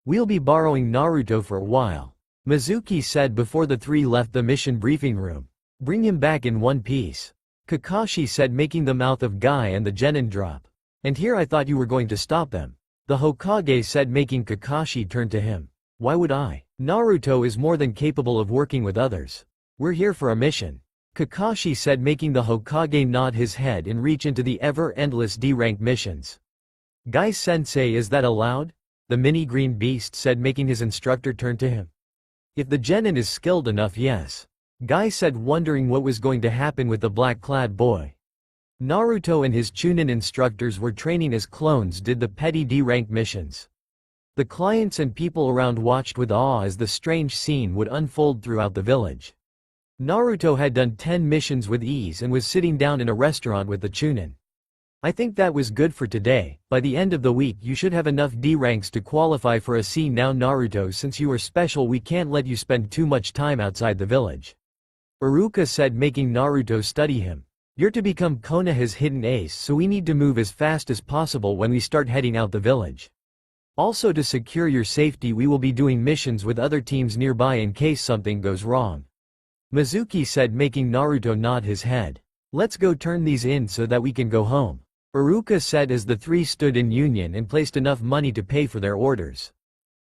We'll be borrowing Naruto for a while, Mizuki said before the three left the mission briefing room. Bring him back in one piece, Kakashi said, making the mouth of Guy and the genin drop. And here I thought you were going to stop them, the Hokage said, making Kakashi turn to him. Why would I? Naruto is more than capable of working with others. We're here for a mission, Kakashi said, making the Hokage nod his head and reach into the ever-endless D-rank missions. Guy-sensei, is that allowed? The mini green beast said, making his instructor turn to him. If the genin is skilled enough, yes, Guy said, wondering what was going to happen with the black-clad boy. Naruto and his Chunin instructors were training as clones did the petty D-rank missions. The clients and people around watched with awe as the strange scene would unfold throughout the village. Naruto had done 10 missions with ease and was sitting down in a restaurant with the Chunin. I think that was good for today. By the end of the week you should have enough D ranks to qualify for a C. Now Naruto, since you are special, we can't let you spend too much time outside the village, Iruka said, making Naruto study him. You're to become Konoha's hidden ace, so we need to move as fast as possible when we start heading out the village. Also, to secure your safety, we will be doing missions with other teams nearby in case something goes wrong, Mizuki said, making Naruto nod his head. Let's go turn these in so that we can go home, Iruka said as the three stood in union and placed enough money to pay for their orders.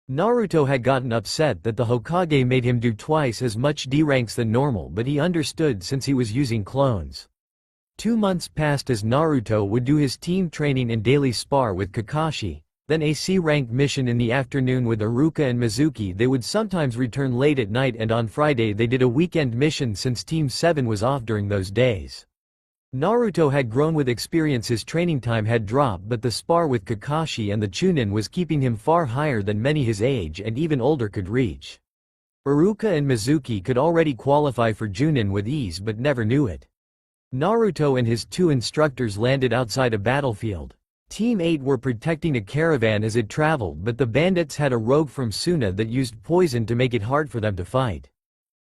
Naruto had gotten upset that the Hokage made him do twice as much D ranks than normal, but he understood since he was using clones. 2 months passed as Naruto would do his team training and daily spar with Kakashi, Then a C-rank mission in the afternoon with Iruka and Mizuki. They would sometimes return late at night, and on Friday they did a weekend mission since Team 7 was off during those days. Naruto had grown with experience, his training time had dropped, but the spar with Kakashi and the Chunin was keeping him far higher than many his age and even older could reach. Iruka and Mizuki could already qualify for Junin with ease but never knew it. Naruto and his two instructors landed outside a battlefield. Team 8 were protecting a caravan as it traveled, but the bandits had a rogue from Suna that used poison to make it hard for them to fight.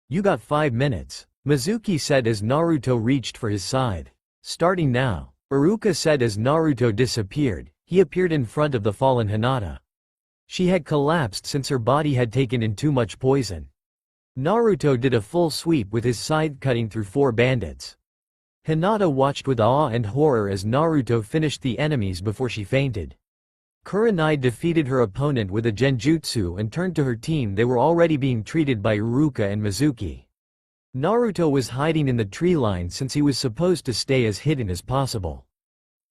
"You got 5 minutes," Mizuki said as Naruto reached for his scythe. "Starting now," Iruka said as Naruto disappeared. He appeared in front of the fallen Hinata. She had collapsed since her body had taken in too much poison. Naruto did a full sweep with his scythe, cutting through 4 bandits. Hinata watched with awe and horror as Naruto finished the enemies before she fainted. Kurenai defeated her opponent with a genjutsu and turned to her team. They were already being treated by Iruka and Mizuki. Naruto was hiding in the tree line since he was supposed to stay as hidden as possible.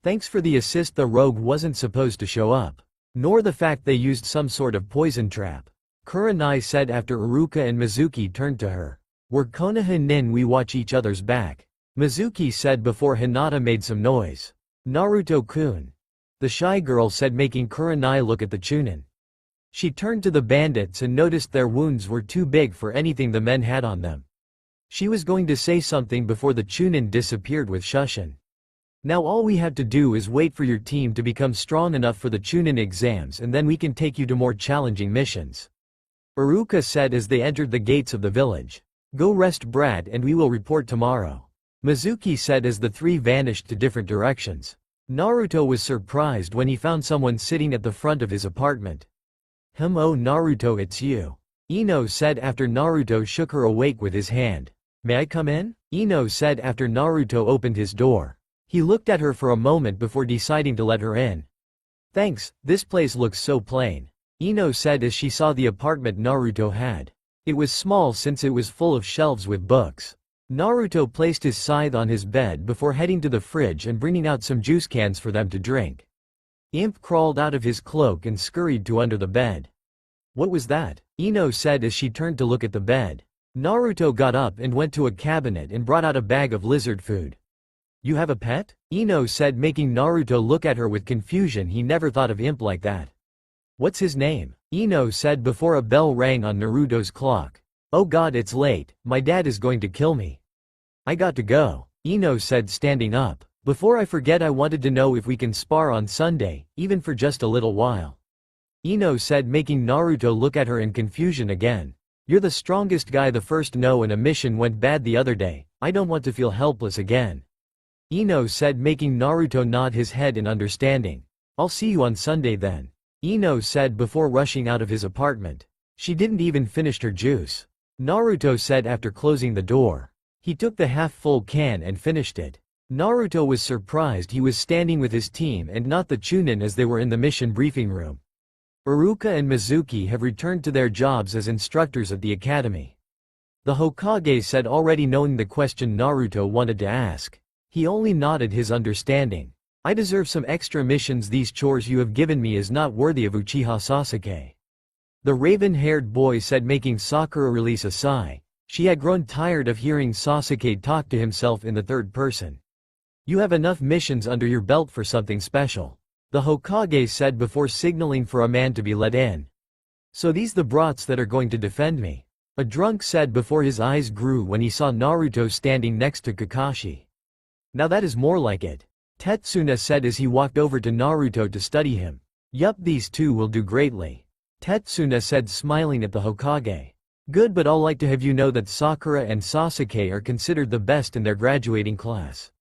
Thanks for the assist. The rogue wasn't supposed to show up, nor the fact they used some sort of poison trap, Kurenai said after Iruka and Mizuki turned to her. "We're Konoha nin, we watch each other's back," Mizuki said before Hinata made some noise. "Naruto-kun," the shy girl said, making Kurenai look at the Chunin. She turned to the bandits and noticed their wounds were too big for anything the men had on them. She was going to say something before the Chunin disappeared with Shushin. "Now all we have to do is wait for your team to become strong enough for the Chunin exams, and then we can take you to more challenging missions," Iruka said as they entered the gates of the village. "Go rest, Brad, and we will report tomorrow," Mizuki said as the 3 vanished to different directions. Naruto was surprised when he found someone sitting at the front of his apartment. "Oh Naruto, it's you," Ino said after Naruto shook her awake with his hand. "May I come in?" Ino said after Naruto opened his door. He looked at her for a moment before deciding to let her in. "Thanks, this place looks so plain," Ino said as she saw the apartment Naruto had. It was small since it was full of shelves with books. Naruto placed his scythe on his bed before heading to the fridge and bringing out some juice cans for them to drink. Imp crawled out of his cloak and scurried to under the bed. "What was that?" Ino said as she turned to look at the bed. Naruto got up and went to a cabinet and brought out a bag of lizard food. "You have a pet?" Ino said, making Naruto look at her with confusion. He never thought of Imp like that. "What's his name?" Ino said before a bell rang on Naruto's clock. "Oh god, it's late, my dad is going to kill me. I got to go," Ino said, standing up. "Before I forget, I wanted to know if we can spar on Sunday, even for just a little while," Ino said, making Naruto look at her in confusion again. "You're the strongest guy. The first no and a mission went bad the other day. I don't want to feel helpless again," Ino said, making Naruto nod his head in understanding. "I'll see you on Sunday then," Ino said before rushing out of his apartment. "She didn't even finish her juice," Naruto said after closing the door. He took the half-full can and finished it. Naruto was surprised he was standing with his team and not the Chunin as they were in the mission briefing room. Iruka and Mizuki have returned to their jobs as instructors at the academy. The Hokage said, already knowing the question Naruto wanted to ask. He only nodded his understanding. "I deserve some extra missions. These chores you have given me is not worthy of Uchiha Sasuke," the raven-haired boy said, making Sakura release a sigh. She had grown tired of hearing Sasuke talk to himself in the third person. "You have enough missions under your belt for something special," the Hokage said before signaling for a man to be let in. "So these the brats that are going to defend me?" a drunk said before his eyes grew when he saw Naruto standing next to Kakashi. "Now that is more like it," Tetsuna said as he walked over to Naruto to study him. "Yup, these two will do greatly," Tetsuna said, smiling at the Hokage. "Good, but I'd like to have you know that Sakura and Sasuke are considered the best in their graduating class,"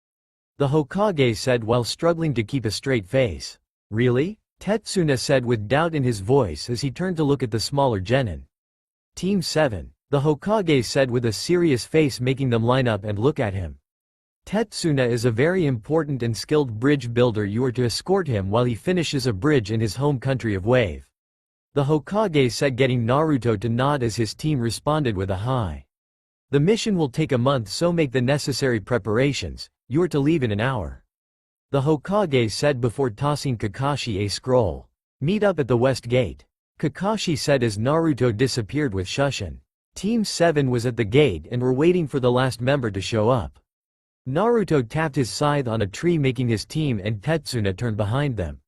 the Hokage said while struggling to keep a straight face. "Really?" Tetsuna said with doubt in his voice as he turned to look at the smaller genin. "Team 7, the Hokage said with a serious face, making them line up and look at him. "Tetsuna is a very important and skilled bridge builder. You are to escort him while he finishes a bridge in his home country of Wave," the Hokage said, getting Naruto to nod as his team responded with a hi. "The mission will take a month, so make the necessary preparations. You are to leave in an hour," the Hokage said before tossing Kakashi a scroll. Meet up at the West Gate, Kakashi said as Naruto disappeared with Shushin. Team 7 was at the gate and were waiting for the last member to show up. Naruto tapped his scythe on a tree, making his team and Tetsuna turn behind them.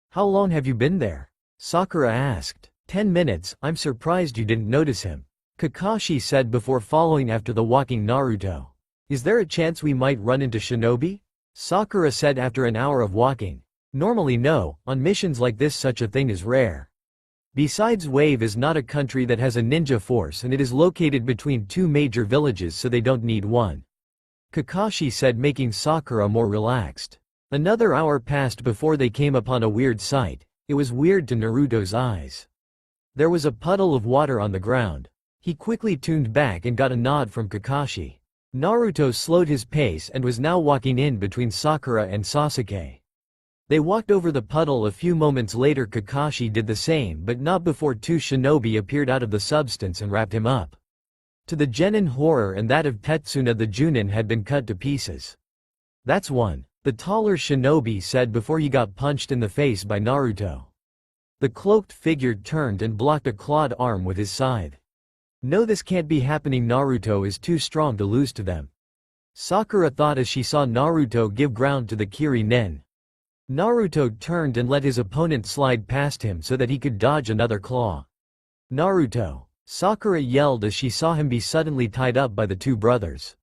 How long have you been there? Sakura asked. 10 minutes, I'm surprised you didn't notice him, Kakashi said before following after the walking Naruto. Is there a chance we might run into shinobi? Sakura said after an hour of walking. Normally no, on missions like this such a thing is rare. Besides, Wave is not a country that has a ninja force and it is located between two major villages, so they don't need one, Kakashi said, making Sakura more relaxed. Another hour passed before they came upon a weird sight. It was weird to Naruto's eyes. There was a puddle of water on the ground. He quickly tuned back and got a nod from Kakashi. Naruto slowed his pace and was now walking in between Sakura and Sasuke. They walked over the puddle. A few moments later Kakashi did the same, but not before two shinobi appeared out of the substance and wrapped him up. To the genin horror and that of Tetsuna, the Junin had been cut to pieces. That's one, the taller shinobi said before he got punched in the face by Naruto. The cloaked figure turned and blocked a clawed arm with his scythe. No, this can't be happening. Naruto is too strong to lose to them, Sakura thought as she saw Naruto give ground to the Kiri Nin. Naruto turned and let his opponent slide past him so that he could dodge another claw. Naruto! Sakura yelled as she saw him be suddenly tied up by the two brothers.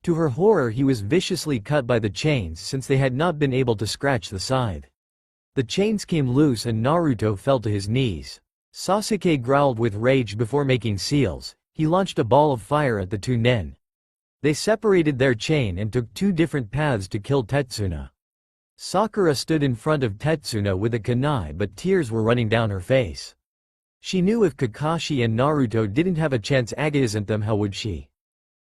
To her horror, he was viciously cut by the chains since they had not been able to scratch the scythe. The chains came loose and Naruto fell to his knees. Sasuke growled with rage before making seals. He launched a ball of fire at the two nin. They separated their chain and took two different paths to kill Tetsuna. Sakura stood in front of Tetsuna with a kunai, but tears were running down her face. She knew if Kakashi and Naruto didn't have a chance against them, how would she?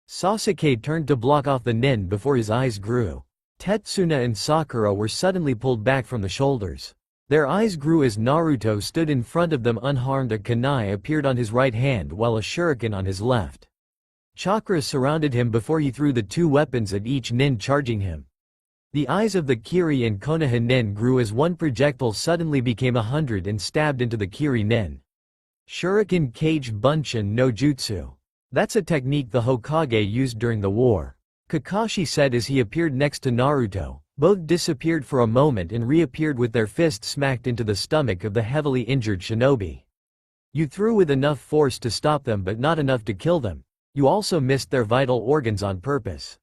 Sasuke turned to block off the nin before his eyes grew. Tetsuna and Sakura were suddenly pulled back from the shoulders. Their eyes grew as Naruto stood in front of them unharmed. A kunai appeared on his right hand while a shuriken on his left. Chakra surrounded him before he threw the two weapons at each nin charging him. The eyes of the Kiri and Konoha nin grew as one projectile suddenly became 100 and stabbed into the Kiri nin. Shuriken Cage Bunshin no Jutsu. That's a technique the Hokage used during the war, Kakashi said as he appeared next to Naruto. Both disappeared for a moment and reappeared with their fists smacked into the stomach of the heavily injured shinobi. You threw with enough force to stop them but not enough to kill them. You also missed their vital organs on purpose.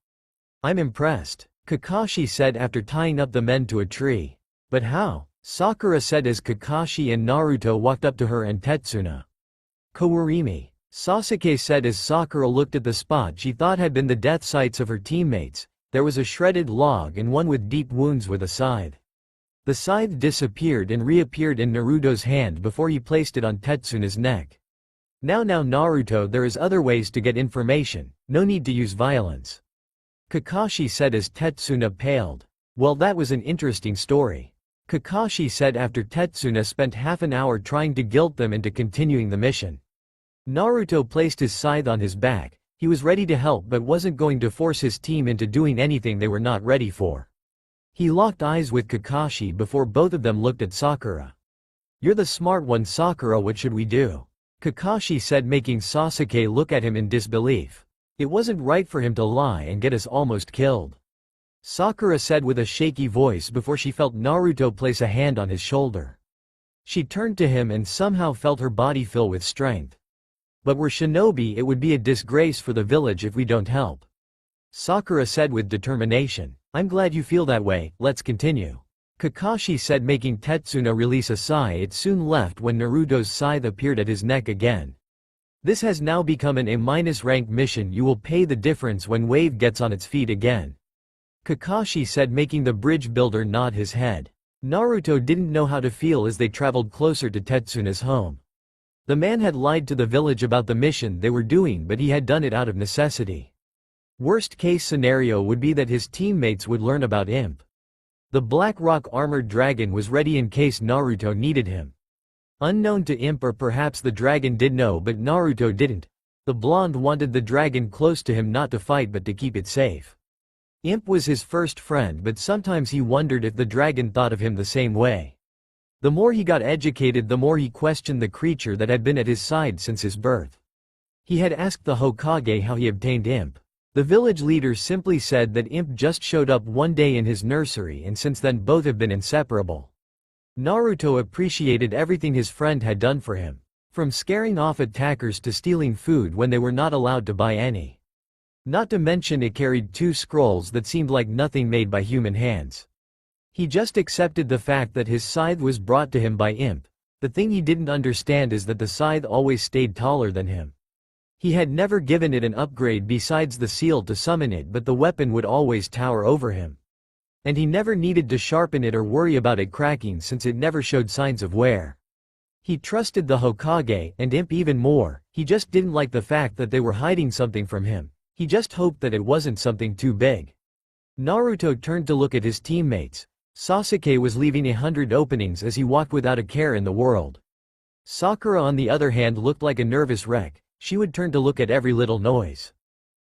I'm impressed, Kakashi said after tying up the men to a tree. But how? Sakura said as Kakashi and Naruto walked up to her and Tetsuna. Kawarimi, Sasuke said as Sakura looked at the spot she thought had been the death sites of her teammates. There was a shredded log and one with deep wounds with a scythe. The scythe disappeared and reappeared in Naruto's hand before he placed it on Tetsuna's neck. Now Naruto, there is other ways to get information, no need to use violence, Kakashi said as Tetsuna paled. Well, that was an interesting story, Kakashi said after Tetsuna spent half an hour trying to guilt them into continuing the mission. Naruto placed his scythe on his back. He was ready to help but wasn't going to force his team into doing anything they were not ready for. He locked eyes with Kakashi before both of them looked at Sakura. You're the smart one, Sakura, what should we do? Kakashi said, making Sasuke look at him in disbelief. It wasn't right for him to lie and get us almost killed, Sakura said with a shaky voice before she felt Naruto place a hand on his shoulder. She turned to him and somehow felt her body fill with strength. But we're shinobi, it would be a disgrace for the village if we don't help, Sakura said with determination. I'm glad you feel that way, let's continue, Kakashi said, making Tetsuna release a sigh. It soon left when Naruto's scythe appeared at his neck again. This has now become an A- rank mission. You will pay the difference when Wave gets on its feet again, Kakashi said, making the bridge builder nod his head. Naruto didn't know how to feel as they traveled closer to Tetsuna's home. The man had lied to the village about the mission they were doing, but he had done it out of necessity. Worst case scenario would be that his teammates would learn about Imp. The Black Rock armored dragon was ready in case Naruto needed him. Unknown to Imp, or perhaps the dragon did know but Naruto didn't. The blonde wanted the dragon close to him, not to fight but to keep it safe. Imp was his first friend, but sometimes he wondered if the dragon thought of him the same way. The more he got educated, the more he questioned the creature that had been at his side since his birth. He had asked the Hokage how he obtained Imp. The village leader simply said that Imp just showed up one day in his nursery, and since then both have been inseparable. Naruto appreciated everything his friend had done for him, from scaring off attackers to stealing food when they were not allowed to buy any. Not to mention it carried 2 scrolls that seemed like nothing made by human hands. He just accepted the fact that his scythe was brought to him by Imp. The thing he didn't understand is that the scythe always stayed taller than him. He had never given it an upgrade besides the seal to summon it, but the weapon would always tower over him. And he never needed to sharpen it or worry about it cracking since it never showed signs of wear. He trusted the Hokage and Imp even more. He just didn't like the fact that they were hiding something from him. He just hoped that it wasn't something too big. Naruto turned to look at his teammates. Sasuke was leaving 100 openings as he walked without a care in the world. Sakura on the other hand looked like a nervous wreck. She would turn to look at every little noise.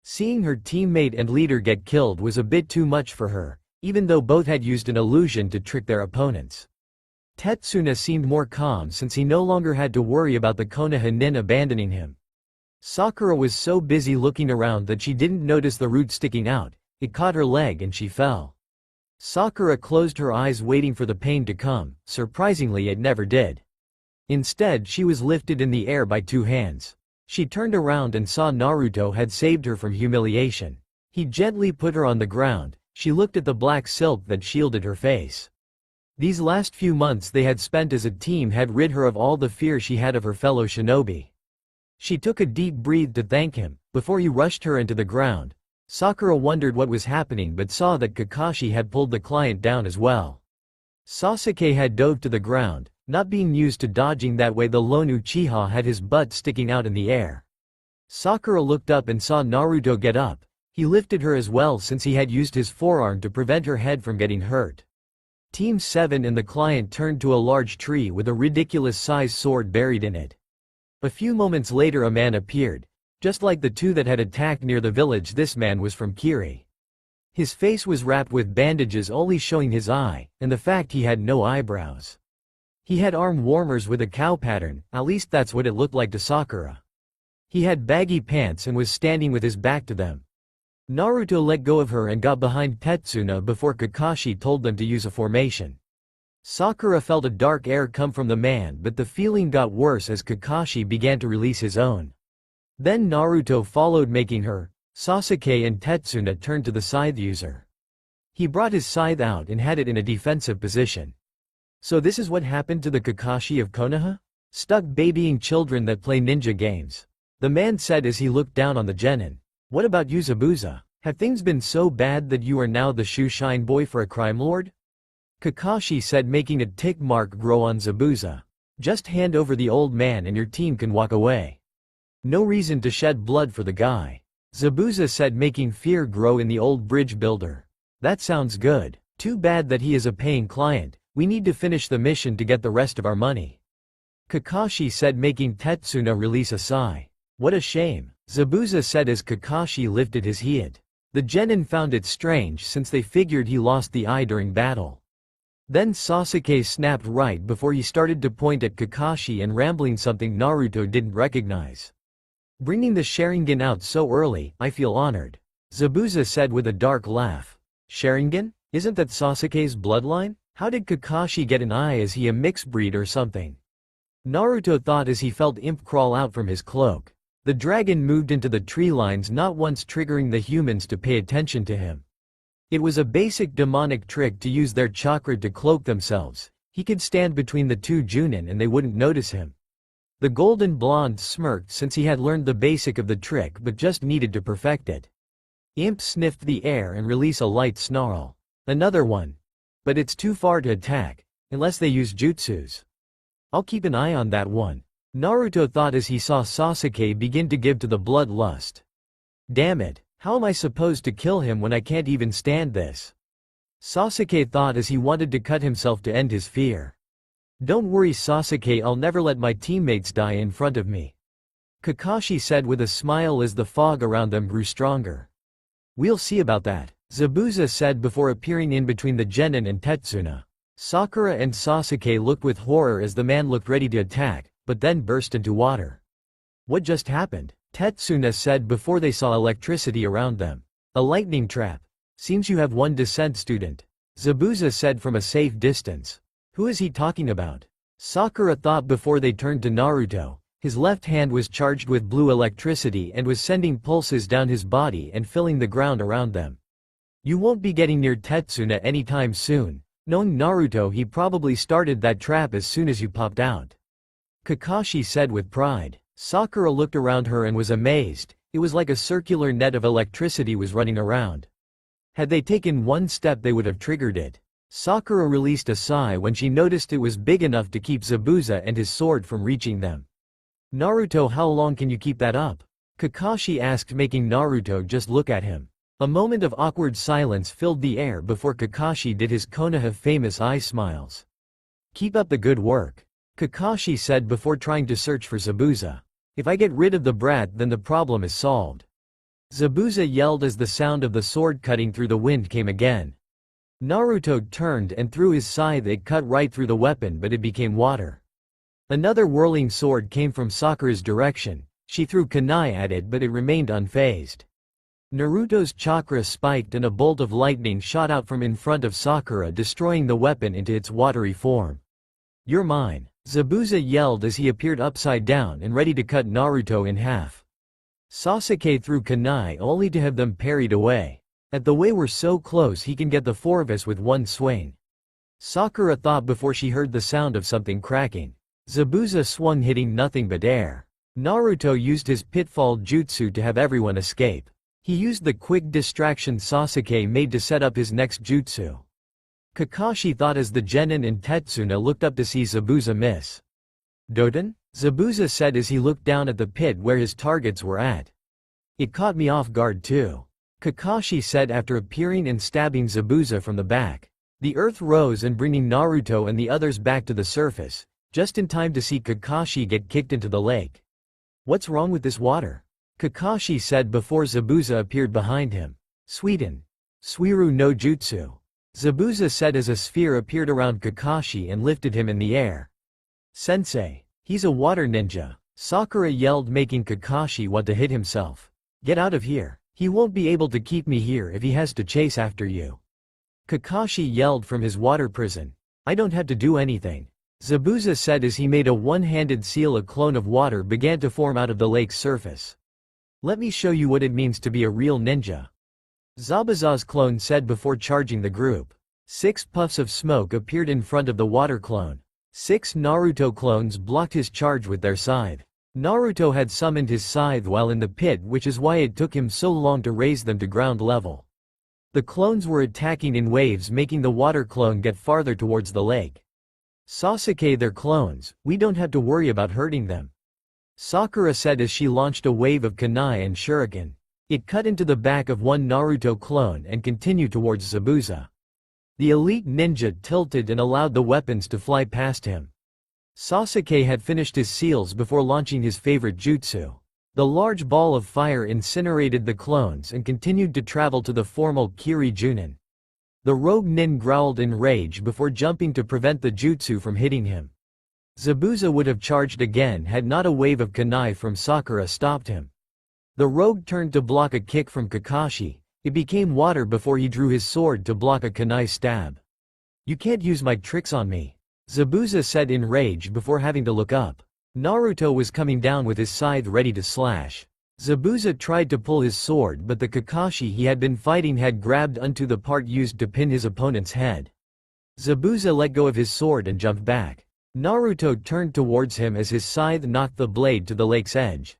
Seeing her teammate and leader get killed was a bit too much for her, even though both had used an illusion to trick their opponents. Tetsuna seemed more calm since he no longer had to worry about the Konoha nin abandoning him. Sakura was so busy looking around that she didn't notice the root sticking out. It caught her leg and she fell. Sakura closed her eyes waiting for the pain to come. Surprisingly, it never did. Instead, she was lifted in the air by 2 hands. She turned around and saw Naruto had saved her from humiliation. He gently put her on the ground. She looked at the black silk that shielded her face. These last few months they had spent as a team had rid her of all the fear she had of her fellow shinobi. She took a deep breath to thank him, before he rushed her into the ground. Sakura wondered what was happening but saw that Kakashi had pulled the client down as well. Sasuke had dove to the ground. Not being used to dodging that way, the lone Uchiha had his butt sticking out in the air. Sakura looked up and saw Naruto get up. He lifted her as well since he had used his forearm to prevent her head from getting hurt. Team 7 and the client turned to a large tree with a ridiculous-sized sword buried in it. A few moments later a man appeared. Just like the 2 that had attacked near the village, this man was from Kiri. His face was wrapped with bandages only showing his eye, and the fact he had no eyebrows. He had arm warmers with a cow pattern, at least that's what it looked like to Sakura. He had baggy pants and was standing with his back to them. Naruto let go of her and got behind Tetsuna before Kakashi told them to use a formation. Sakura felt a dark air come from the man, but the feeling got worse as Kakashi began to release his own. Then Naruto followed, making her. Sasuke and Tetsuna turned to the scythe user. He brought his scythe out and had it in a defensive position. So this is what happened to the Kakashi of Konoha? Stuck babying children that play ninja games. The man said as he looked down on the genin. What about you, Zabuza? Have things been so bad that you are now the shoe shine boy for a crime lord? Kakashi said, making a tick mark grow on Zabuza. Just hand over the old man and your team can walk away. No reason to shed blood for the guy. Zabuza said, making fear grow in the old bridge builder. That sounds good. Too bad that he is a paying client. We need to finish the mission to get the rest of our money. Kakashi said, making Tetsuna release a sigh. What a shame. Zabuza said as Kakashi lifted his head. The genin found it strange since they figured he lost the eye during battle. Then Sasuke snapped right before he started to point at Kakashi and rambling something Naruto didn't recognize. Bringing the Sharingan out so early, I feel honored. Zabuza said with a dark laugh. Sharingan? Isn't that Sasuke's bloodline? How did Kakashi get an eye? Is he a mixed breed or something? Naruto thought as he felt Imp crawl out from his cloak. The dragon moved into the tree lines, not once triggering the humans to pay attention to him. It was a basic demonic trick to use their chakra to cloak themselves. He could stand between the 2 Junin and they wouldn't notice him. The golden blonde smirked since he had learned the basic of the trick but just needed to perfect it. Imp sniffed the air and released a light snarl. Another one. But it's too far to attack, unless they use jutsus. I'll keep an eye on that one. Naruto thought as he saw Sasuke begin to give to the bloodlust. Damn it, how am I supposed to kill him when I can't even stand this? Sasuke thought as he wanted to cut himself to end his fear. Don't worry Sasuke, I'll never let my teammates die in front of me. Kakashi said with a smile as the fog around them grew stronger. We'll see about that, Zabuza said before appearing in between the genin and Tetsuna. Sakura and Sasuke looked with horror as the man looked ready to attack, but then burst into water. What just happened? Tetsuna said before they saw electricity around them. A lightning trap. Seems you have one descent student. Zabuza said from a safe distance. Who is he talking about? Sakura thought before they turned to Naruto. His left hand was charged with blue electricity and was sending pulses down his body and filling the ground around them. You won't be getting near Tetsuna anytime soon. Knowing Naruto, he probably started that trap as soon as you popped out. Kakashi said with pride. Sakura looked around her and was amazed. It was like a circular net of electricity was running around. Had they taken one step they would have triggered it. Sakura released a sigh when she noticed it was big enough to keep Zabuza and his sword from reaching them. Naruto, how long can you keep that up? Kakashi asked, making Naruto just look at him. A moment of awkward silence filled the air before Kakashi did his Konoha famous eye smiles. Keep up the good work, Kakashi said before trying to search for Zabuza. If I get rid of the brat, then the problem is solved. Zabuza yelled as the sound of the sword cutting through the wind came again. Naruto turned and threw his scythe. It cut right through the weapon, but it became water. Another whirling sword came from Sakura's direction. She threw kunai at it, but it remained unfazed. Naruto's chakra spiked and a bolt of lightning shot out from in front of Sakura, destroying the weapon into its watery form. You're mine, Zabuza yelled as he appeared upside down and ready to cut Naruto in half. Sasuke threw kunai only to have them parried away. At the way we're so close, he can get the four of us with one swing. Sakura thought before she heard the sound of something cracking. Zabuza swung, hitting nothing but air. Naruto used his pitfall jutsu to have everyone escape. He used the quick distraction Sasuke made to set up his next jutsu. Kakashi thought as the genin and Tetsuna looked up to see Zabuza miss. Doden? Zabuza said as he looked down at the pit where his targets were at. It caught me off guard too, Kakashi said after appearing and stabbing Zabuza from the back. The earth rose and bringing Naruto and the others back to the surface, just in time to see Kakashi get kicked into the lake. What's wrong with this water? Kakashi said before Zabuza appeared behind him. Suiden. Suiru no jutsu, Zabuza said as a sphere appeared around Kakashi and lifted him in the air. Sensei. He's a water ninja, Sakura yelled, making Kakashi want to hit himself. Get out of here. He won't be able to keep me here if he has to chase after you. Kakashi yelled from his water prison. I don't have to do anything, Zabuza said as he made a one-handed seal. A clone of water began to form out of the lake's surface. Let me show you what it means to be a real ninja, Zabuza's clone said before charging the group. 6 puffs of smoke appeared in front of the water clone. 6 Naruto clones blocked his charge with their scythe. Naruto had summoned his scythe while in the pit, which is why it took him so long to raise them to ground level. The clones were attacking in waves, making the water clone get farther towards the lake. Sasuke, they're clones, we don't have to worry about hurting them, Sakura said as she launched a wave of kunai and shuriken. It cut into the back of one Naruto clone and continued towards Zabuza. The elite ninja tilted and allowed the weapons to fly past him. Sasuke had finished his seals before launching his favorite jutsu. The large ball of fire incinerated the clones and continued to travel to the formal Kiri Junin. The rogue nin growled in rage before jumping to prevent the jutsu from hitting him. Zabuza would have charged again had not a wave of kunai from Sakura stopped him. The rogue turned to block a kick from Kakashi. It became water before he drew his sword to block a kunai stab. You can't use my tricks on me, Zabuza said in rage before having to look up. Naruto was coming down with his scythe ready to slash. Zabuza tried to pull his sword, but the Kakashi he had been fighting had grabbed onto the part used to pin his opponent's head. Zabuza let go of his sword and jumped back. Naruto turned towards him as his scythe knocked the blade to the lake's edge.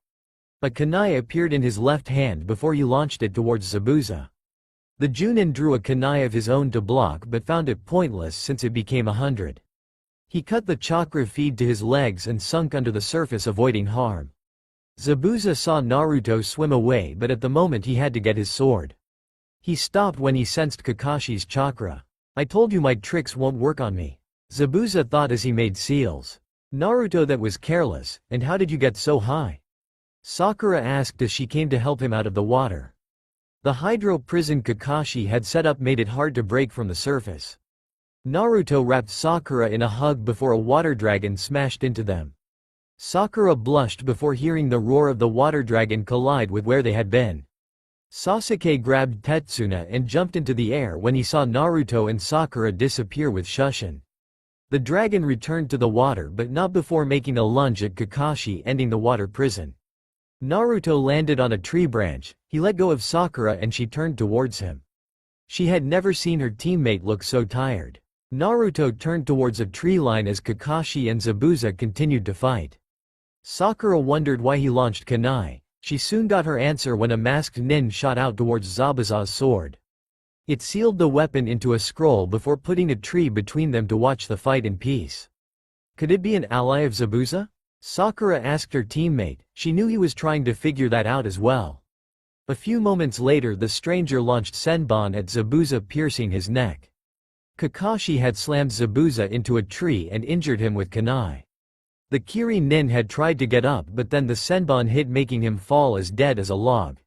A kunai appeared in his left hand before he launched it towards Zabuza. The Junin drew a kunai of his own to block but found it pointless since it became 100. He cut the chakra feed to his legs and sunk under the surface, avoiding harm. Zabuza saw Naruto swim away, but at the moment he had to get his sword. He stopped when he sensed Kakashi's chakra. I told you my tricks won't work on me, Zabuza thought as he made seals. Naruto, that was careless, and how did you get so high? Sakura asked as she came to help him out of the water. The hydro prison Kakashi had set up made it hard to break from the surface. Naruto wrapped Sakura in a hug before a water dragon smashed into them. Sakura blushed before hearing the roar of the water dragon collide with where they had been. Sasuke grabbed Tetsuna and jumped into the air when he saw Naruto and Sakura disappear with Shushin. The dragon returned to the water but not before making a lunge at Kakashi, ending the water prison. Naruto landed on a tree branch, he let go of Sakura and she turned towards him. She had never seen her teammate look so tired. Naruto turned towards a tree line as Kakashi and Zabuza continued to fight. Sakura wondered why he launched kunai. She soon got her answer when a masked nin shot out towards Zabuza's sword. It sealed the weapon into a scroll before putting a tree between them to watch the fight in peace. Could it be an ally of Zabuza? Sakura asked her teammate. She knew he was trying to figure that out as well. A few moments later the stranger launched Senbon at Zabuza, piercing his neck. Kakashi had slammed Zabuza into a tree and injured him with kunai. The Kiri nin had tried to get up but then the Senbon hit, making him fall as dead as a log.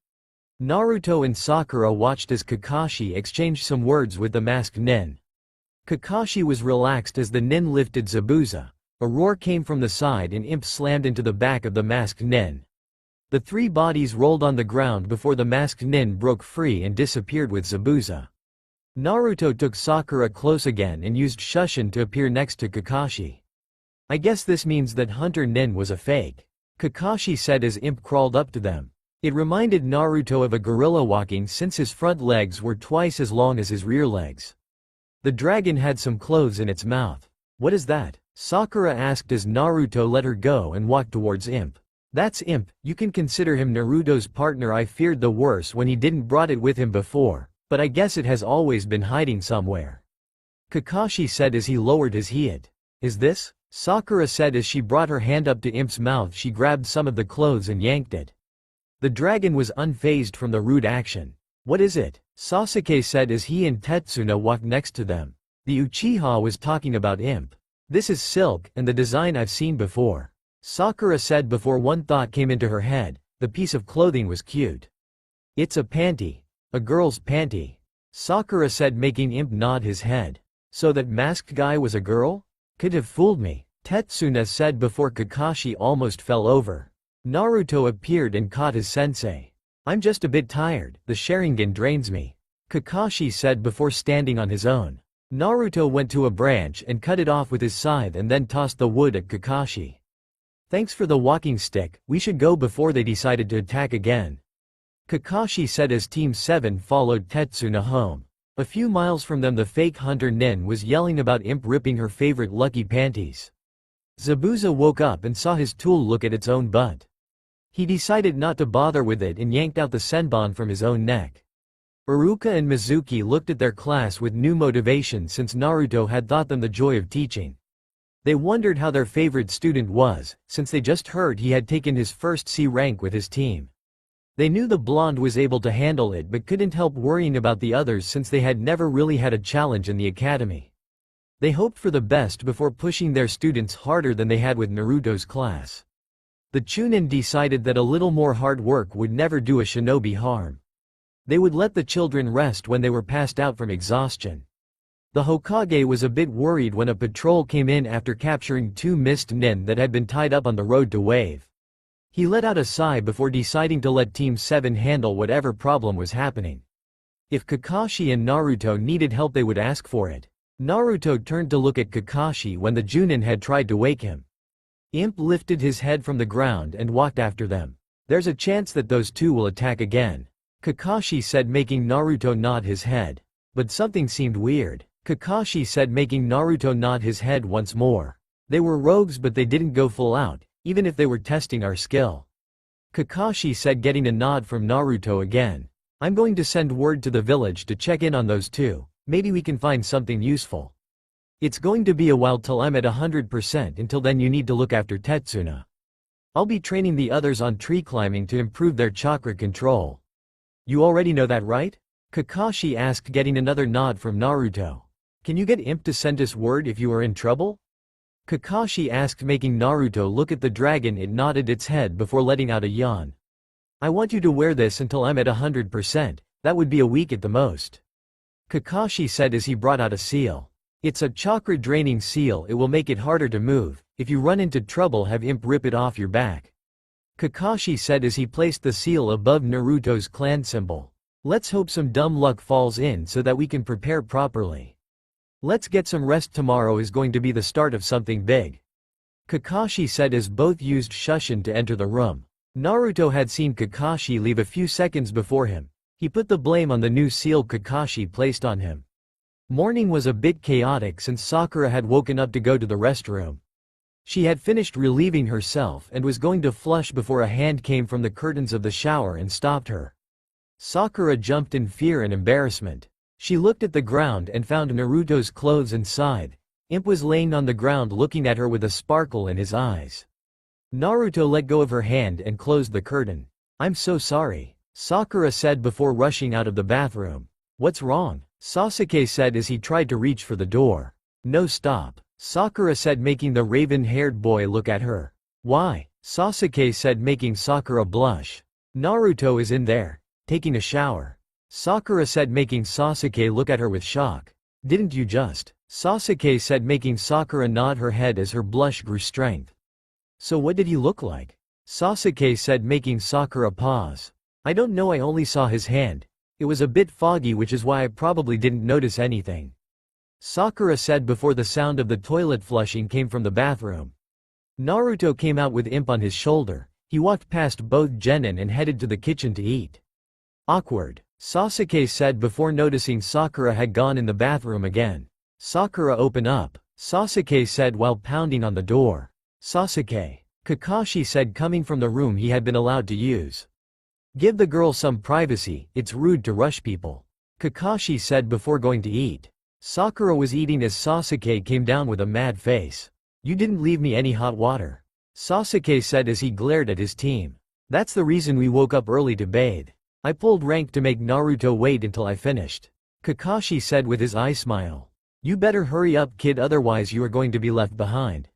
Naruto and Sakura watched as Kakashi exchanged some words with the masked nin. Kakashi was relaxed as the nin lifted Zabuza. A roar came from the side and Imp slammed into the back of the masked nin. The three bodies rolled on the ground before the masked nin broke free and disappeared with Zabuza. Naruto took Sakura close again and used Shushin to appear next to Kakashi. I guess this means that Hunter Nin was a fake, Kakashi said as Imp crawled up to them. It reminded Naruto of a gorilla walking since his front legs were twice as long as his rear legs. The dragon had some clothes in its mouth. What is that? Sakura asked as Naruto let her go and walked towards Imp. That's Imp, you can consider him Naruto's partner. I feared the worst when he didn't brought it with him before, but I guess it has always been hiding somewhere, Kakashi said as he lowered his head. Is this? Sakura said as she brought her hand up to Imp's mouth. She grabbed some of the clothes and yanked it. The dragon was unfazed from the rude action. What is it? Sasuke said as he and Tetsuna walked next to them. The Uchiha was talking about Imp. This is silk and the design I've seen before, Sakura said before one thought came into her head. The piece of clothing was cute. It's a panty. A girl's panty, Sakura said, making Imp nod his head. So that masked guy was a girl? Could have fooled me, Tetsuna said before Kakashi almost fell over. Naruto appeared and caught his sensei. I'm just a bit tired, the Sharingan drains me, Kakashi said before standing on his own. Naruto went to a branch and cut it off with his scythe and then tossed the wood at Kakashi. Thanks for the walking stick, we should go before they decided to attack again, Kakashi said as Team 7 followed Tetsuna home. A few miles from them the fake Hunter Nin was yelling about Imp ripping her favorite lucky panties. Zabuza woke up and saw his tool look at its own butt. He decided not to bother with it and yanked out the Senbon from his own neck. Iruka and Mizuki looked at their class with new motivation since Naruto had taught them the joy of teaching. They wondered how their favorite student was, since they just heard he had taken his first C rank with his team. They knew the blonde was able to handle it but couldn't help worrying about the others since they had never really had a challenge in the academy. They hoped for the best before pushing their students harder than they had with Naruto's class. The Chunin decided that a little more hard work would never do a shinobi harm. They would let the children rest when they were passed out from exhaustion. The Hokage was a bit worried when a patrol came in after capturing 2 mist nin that had been tied up on the road to Wave. He let out a sigh before deciding to let Team 7 handle whatever problem was happening. If Kakashi and Naruto needed help they would ask for it. Naruto turned to look at Kakashi when the Junin had tried to wake him. Imp lifted his head from the ground and walked after them. There's a chance that those two will attack again, Kakashi said, making Naruto nod his head. But something seemed weird, Kakashi said, making Naruto nod his head once more. They were rogues but they didn't go full out, even if they were testing our skill, Kakashi said, getting a nod from Naruto again. I'm going to send word to the village to check in on those two, maybe we can find something useful. It's going to be a while till I'm at 100%. Until then you need to look after Tetsuna. I'll be training the others on tree climbing to improve their chakra control. You already know that, right? Kakashi asked, getting another nod from Naruto. Can you get Imp to send us word if you are in trouble? Kakashi asked, making Naruto look at the dragon. It nodded its head before letting out a yawn. I want you to wear this until I'm at 100%, that would be a week at the most, Kakashi said as he brought out a seal. It's a chakra-draining seal. It will make it harder to move. If you run into trouble, have Imp rip it off your back," Kakashi said as he placed the seal above Naruto's clan symbol. "Let's hope some dumb luck falls in so that we can prepare properly. Let's get some rest. Tomorrow is going to be the start of something big," Kakashi said as both used Shushin to enter the room. Naruto had seen Kakashi leave a few seconds before him. He put the blame on the new seal Kakashi placed on him. Morning was a bit chaotic since Sakura had woken up to go to the restroom. She had finished relieving herself and was going to flush before a hand came from the curtains of the shower and stopped her. Sakura jumped in fear and embarrassment. She looked at the ground and found Naruto's clothes and Scythe. Imp was laying on the ground looking at her with a sparkle in his eyes. Naruto let go of her hand and closed the curtain. "I'm so sorry," Sakura said before rushing out of the bathroom. "What's wrong?" Sasuke said as he tried to reach for the door. "No, stop," Sakura said, making the raven-haired boy look at her. "Why?" Sasuke said, making Sakura blush. "Naruto is in there, taking a shower," Sakura said, making Sasuke look at her with shock. "Didn't you just?" Sasuke said, making Sakura nod her head as her blush grew strength. "So what did he look like?" Sasuke said, making Sakura pause. "I don't know, I only saw his hand. It was a bit foggy, which is why I probably didn't notice anything," Sakura said before the sound of the toilet flushing came from the bathroom. Naruto came out with Imp on his shoulder. He walked past both genin and headed to the kitchen to eat. "Awkward," Sasuke said before noticing Sakura had gone in the bathroom again. "Sakura, open up," Sasuke said while pounding on the door. "Sasuke," Kakashi said, coming from the room he had been allowed to use. "Give the girl some privacy, it's rude to rush people," Kakashi said before going to eat. Sakura was eating as Sasuke came down with a mad face. "You didn't leave me any hot water," Sasuke said as he glared at his team. "That's the reason we woke up early to bathe. I pulled rank to make Naruto wait until I finished," Kakashi said with his eye smile. "You better hurry up, kid, otherwise you are going to be left behind,"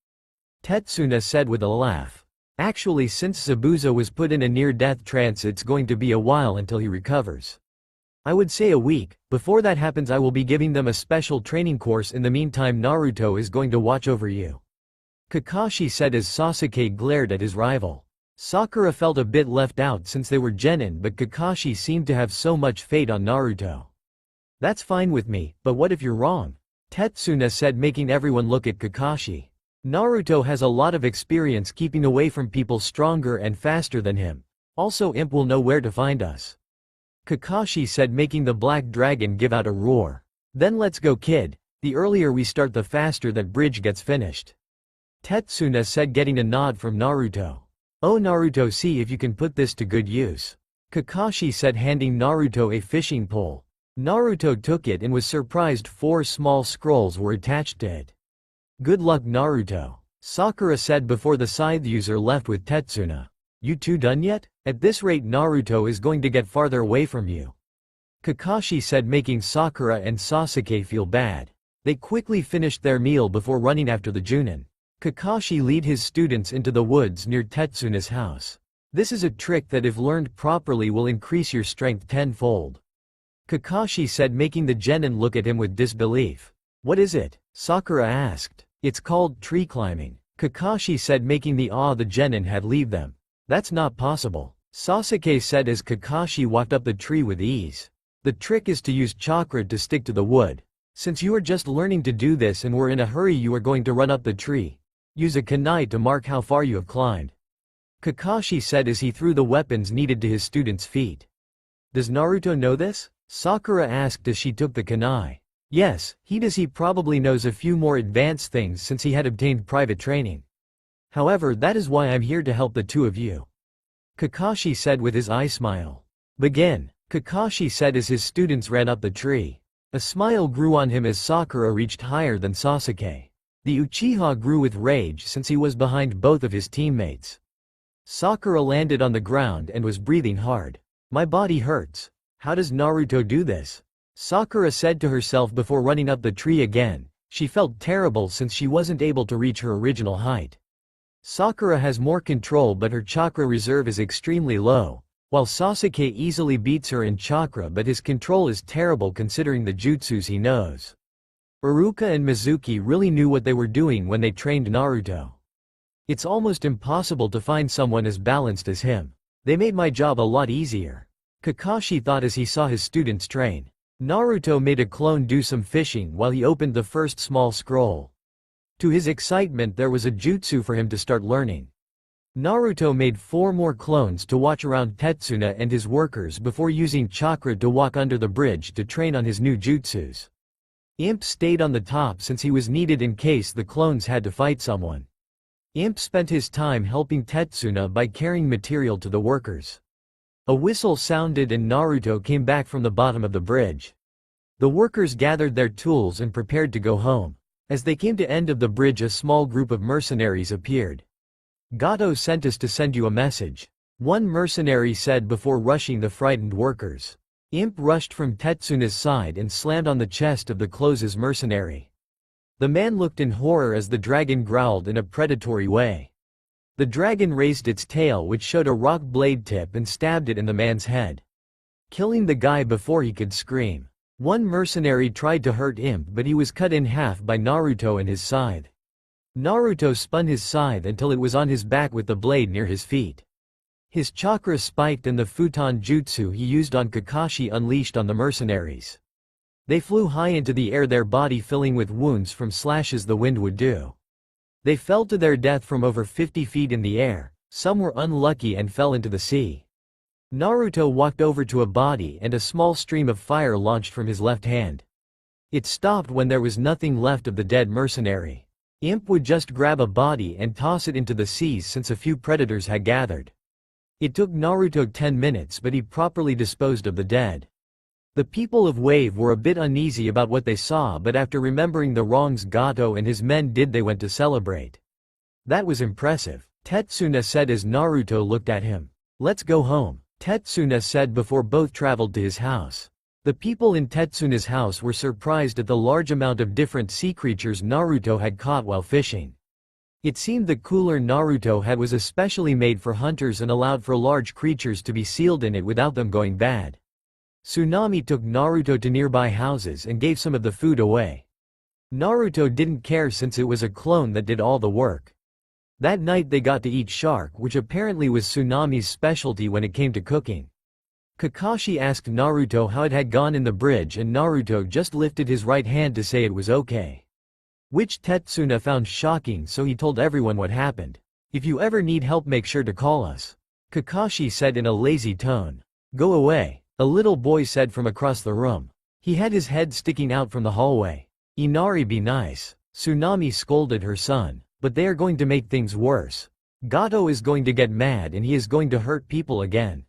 Tetsuna said with a laugh. "Actually, since Zabuza was put in a near-death trance, it's going to be a while until he recovers. I would say a week. Before that happens, I will be giving them a special training course. In the meantime, Naruto is going to watch over you," Kakashi said as Sasuke glared at his rival. Sakura felt a bit left out since they were genin, but Kakashi seemed to have so much fate on Naruto. "That's fine with me, but what if you're wrong?" Tetsuna said, making everyone look at Kakashi. "Naruto has a lot of experience keeping away from people stronger and faster than him. Also, Imp will know where to find us," Kakashi said, making the black dragon give out a roar. "Then let's go, kid. The earlier we start, the faster that bridge gets finished," Tetsuna said, getting a nod from Naruto. "Oh Naruto, see if you can put this to good use," Kakashi said, handing Naruto a fishing pole. Naruto took it and was surprised 4 small scrolls were attached to it. "Good luck, Naruto," Sakura said before the scythe user left with Tetsuna. "You two done yet? At this rate Naruto is going to get farther away from you," Kakashi said, making Sakura and Sasuke feel bad. They quickly finished their meal before running after the Junin. Kakashi led his students into the woods near Tetsuna's house. "This is a trick that if learned properly will increase your strength tenfold," Kakashi said, making the genin look at him with disbelief. "What is it?" Sakura asked. "It's called tree climbing," Kakashi said, making the genin had leave them. "That's not possible," Sasuke said as Kakashi walked up the tree with ease. "The trick is to use chakra to stick to the wood. Since you are just learning to do this and were in a hurry, you are going to run up the tree. Use a kunai to mark how far you have climbed," Kakashi said as he threw the weapons needed to his students' feet. "Does Naruto know this?" Sakura asked as she took the kunai. "Yes, he does. He probably knows a few more advanced things since he had obtained private training. However, that is why I'm here to help the two of you," Kakashi said with his eye smile. "Begin," Kakashi said as his students ran up the tree. A smile grew on him as Sakura reached higher than Sasuke. The Uchiha grew with rage since he was behind both of his teammates. Sakura landed on the ground and was breathing hard. "My body hurts. How does Naruto do this?" Sakura said to herself before running up the tree again. She felt terrible since she wasn't able to reach her original height. Sakura has more control, but her chakra reserve is extremely low, while Sasuke easily beats her in chakra, but his control is terrible considering the jutsus he knows. Iruka and Mizuki really knew what they were doing when they trained Naruto. It's almost impossible to find someone as balanced as him. They made my job a lot easier, Kakashi thought as he saw his students train. Naruto made a clone do some fishing while he opened the first small scroll. To his excitement, there was a jutsu for him to start learning. Naruto made 4 more clones to watch around Tetsuna and his workers before using chakra to walk under the bridge to train on his new jutsus. Imp stayed on the top since he was needed in case the clones had to fight someone. Imp spent his time helping Tetsuna by carrying material to the workers. A whistle sounded and Naruto came back from the bottom of the bridge. The workers gathered their tools and prepared to go home. As they came to end of the bridge, a small group of mercenaries appeared. Gato sent us to send you a message, one mercenary said before rushing the frightened workers. Imp rushed from Tetsuna's side and slammed on the chest of the clothes mercenary. The man looked in horror as the dragon growled in a predatory way. The dragon raised its tail, which showed a rock blade tip, and stabbed it in the man's head, killing the guy before he could scream. One mercenary tried to hurt Imp, but he was cut in half by Naruto and his scythe. Naruto spun his scythe until it was on his back with the blade near his feet. His chakra spiked and the futon jutsu he used on Kakashi unleashed on the mercenaries. They flew high into the air, their body filling with wounds from slashes the wind would do. They fell to their death from over 50 feet in the air. Some were unlucky and fell into the sea. Naruto walked over to a body and a small stream of fire launched from his left hand. It stopped when there was nothing left of the dead mercenary. Imp would just grab a body and toss it into the seas since a few predators had gathered. It took Naruto 10 minutes, but he properly disposed of the dead. The people of Wave were a bit uneasy about what they saw, but after remembering the wrongs Gato and his men did, they went to celebrate. That was impressive, Tetsuna said as Naruto looked at him. Let's go home, Tetsuna said before both traveled to his house. The people in Tetsuna's house were surprised at the large amount of different sea creatures Naruto had caught while fishing. It seemed the cooler Naruto had was especially made for hunters and allowed for large creatures to be sealed in it without them going bad. Tsunami took Naruto to nearby houses and gave some of the food away. Naruto didn't care since it was a clone that did all the work. That night they got to eat shark, which apparently was Tsunami's specialty when it came to cooking. Kakashi asked Naruto how it had gone in the bridge, and Naruto just lifted his right hand to say it was okay, which Tetsuna found shocking, so he told everyone what happened. If you ever need help, make sure to call us, Kakashi said in a lazy tone. Go away, a little boy said from across the room. He had his head sticking out from the hallway. Inari, be nice, Tsunami scolded her son, but they are going to make things worse. Gato is going to get mad and he is going to hurt people again,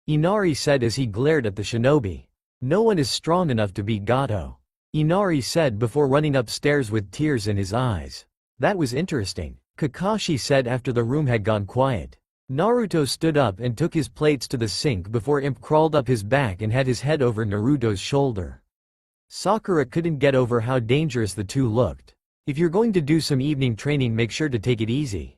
Inari said as he glared at the shinobi. No one is strong enough to beat Gato, Inari said before running upstairs with tears in his eyes. That was interesting, Kakashi said after the room had gone quiet. Naruto stood up and took his plates to the sink before Imp crawled up his back and had his head over Naruto's shoulder. Sakura couldn't get over how dangerous the two looked. If you're going to do some evening training, make sure to take it easy,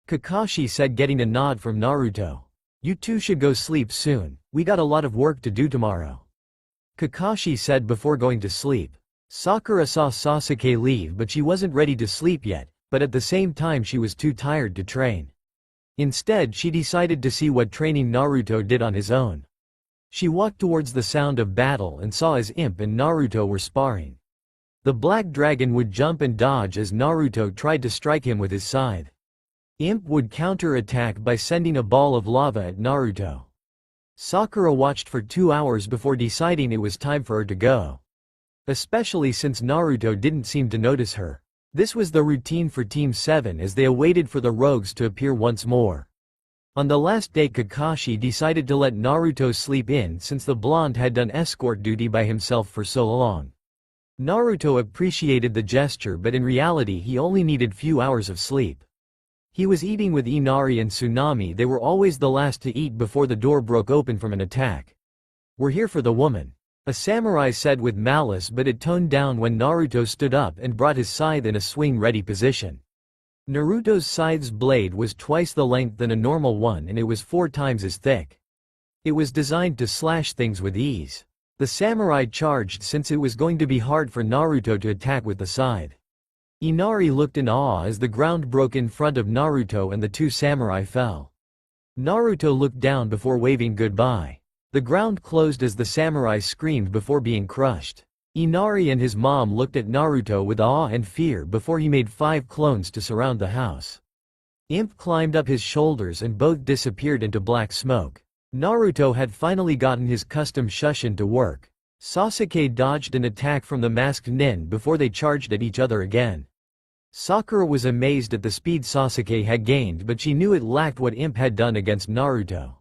Kakashi said, getting a nod from Naruto. You two should go sleep soon, we got a lot of work to do tomorrow, Kakashi said before going to sleep. Sakura saw Sasuke leave, but she wasn't ready to sleep yet, but at the same time she was too tired to train. Instead, she decided to see what training Naruto did on his own. She walked towards the sound of battle and saw as Imp and Naruto were sparring. The black dragon would jump and dodge as Naruto tried to strike him with his scythe. Imp would counter-attack by sending a ball of lava at Naruto. Sakura watched for 2 hours before deciding it was time for her to go, especially since Naruto didn't seem to notice her. This was the routine for Team 7 as they awaited for the rogues to appear once more. On the last day, Kakashi decided to let Naruto sleep in since the blonde had done escort duty by himself for so long. Naruto appreciated the gesture, but in reality he only needed few hours of sleep. He was eating with Inari and Tsunami. They were always the last to eat before the door broke open from an attack. We're here for the woman, a samurai said with malice, but it toned down when Naruto stood up and brought his scythe in a swing-ready position. Naruto's scythe's blade was twice the length than a normal one and it was 4 times as thick. It was designed to slash things with ease. The samurai charged since it was going to be hard for Naruto to attack with the scythe. Inari looked in awe as the ground broke in front of Naruto and the two samurai fell. Naruto looked down before waving goodbye. The ground closed as the samurai screamed before being crushed. Inari and his mom looked at Naruto with awe and fear before he made 5 clones to surround the house. Imp climbed up his shoulders and both disappeared into black smoke. Naruto had finally gotten his custom Shushin to work. Sasuke dodged an attack from the masked nin before they charged at each other again. Sakura was amazed at the speed Sasuke had gained, but she knew it lacked what Imp had done against Naruto.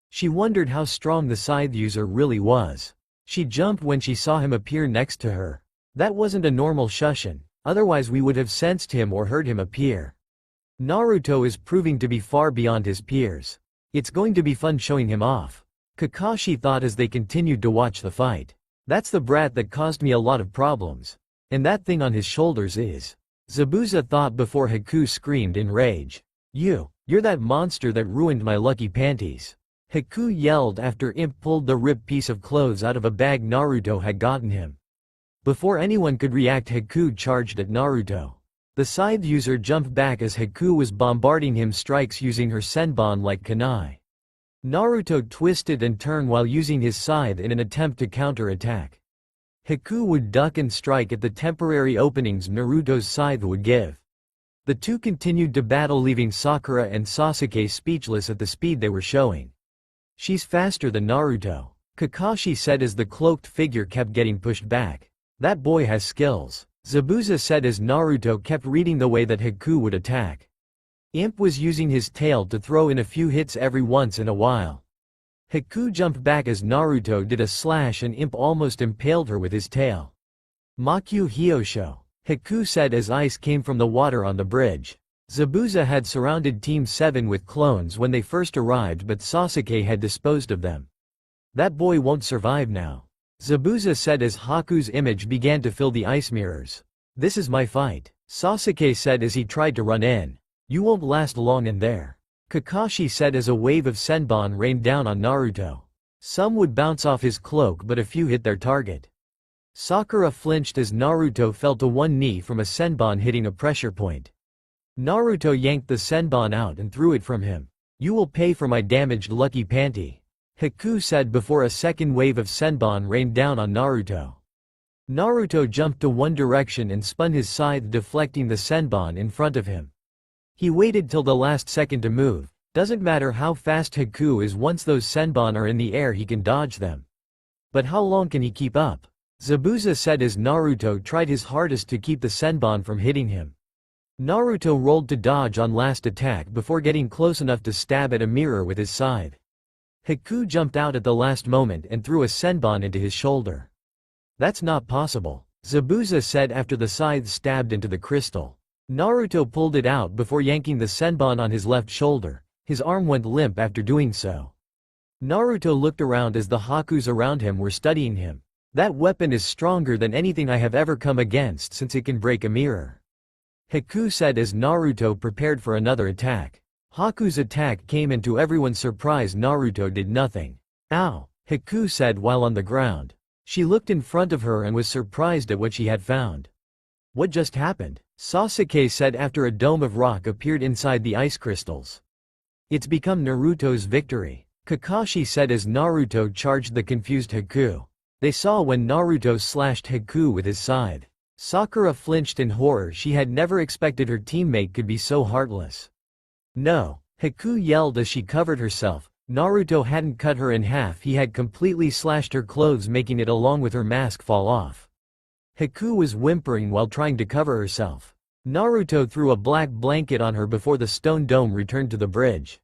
She wondered how strong the scythe user really was. She jumped when she saw him appear next to her. That wasn't a normal Shushin, otherwise we would have sensed him or heard him appear. Naruto is proving to be far beyond his peers. It's going to be fun showing him off. Kakashi thought as they continued to watch the fight. That's the brat that caused me a lot of problems. And that thing on his shoulders is. Zabuza thought before Haku screamed in rage. You're that monster that ruined my lucky panties. Haku yelled after Imp pulled the ripped piece of clothes out of a bag Naruto had gotten him. Before anyone could react, Haku charged at Naruto. The scythe user jumped back as Haku was bombarding him strikes using her senbon like kunai. Naruto twisted and turned while using his scythe in an attempt to counter-attack. Haku would duck and strike at the temporary openings Naruto's scythe would give. The two continued to battle, leaving Sakura and Sasuke speechless at the speed they were showing. She's faster than Naruto, Kakashi said as the cloaked figure kept getting pushed back. That boy has skills, Zabuza said as Naruto kept reading the way that Haku would attack. Imp was using his tail to throw in a few hits every once in a while. Haku jumped back as Naruto did a slash and Imp almost impaled her with his tail. Makyu Hyosho, Haku said as ice came from the water on the bridge. Zabuza had surrounded Team 7 with clones when they first arrived, but Sasuke had disposed of them. That boy won't survive now, Zabuza said as Haku's image began to fill the ice mirrors. This is my fight, Sasuke said as he tried to run in. You won't last long in there, Kakashi said as a wave of senbon rained down on Naruto. Some would bounce off his cloak but a few hit their target. Sakura flinched as Naruto fell to one knee from a senbon hitting a pressure point. Naruto yanked the senbon out and threw it from him. You will pay for my damaged lucky panty, Haku said before a second wave of senbon rained down on Naruto. Naruto jumped to one direction and spun his scythe, deflecting the senbon in front of him. He waited till the last second to move. Doesn't matter how fast Haku is, once those senbon are in the air he can dodge them. But how long can he keep up? Zabuza said as Naruto tried his hardest to keep the senbon from hitting him. Naruto rolled to dodge on last attack before getting close enough to stab at a mirror with his scythe. Haku jumped out at the last moment and threw a senbon into his shoulder. That's not possible, Zabuza said after the scythe stabbed into the crystal. Naruto pulled it out before yanking the senbon on his left shoulder. His arm went limp after doing so. Naruto looked around as the Hakus around him were studying him. That weapon is stronger than anything I have ever come against, since it can break a mirror, Haku said as Naruto prepared for another attack. Haku's attack came, and to everyone's surprise Naruto did nothing. Ow, Haku said while on the ground. She looked in front of her and was surprised at what she had found. What just happened? Sasuke said after a dome of rock appeared inside the ice crystals. It's become Naruto's victory, Kakashi said as Naruto charged the confused Haku. They saw when Naruto slashed Haku with his scythe. Sakura flinched in horror. She had never expected her teammate could be so heartless. No, Haku yelled as she covered herself. Naruto hadn't cut her in half, he had completely slashed her clothes, making it along with her mask fall off. Haku was whimpering while trying to cover herself. Naruto threw a black blanket on her before the stone dome returned to the bridge.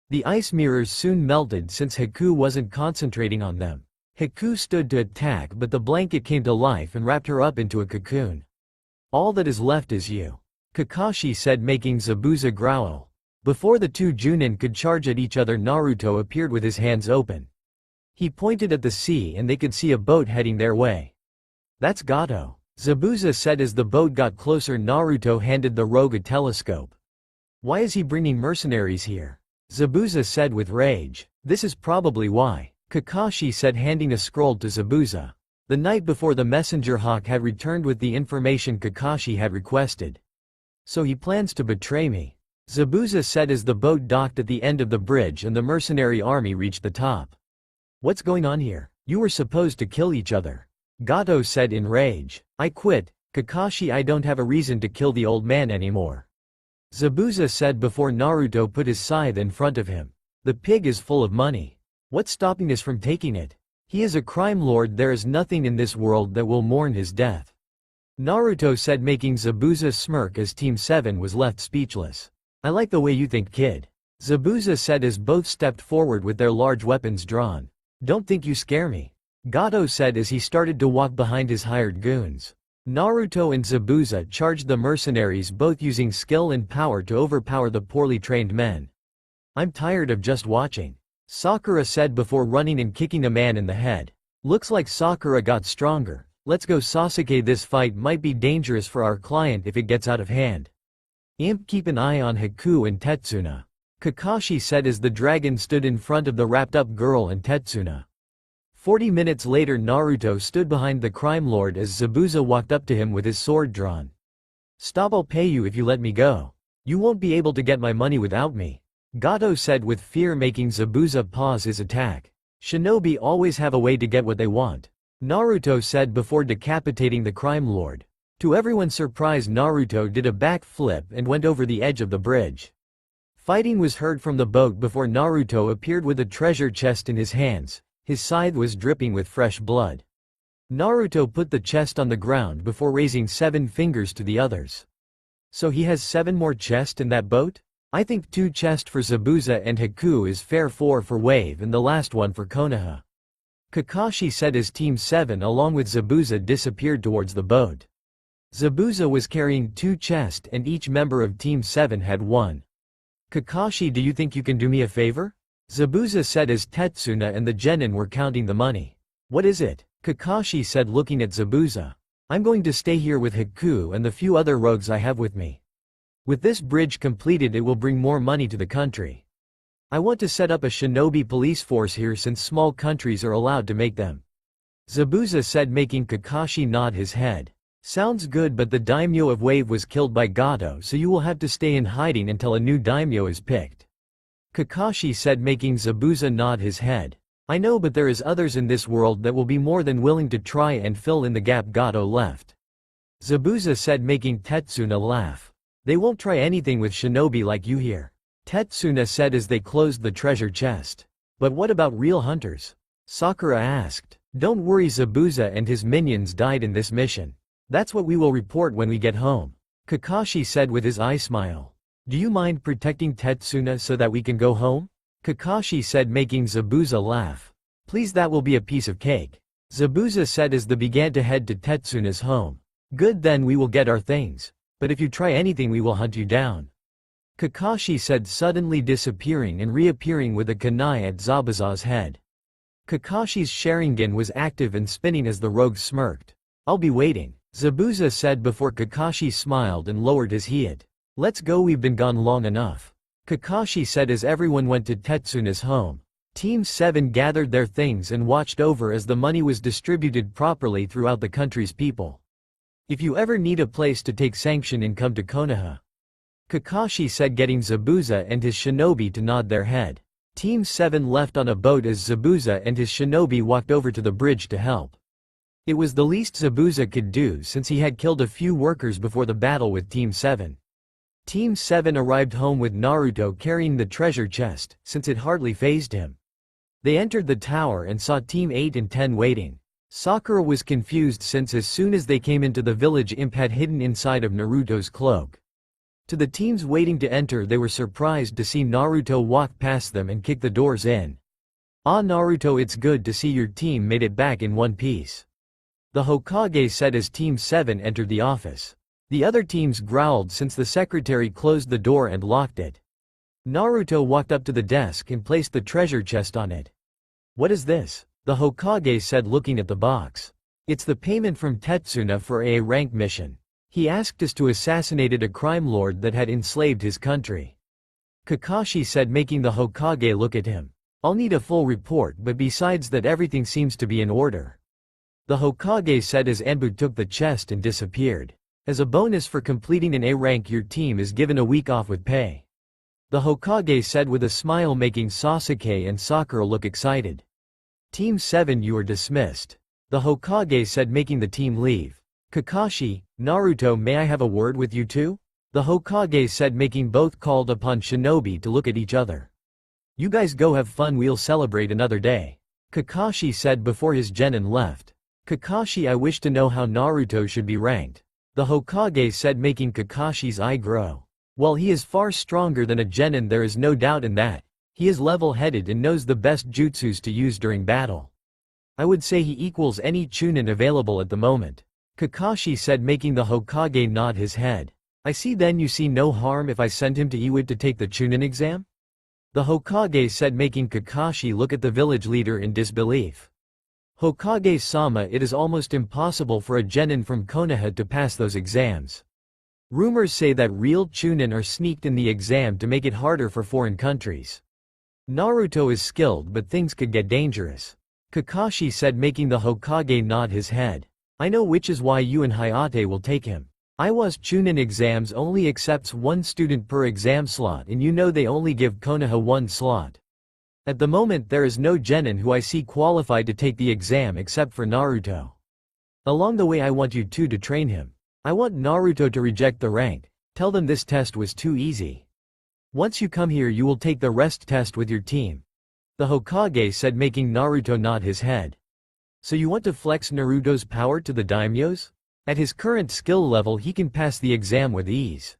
The ice mirrors soon melted since Haku wasn't concentrating on them. Haku stood to attack, but the blanket came to life and wrapped her up into a cocoon. All that is left is you, Kakashi said, making Zabuza growl. Before the two Junin could charge at each other, Naruto appeared with his hands open. He pointed at the sea and they could see a boat heading their way. That's Gato, Zabuza said as the boat got closer. Naruto handed the rogue a telescope. Why is he bringing mercenaries here? Zabuza said with rage. This is probably why, Kakashi said, handing a scroll to Zabuza. The night before, the messenger hawk had returned with the information Kakashi had requested. So he plans to betray me, Zabuza said as the boat docked at the end of the bridge and the mercenary army reached the top. What's going on here? You were supposed to kill each other, Gato said in rage. I quit, Kakashi. I don't have a reason to kill the old man anymore, Zabuza said before Naruto put his scythe in front of him. The pig is full of money. What's stopping us from taking it? He is a crime lord. There is nothing in this world that will mourn his death, Naruto said, making Zabuza smirk as Team 7 was left speechless. I like the way you think, kid, Zabuza said as both stepped forward with their large weapons drawn. Don't think you scare me, Gato said as he started to walk behind his hired goons. Naruto and Zabuza charged the mercenaries, both using skill and power to overpower the poorly trained men. I'm tired of just watching, Sakura said before running and kicking a man in the head. Looks like Sakura got stronger. Let's go, Sasuke. This fight might be dangerous for our client if it gets out of hand. Imp, keep an eye on Haku and Tetsuna, Kakashi said as the dragon stood in front of the wrapped-up girl and Tetsuna. 40 minutes later, Naruto stood behind the crime lord as Zabuza walked up to him with his sword drawn. Stop, I'll pay you if you let me go. You won't be able to get my money without me, Gato said with fear, making Zabuza pause his attack. Shinobi always have a way to get what they want, Naruto said before decapitating the crime lord. To everyone's surprise, Naruto did a backflip and went over the edge of the bridge. Fighting was heard from the boat before Naruto appeared with a treasure chest in his hands. His scythe was dripping with fresh blood. Naruto put the chest on the ground before raising 7 fingers to the others. So he has 7 more chests in that boat? I think 2 chests for Zabuza and Haku is fair, 4 for Wave and the last one for Konoha, Kakashi said as Team 7 along with Zabuza disappeared towards the boat. Zabuza was carrying 2 chests and each member of Team 7 had 1. Kakashi, do you think you can do me a favor? Zabuza said as Tetsuna and the genin were counting the money. What is it? Kakashi said looking at Zabuza. I'm going to stay here with Haku and the few other rogues I have with me. With this bridge completed, it will bring more money to the country. I want to set up a shinobi police force here since small countries are allowed to make them, Zabuza said, making Kakashi nod his head. Sounds good, but the daimyo of Wave was killed by Gato, so you will have to stay in hiding until a new daimyo is picked, Kakashi said, making Zabuza nod his head. I know, but there is others in this world that will be more than willing to try and fill in the gap Gato left, Zabuza said, making Tetsuna laugh. They won't try anything with shinobi like you here, Tetsuna said as they closed the treasure chest. But what about real hunters? Sakura asked. Don't worry, Zabuza and his minions died in this mission. That's what we will report when we get home, Kakashi said with his eye smile. Do you mind protecting Tetsuna so that we can go home? Kakashi said, making Zabuza laugh. Please, that will be a piece of cake, Zabuza said as they began to head to Tetsuna's home. Good, then we will get our things. But if you try anything, we will hunt you down, Kakashi said, suddenly disappearing and reappearing with a kunai at Zabuza's head. Kakashi's Sharingan was active and spinning as the rogue smirked. I'll be waiting, Zabuza said before Kakashi smiled and lowered his head. Let's go, we've been gone long enough, Kakashi said as everyone went to Tetsuna's home. Team 7 gathered their things and watched over as the money was distributed properly throughout the country's people. If you ever need a place to take sanction in, come to Konoha, Kakashi said, getting Zabuza and his shinobi to nod their head. Team 7 left on a boat as Zabuza and his shinobi walked over to the bridge to help. It was the least Zabuza could do since he had killed a few workers before the battle with Team 7. Team 7 arrived home with Naruto carrying the treasure chest, since it hardly fazed him. They entered the tower and saw Team 8 and 10 waiting. Sakura was confused since as soon as they came into the village, Imp had hidden inside of Naruto's cloak. To the teams waiting to enter, they were surprised to see Naruto walk past them and kick the doors in. Ah, Naruto, it's good to see your team made it back in one piece, the Hokage said as Team 7 entered the office. The other teams growled since the secretary closed the door and locked it. Naruto walked up to the desk and placed the treasure chest on it. What is this? The Hokage said, looking at the box. It's the payment from Tetsuna for a rank mission. He asked us to assassinate a crime lord that had enslaved his country, Kakashi said, making the Hokage look at him. I'll need a full report, but besides that everything seems to be in order. The Hokage said as Anbu took the chest and disappeared. As a bonus for completing an A rank, your team is given a week off with pay. The Hokage said with a smile, making Sasuke and Sakura look excited. Team 7, you are dismissed. The Hokage said, making the team leave. Kakashi, Naruto, may I have a word with you too? The Hokage said, making both called upon shinobi to look at each other. You guys go have fun, we'll celebrate another day. Kakashi said before his genin left. Kakashi, I wish to know how Naruto should be ranked. The Hokage said, making Kakashi's eye grow. While he is far stronger than a genin, there is no doubt in that. He is level-headed and knows the best jutsus to use during battle. I would say he equals any chunin available at the moment. Kakashi said, making the Hokage nod his head. I see, then you see no harm if I send him to Iwa to take the chunin exam? The Hokage said, making Kakashi look at the village leader in disbelief. Hokage-sama, it is almost impossible for a genin from Konoha to pass those exams. Rumors say that real chunin are sneaked in the exam to make it harder for foreign countries. Naruto is skilled, but things could get dangerous. Kakashi said, making the Hokage nod his head. I know, which is why you and Hayate will take him. Iwa's chunin exams only accepts one student per exam slot, and you know they only give Konoha one slot. At the moment there is no genin who I see qualified to take the exam except for Naruto. Along the way I want you two to train him. I want Naruto to reject the rank. Tell them this test was too easy. Once you come here you will take the rest test with your team. The Hokage said, making Naruto nod his head. So you want to flex Naruto's power to the daimyos? At his current skill level he can pass the exam with ease.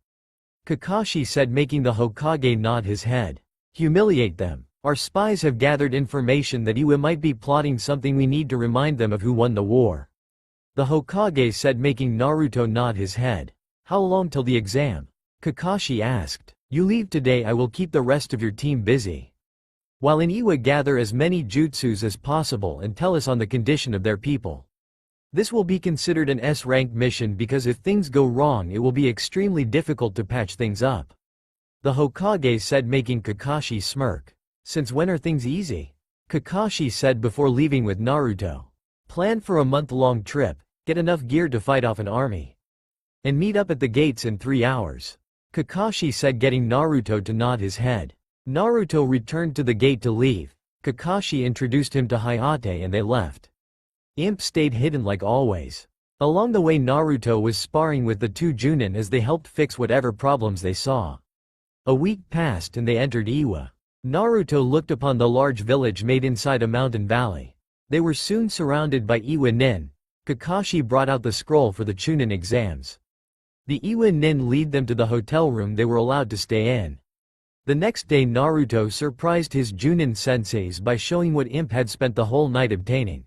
Kakashi said, making the Hokage nod his head. Humiliate them. Our spies have gathered information that Iwa might be plotting something. We need to remind them of who won the war. The Hokage said, making Naruto nod his head. How long till the exam? Kakashi asked. You leave today, I will keep the rest of your team busy. While in Iwa, gather as many jutsus as possible and tell us on the condition of their people. This will be considered an S-rank mission because if things go wrong it will be extremely difficult to patch things up. The Hokage said, making Kakashi smirk. Since when are things easy? Kakashi said before leaving with Naruto. Plan for a month-long trip, get enough gear to fight off an army. And meet up at the gates in 3 hours. Kakashi said, getting Naruto to nod his head. Naruto returned to the gate to leave. Kakashi introduced him to Hayate and they left. Imp stayed hidden like always. Along the way Naruto was sparring with the two Junin as they helped fix whatever problems they saw. A week passed and they entered Iwa. Naruto looked upon the large village made inside a mountain valley. They were soon surrounded by Iwa nin. Kakashi brought out the scroll for the Chunin exams. The Iwa nin lead them to the hotel room they were allowed to stay in. The next day Naruto surprised his Junin senseis by showing what Imp had spent the whole night obtaining.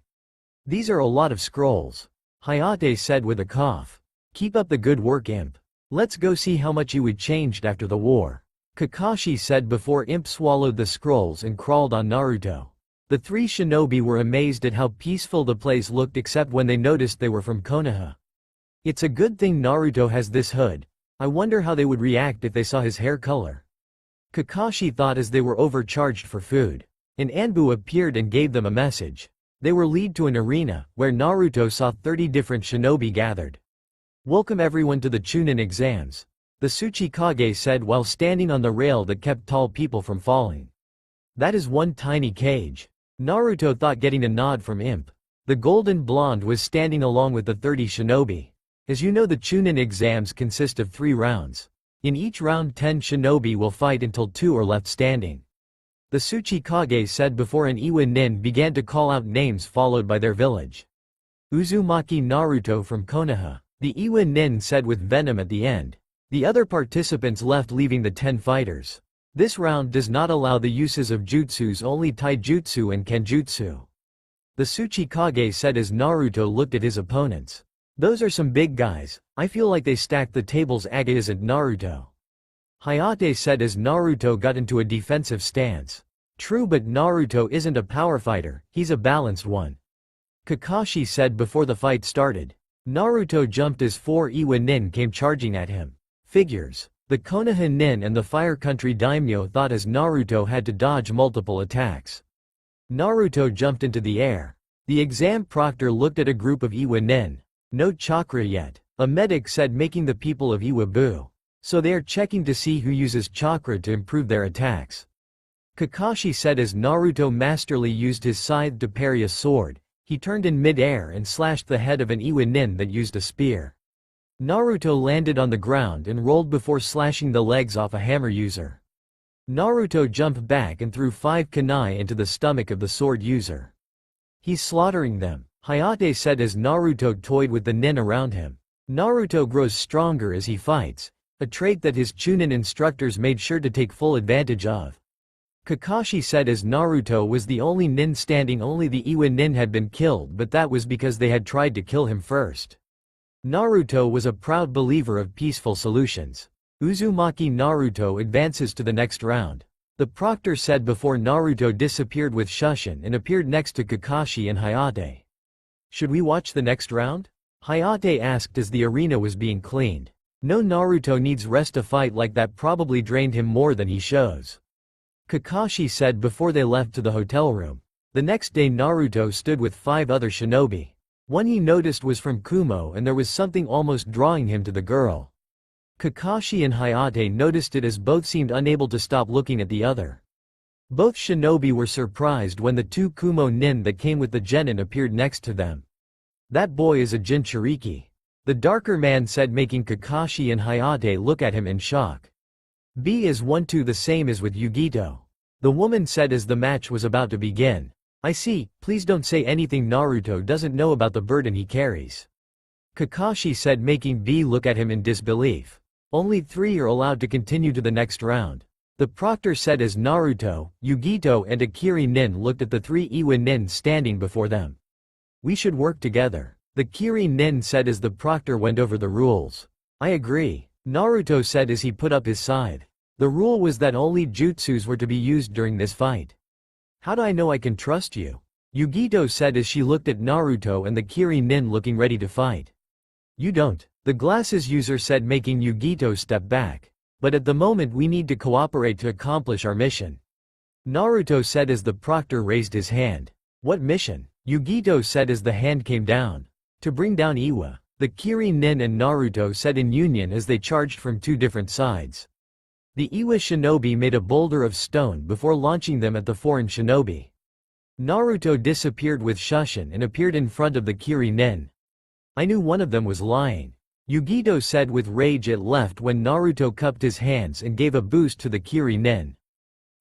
These are a lot of scrolls. Hayate said with a cough. Keep up the good work, Imp. Let's go see how much you had changed after the war. Kakashi said before Imp swallowed the scrolls and crawled on Naruto. The three shinobi were amazed at how peaceful the place looked except when they noticed they were from Konoha. It's a good thing Naruto has this hood. I wonder how they would react if they saw his hair color. Kakashi thought as they were overcharged for food. An Anbu appeared and gave them a message. They were led to an arena, where Naruto saw 30 different shinobi gathered. Welcome everyone to the Chunin exams. The Tsuchikage said while standing on the rail that kept tall people from falling. That is one tiny cage. Naruto thought, getting a nod from Imp. The golden blonde was standing along with the 30 shinobi. As you know, the Chunin exams consist of 3 rounds. In each round 10 shinobi will fight until 2 are left standing. The Tsuchikage said before an Iwa nin began to call out names followed by their village. Uzumaki Naruto from Konoha. The Iwa nin said with venom at the end. The other participants left, leaving the 10 fighters. This round does not allow the uses of jutsus, only taijutsu and kenjutsu. The Tsuchikage said as Naruto looked at his opponents. Those are some big guys, I feel like they stacked the tables. Aga isn't Naruto. Hayate said as Naruto got into a defensive stance. True, but Naruto isn't a power fighter, he's a balanced one. Kakashi said before the fight started. Naruto jumped as 4 Iwa nin came charging at him. Figures. The Konoha nin and the Fire Country daimyo thought as Naruto had to dodge multiple attacks. Naruto jumped into the air. The exam proctor looked at a group of Iwa nin. No chakra yet. A medic said, making the people of Iwa boo. So they are checking to see who uses chakra to improve their attacks. Kakashi said as Naruto masterly used his scythe to parry a sword. He turned in mid-air and slashed the head of an Iwa nin that used a spear. Naruto landed on the ground and rolled before slashing the legs off a hammer user. Naruto jumped back and threw 5 kunai into the stomach of the sword user. He's slaughtering them, Hayate said as Naruto toyed with the nin around him. Naruto grows stronger as he fights, a trait that his Chunin instructors made sure to take full advantage of. Kakashi said as Naruto was the only nin standing. Only the Iwa nin had been killed, but that was because they had tried to kill him first. Naruto was a proud believer of peaceful solutions. Uzumaki Naruto advances to the next round. The proctor said before Naruto disappeared with Shushin and appeared next to Kakashi and Hayate. Should we watch the next round? Hayate asked as the arena was being cleaned. No, Naruto needs rest. A fight like that probably drained him more than he shows. Kakashi said before they left to the hotel room. The next day Naruto stood with 5 other shinobi. One he noticed was from Kumo and there was something almost drawing him to the girl. Kakashi and Hayate noticed it as both seemed unable to stop looking at the other. Both shinobi were surprised when the 2 Kumo nin that came with the genin appeared next to them. That boy is a Jinchuriki. The darker man said, making Kakashi and Hayate look at him in shock. B is 1-2, the same as with Yugito. The woman said as the match was about to begin. I see, please don't say anything. Naruto doesn't know about the burden he carries. Kakashi said, making B look at him in disbelief. Only 3 are allowed to continue to the next round. The proctor said as Naruto, Yugito and Akiri nin looked at the 3 Iwa nin standing before them. We should work together. The Kiri nin said as the proctor went over the rules. I agree, Naruto said as he put up his side. The rule was that only jutsus were to be used during this fight. How do I know I can trust you? Yugito said as she looked at Naruto and the Kiri nin looking ready to fight. You don't, the glasses user said, making Yugito step back. But at the moment we need to cooperate to accomplish our mission. Naruto said as the proctor raised his hand. What mission? Yugito said as the hand came down. To bring down Iwa. The Kiri nin and Naruto said in union as they charged from 2 different sides. The Iwa shinobi made a boulder of stone before launching them at the foreign shinobi. Naruto disappeared with Shushin and appeared in front of the Kiri nin. I knew one of them was lying. Yugito said with rage. It left when Naruto cupped his hands and gave a boost to the Kiri nin.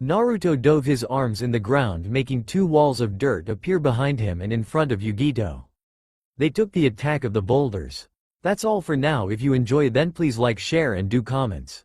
Naruto dove his arms in the ground, making 2 walls of dirt appear behind him and in front of Yugito. They took the attack of the boulders. That's all for now. If you enjoy, then please like, share and do comments.